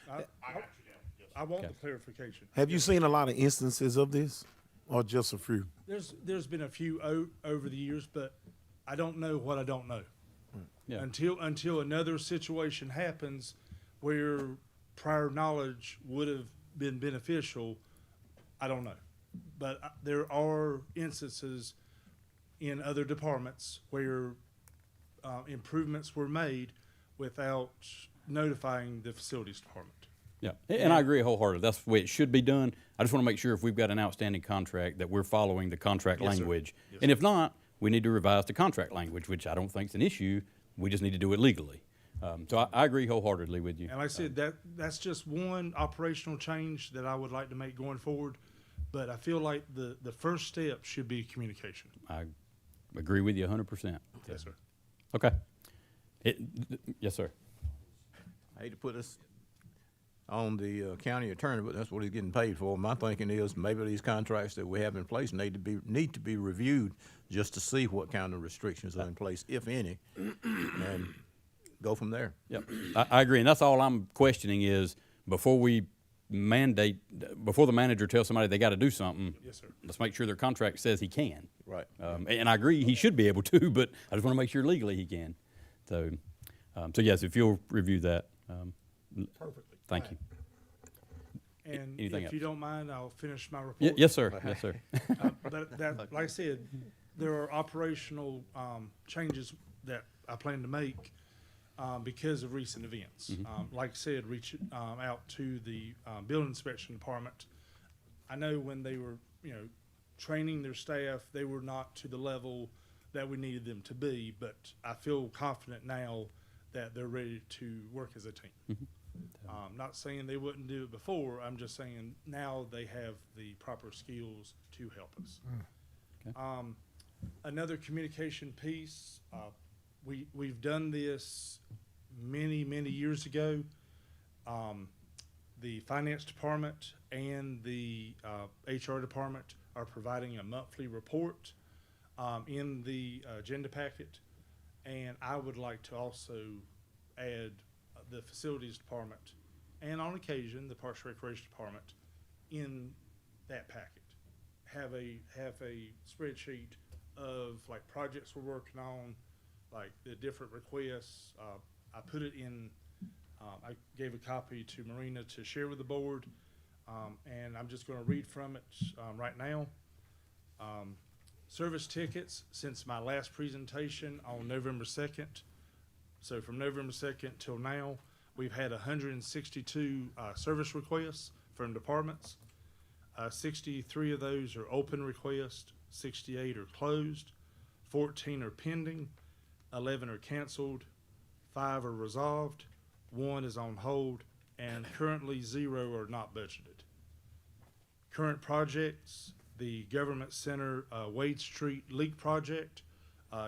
I got you now, yes. I want Okay. the clarification. Have you seen a lot of instances of this, or just a few? There's been a few over the years, but I don't know what I don't know. Yeah. Until another situation happens where prior knowledge would have been beneficial, I don't know. But there are instances in other departments where improvements were made without notifying the facilities department. Yeah, and I agree wholeheartedly. That's the way it should be done. I just want to make sure if we've got an outstanding contract that we're following the contract Yes, sir. language. Yes, And sir. if not, we need to revise the contract language, which I don't think is an issue. We just need to do it legally. So I agree wholeheartedly with you. And like I said, that's just one operational change that I would like to make going forward. But I feel like the first step should be communication. I agree with you 100%. Yes, sir. Okay. Yes, sir. I hate to put us on the county attorney, but that's what he's getting paid for. My thinking is maybe these contracts that we have in place need to be reviewed just to see what kind of restrictions are in place, if any, and go from there. Yep, I agree, and that's all I'm questioning is before the manager tells somebody they got to do something. Yes, sir. Let's make sure their contract says he can. Right. And I agree he should be able to, but I just want to make sure legally he can. So yes, if you'll review that. Perfectly. Thank you. And Anything if you else? don't mind, I'll finish my report. Yes, sir. Yes, sir. But like I said, there are operational changes that I plan to make because of recent events. Like I said, reach out to the building inspection department. I know when they were, training their staff, they were not to the level that we needed them to be, but I feel confident now that they're ready to work as a team. Not saying they wouldn't do it before, I'm just saying now they have the proper skills to help us. Okay. Another communication piece, we've done this many years ago. The finance department and the HR department are providing a monthly report in the agenda packet, and I would like to also add the facilities department and on occasion the Parks and Recreation department in that packet. Have a spreadsheet of like projects we're working on, like the different requests. I put it in. I gave a copy to Marina to share with the board, and I'm just going to read from it right now. Service tickets since my last presentation on November 2nd. So from November 2nd till now, we've had 162 service requests from departments. 63 of those are open requests, 68 are closed, 14 are pending, 11 are canceled, 5 are resolved, 1 is on hold, and currently 0 are not budgeted. Current projects, the Government Center Wade Street leak project.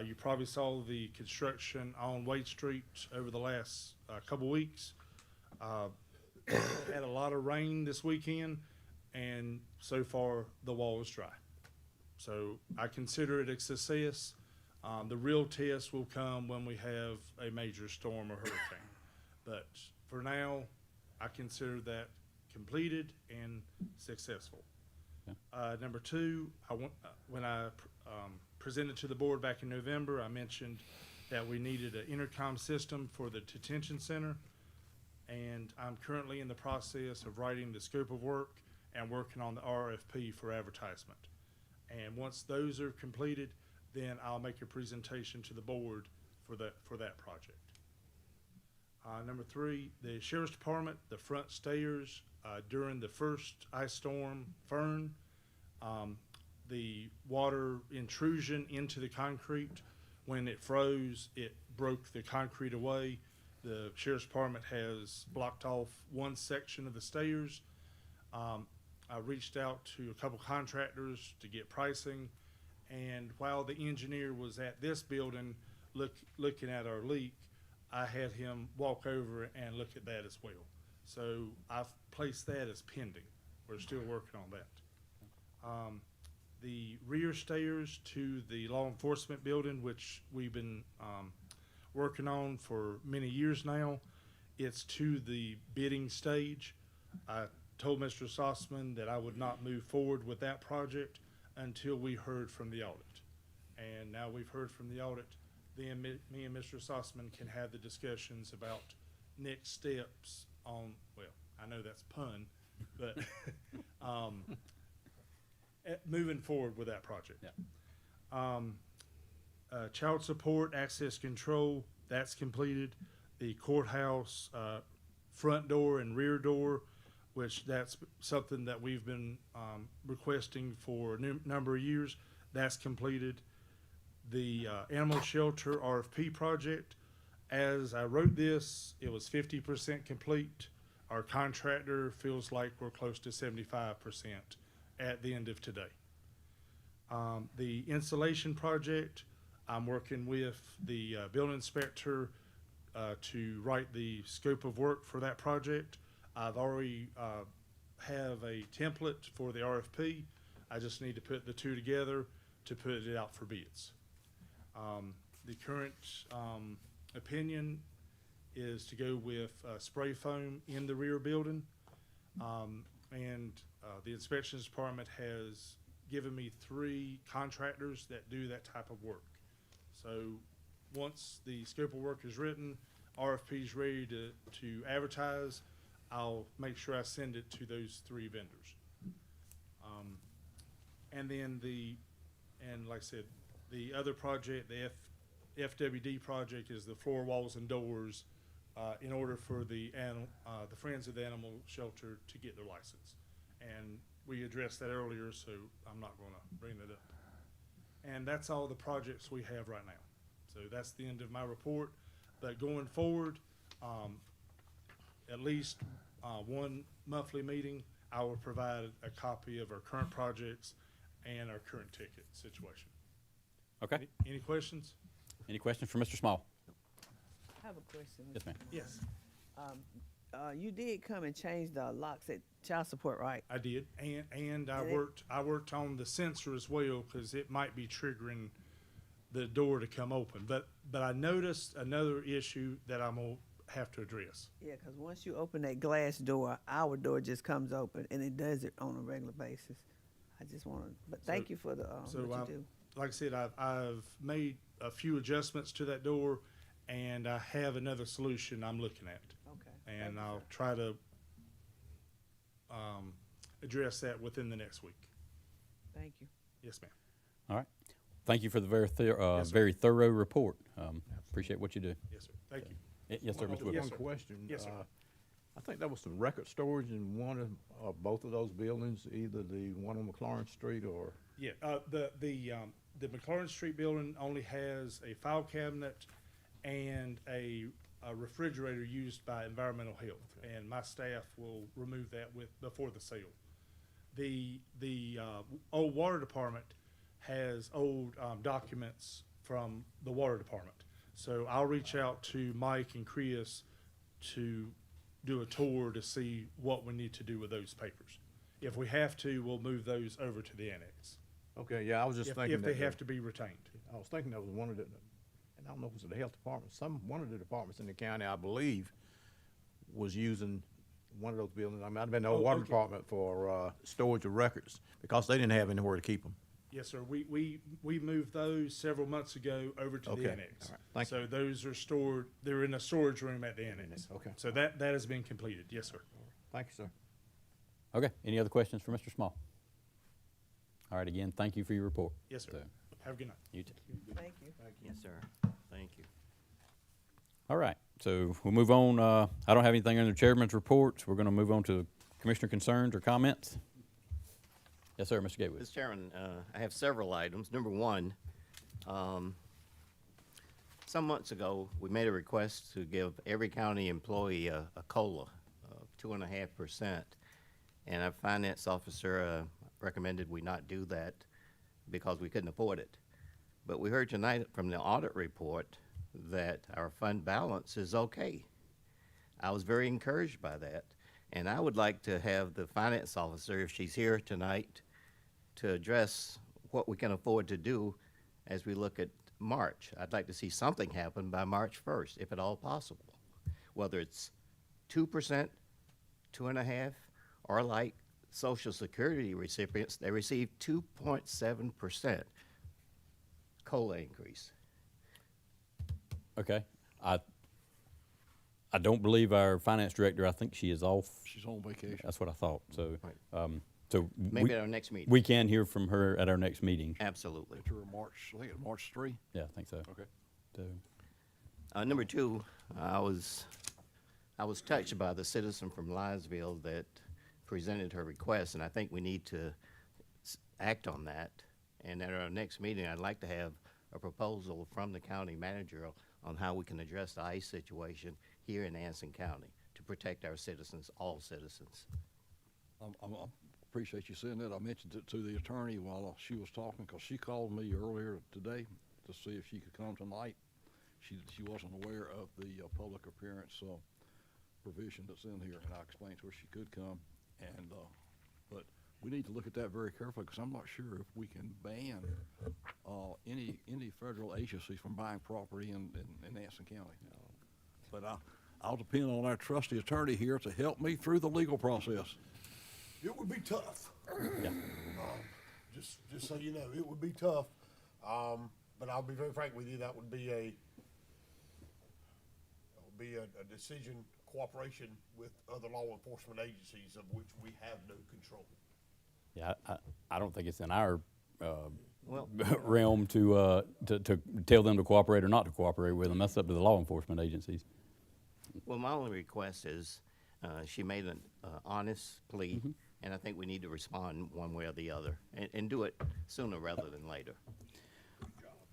You probably saw the construction on Wade Street over the last couple weeks. Had a lot of rain this weekend, and so far the wall is dry. So I consider it a success. The real test will come when we have a major storm or hurricane. But for now, I consider that completed and successful. Number two, when I presented to the board back in November, I mentioned that we needed an intercom system for the detention center. And I'm currently in the process of writing the scope of work and working on the RFP for advertisement. And once those are completed, then I'll make a presentation to the board for that project. Number three, the Sheriff's Department, the front stairs, during the first ice storm, Fern, the water intrusion into the concrete, when it froze, it broke the concrete away. The Sheriff's Department has blocked off one section of the stairs. I reached out to a couple contractors to get pricing, and while the engineer was at this building looking at our leak, I had him walk over and look at that as well. So I've placed that as pending. We're still working on that. The rear stairs to the law enforcement building, which we've been working on for many years now, it's to the bidding stage. I told Mr. Sossman that I would not move forward with that project until we heard from the audit. And now we've heard from the audit, then me and Mr. Sossman can have the discussions about next steps on, well, I know that's a pun, but moving forward with that project. Yeah. Child support, access control, that's completed. The courthouse front door and rear door, which that's something that we've been requesting for a number of years, that's completed. The animal shelter RFP project, as I wrote this, it was 50% complete. Our contractor feels like we're close to 75% at the end of today. The insulation project, I'm working with the building inspector to write the scope of work for that project. I've already have a template for the RFP. I just need to put the two together to put it out for bids. The current opinion is to go with spray foam in the rear building. And the inspections department has given me 3 contractors that do that type of work. So once the scope of work is written, RFP is ready to advertise, I'll make sure I send it to those 3 vendors. And then and like I said, the other project, the FWD project, is the floor, walls, and doors in order for the Friends of the Animal Shelter to get their license. And we addressed that earlier, so I'm not going to bring that up. And that's all the projects we have right now. So that's the end of my report. But going forward, at least one monthly meeting, I will provide a copy of our current projects and our current ticket situation. Okay. Any questions? Any questions for Mr. Small? I have a question. Yes, ma'am. Yes. You did come and change the locks at child support, right? I did, and I worked on the sensor as well, because it might be triggering the door to come open. But I noticed another issue that I'm gonna have to address. Yeah, because once you open that glass door, our door just comes open, and it does it on a regular basis. I just want to, but thank you for the what you do. Like I said, I've made a few adjustments to that door, and I have another solution I'm looking at. Okay. And I'll try to address that within the next week. Thank you. Yes, ma'am. All right. Thank you for the Yes, sir. very thorough report. Appreciate what you do. Yes, sir. Thank you. Yes, sir, Mr. Just Woodward. Yes, one sir. question. Yes, sir. I think there was some record storage in one of both of those buildings, either the one on McLaurin Street or. Yeah, the McLaurin Street building only has a file cabinet and a refrigerator used by environmental health, and my staff will remove that before the sale. The old water department has old documents from the water department, so I'll reach out to Mike and Chris to do a tour to see what we need to do with those papers. If we have to, we'll move those over to the annex. Okay, yeah, I was just thinking if they that, have to be retained. I was thinking that was one of the, and I don't know if it was the health department, one of the departments in the county, I believe, was using one of those buildings, I might have been the Oh, water okay. department for, storage of records, because they didn't have anywhere to keep them. Yes, sir. We moved those several months ago over to Okay. the annex. All right. Thank So those are stored, they're in a storage room at the annex. Okay. So that has been completed. Yes, sir. Thank you, sir. Okay, any other questions for Mr. Small? All right, again, thank you for your report. Yes, sir. So, Have a good night. you too. Thank you. Yes, sir. Thank you. All right, so we'll move on. I don't have anything under the chairman's reports. We're going to move on to commissioner concerns or comments. Yes, sir, Mr. Gatewood. Mr. Chairman, I have several items. Number one, some months ago, we made a request to give every county employee a COLA of 2.5%. And our finance officer recommended we not do that because we couldn't afford it. But we heard tonight from the audit report that our fund balance is okay. I was very encouraged by that. And I would like to have the finance officer, if she's here tonight, to address what we can afford to do as we look at March. I'd like to see something happen by March 1st, if at all possible. Whether it's 2%, 2.5%, or like Social Security recipients, they receive 2.7% COLA increase. Okay, I don't believe our finance director, I think she is off. She's on vacation. That's what I thought, so, Right. so. Maybe at our next meeting. We can hear from her at our next meeting. Absolutely. To March, I think it's March 3. Yeah, I think so. Okay. So, Number two, I was touched by the citizen from Liesville that presented her request, and I think we need to act on that. And at our next meeting, I'd like to have a proposal from the county manager on how we can address the ICE situation here in Anson County to protect our citizens, all citizens. I appreciate you saying that. I mentioned it to the attorney while she was talking, because she called me earlier today to see if she could come tonight. She wasn't aware of the public appearance provision that's in here, and I explained to her she could come. And but we need to look at that very carefully, because I'm not sure if we can ban any federal agencies from buying property in Anson County. But I'll depend on our trusty attorney here to help me through the legal process. It would be tough. yeah. Just so you know, it would be tough. But I'll be very frank with you, that would be a decision, cooperation with other law enforcement agencies of which we have no control. Yeah, I don't think it's in our Well, realm to tell them to cooperate or not to cooperate with them. That's up to the law enforcement agencies. well, my only request is, she made an honest plea, and I think we need to respond one way or the other, and do it sooner rather than later.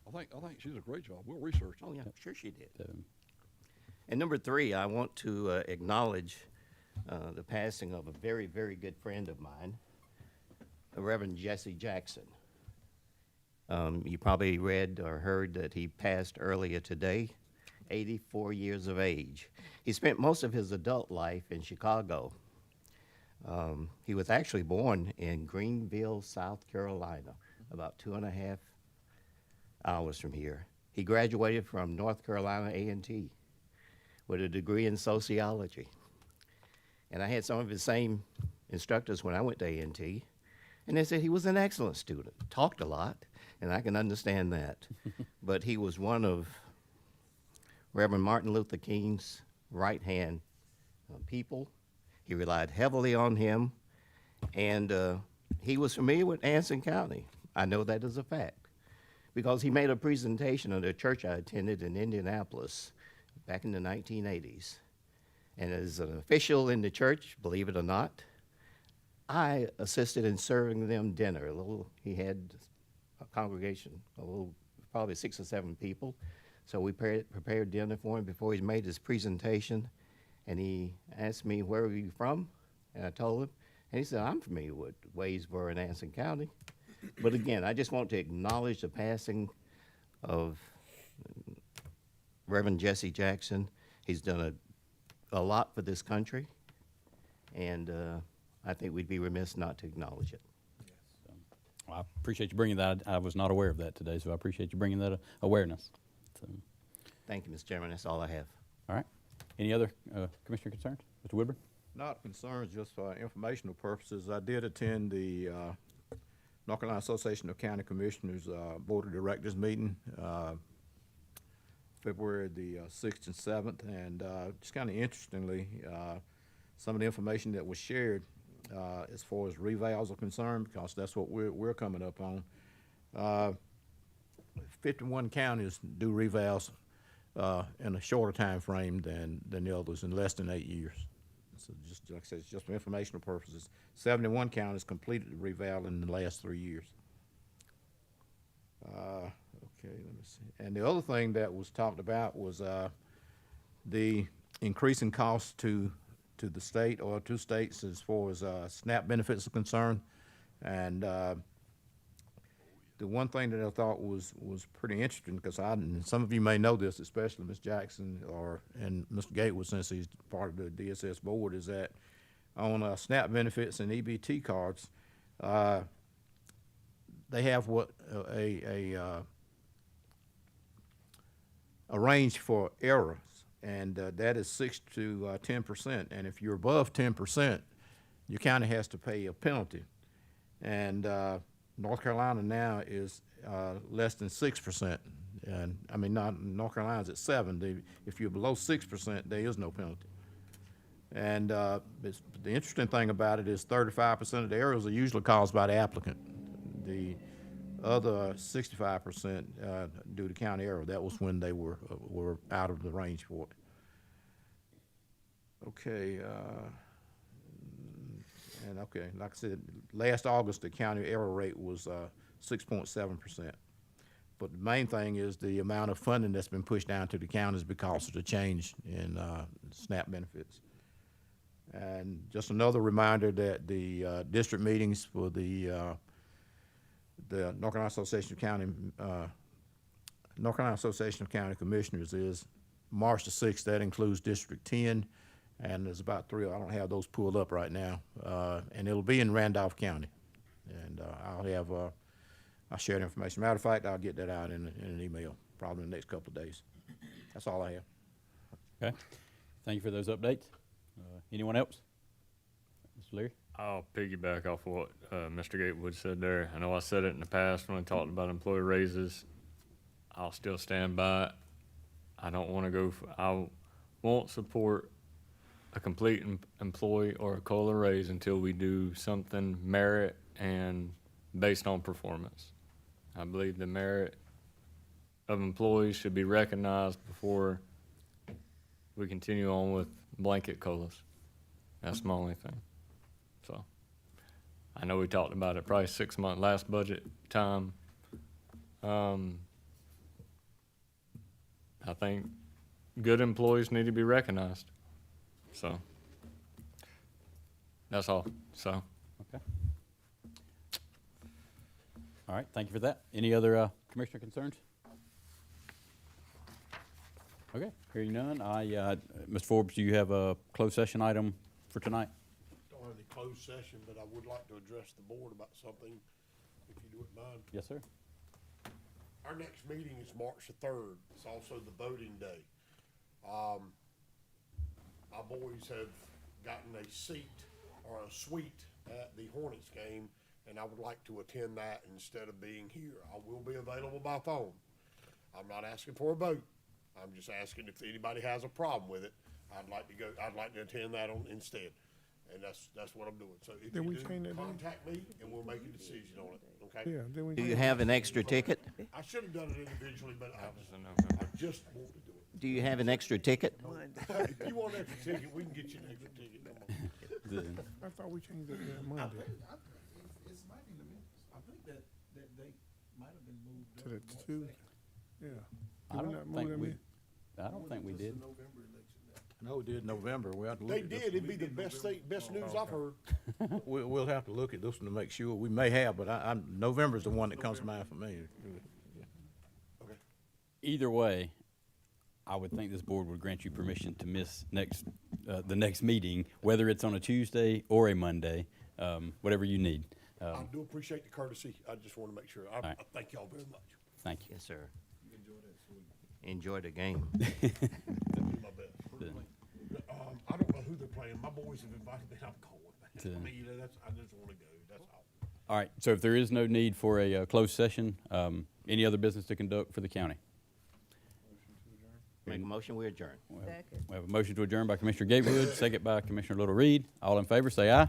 I think she did a great job. We'll research it. Oh, yeah, sure she did. So, And number three, I want to acknowledge the passing of a very, very good friend of mine, the Reverend Jesse Jackson. You probably read or heard that he passed earlier today, 84 years of age. He spent most of his adult life in Chicago. He was actually born in Greenville, South Carolina, about 2.5 hours from here. He graduated from North Carolina A&T with a degree in sociology. And I had some of his same instructors when I went to A&T, and they said he was an excellent student, talked a lot, and I can understand that. But he was one of Reverend Martin Luther King's right-hand people. He relied heavily on him, and he was familiar with Anson County. I know that as a fact, because he made a presentation at a church I attended in Indianapolis back in the 1980s. And as an official in the church, believe it or not, I assisted in serving them dinner. He had a congregation, probably 6 or 7 people. So we prepared dinner for him before he made his presentation. And he asked me, "Where are you from?" And I told him. And he said, "I'm familiar with Waynesboro and Anson County." But again, I just want to acknowledge the passing of Reverend Jesse Jackson. He's done a lot for this country, and I think we'd be remiss not to acknowledge it. I appreciate you bringing that. I was not aware of that today, so I appreciate you bringing that awareness. So, Thank you, Mr. Chairman. That's all I have. all right. Any other commissioner concerns? Mr. Woodburn? Not concerns, just for informational purposes. I did attend the North Carolina Association of County Commissioners Board of Directors meeting February the 6th and 7th, and just kind of interestingly, some of the information that was shared as far as revals are concerned, because that's what we're coming up on. 51 counties do revals in a shorter time frame than the others, in less than 8 years. So just like I said, it's just for informational purposes. 71 counties completed the reval in the last 3 years. Okay, let me see. And the other thing that was talked about was the increasing costs to the state or to states as far as SNAP benefits are concerned. And the one thing that I thought was pretty interesting, because and some of you may know this, especially Ms. Jackson and Mr. Gatewood, since he's part of the DSS board, is that on SNAP benefits and EBT cards, they have what a range for errors, and that is 6 to 10%. And if you're above 10%, your county has to pay a penalty. And North Carolina now is less than 6%. And I mean, North Carolina's at 7. If you're below 6%, there is no penalty. And the interesting thing about it is 35% of the errors are usually caused by the applicant. The other 65% due to county error. That was when they were out of the range for it. Okay. And okay, like I said, last August the county error rate was 6.7%. But the main thing is the amount of funding that's been pushed down to the counties because of the change in SNAP benefits. And just another reminder that the district meetings for the North Carolina Association of County Commissioners is March the 6th. That includes District 10, and there's about 3. I don't have those pulled up right now, and it'll be in Randolph County. And I'll share the information. Matter of fact, I'll get that out in an email probably in the next couple of days. That's all I have. Okay. Thank you for those updates. Anyone else? Mr. Leary? I'll piggyback off of what Mr. Gatewood said there. I know I said it in the past when I talked about employee raises. I'll still stand by it. I don't want to go I won't support a complete employee or a COLA raise until we do something merit and based on performance. I believe the merit of employees should be recognized before we continue on with blanket COLAs. That's my only thing. So I know we talked about it probably 6 months last budget time. I think good employees need to be recognized. So that's all. So okay. All right. Thank you for that. Any other commissioner concerns? Okay. Hearing none, Mr. Forbes, do you have a closed session item for tonight? Don't have any closed session, but I would like to address the board about something, if you wouldn't mind. Yes, sir. Our next meeting is March the 3rd. It's also the voting day. My boys have gotten a seat or a suite at the Hornets game, and I would like to attend that instead of being here. I will be available by phone. I'm not asking for a vote. I'm just asking if anybody has a problem with it. I'd like to attend that instead. And that's what I'm doing. So if you do, contact me and we'll make a decision on it, okay? Yeah, Do you have an extra ticket? I should have done it individually, but I just want to do it. Do you have an extra ticket? If you want an extra ticket, we can get you an extra ticket. Come on. I thought we changed it to Monday. It's might be in the minutes. I think that date might have been moved To the Tuesday. Yeah. I don't think we did. No, we did November. We have to look They at did. this. It'd be the best news I've heard. We'll have to look at this one to make sure. We may have, but November's the one that comes to mind for me. Okay. Either way, I would think this board would grant you permission to miss the next meeting, whether it's on a Tuesday or a Monday, whatever you need. I do appreciate the courtesy. I just want to make sure. I right. thank y'all very much. Thank you. Yes, sir. Enjoy the game. I'll do my best. I don't know who they're playing. My boys have invited me. I'm going. I mean, you know, I just want to go. That's all. All right, so if there is no need for a closed session, any other business to conduct for the county? Make a motion, we adjourn. We have a motion to adjourn by Commissioner Gatewood, second by Commissioner Little Reed. All in favor, say aye.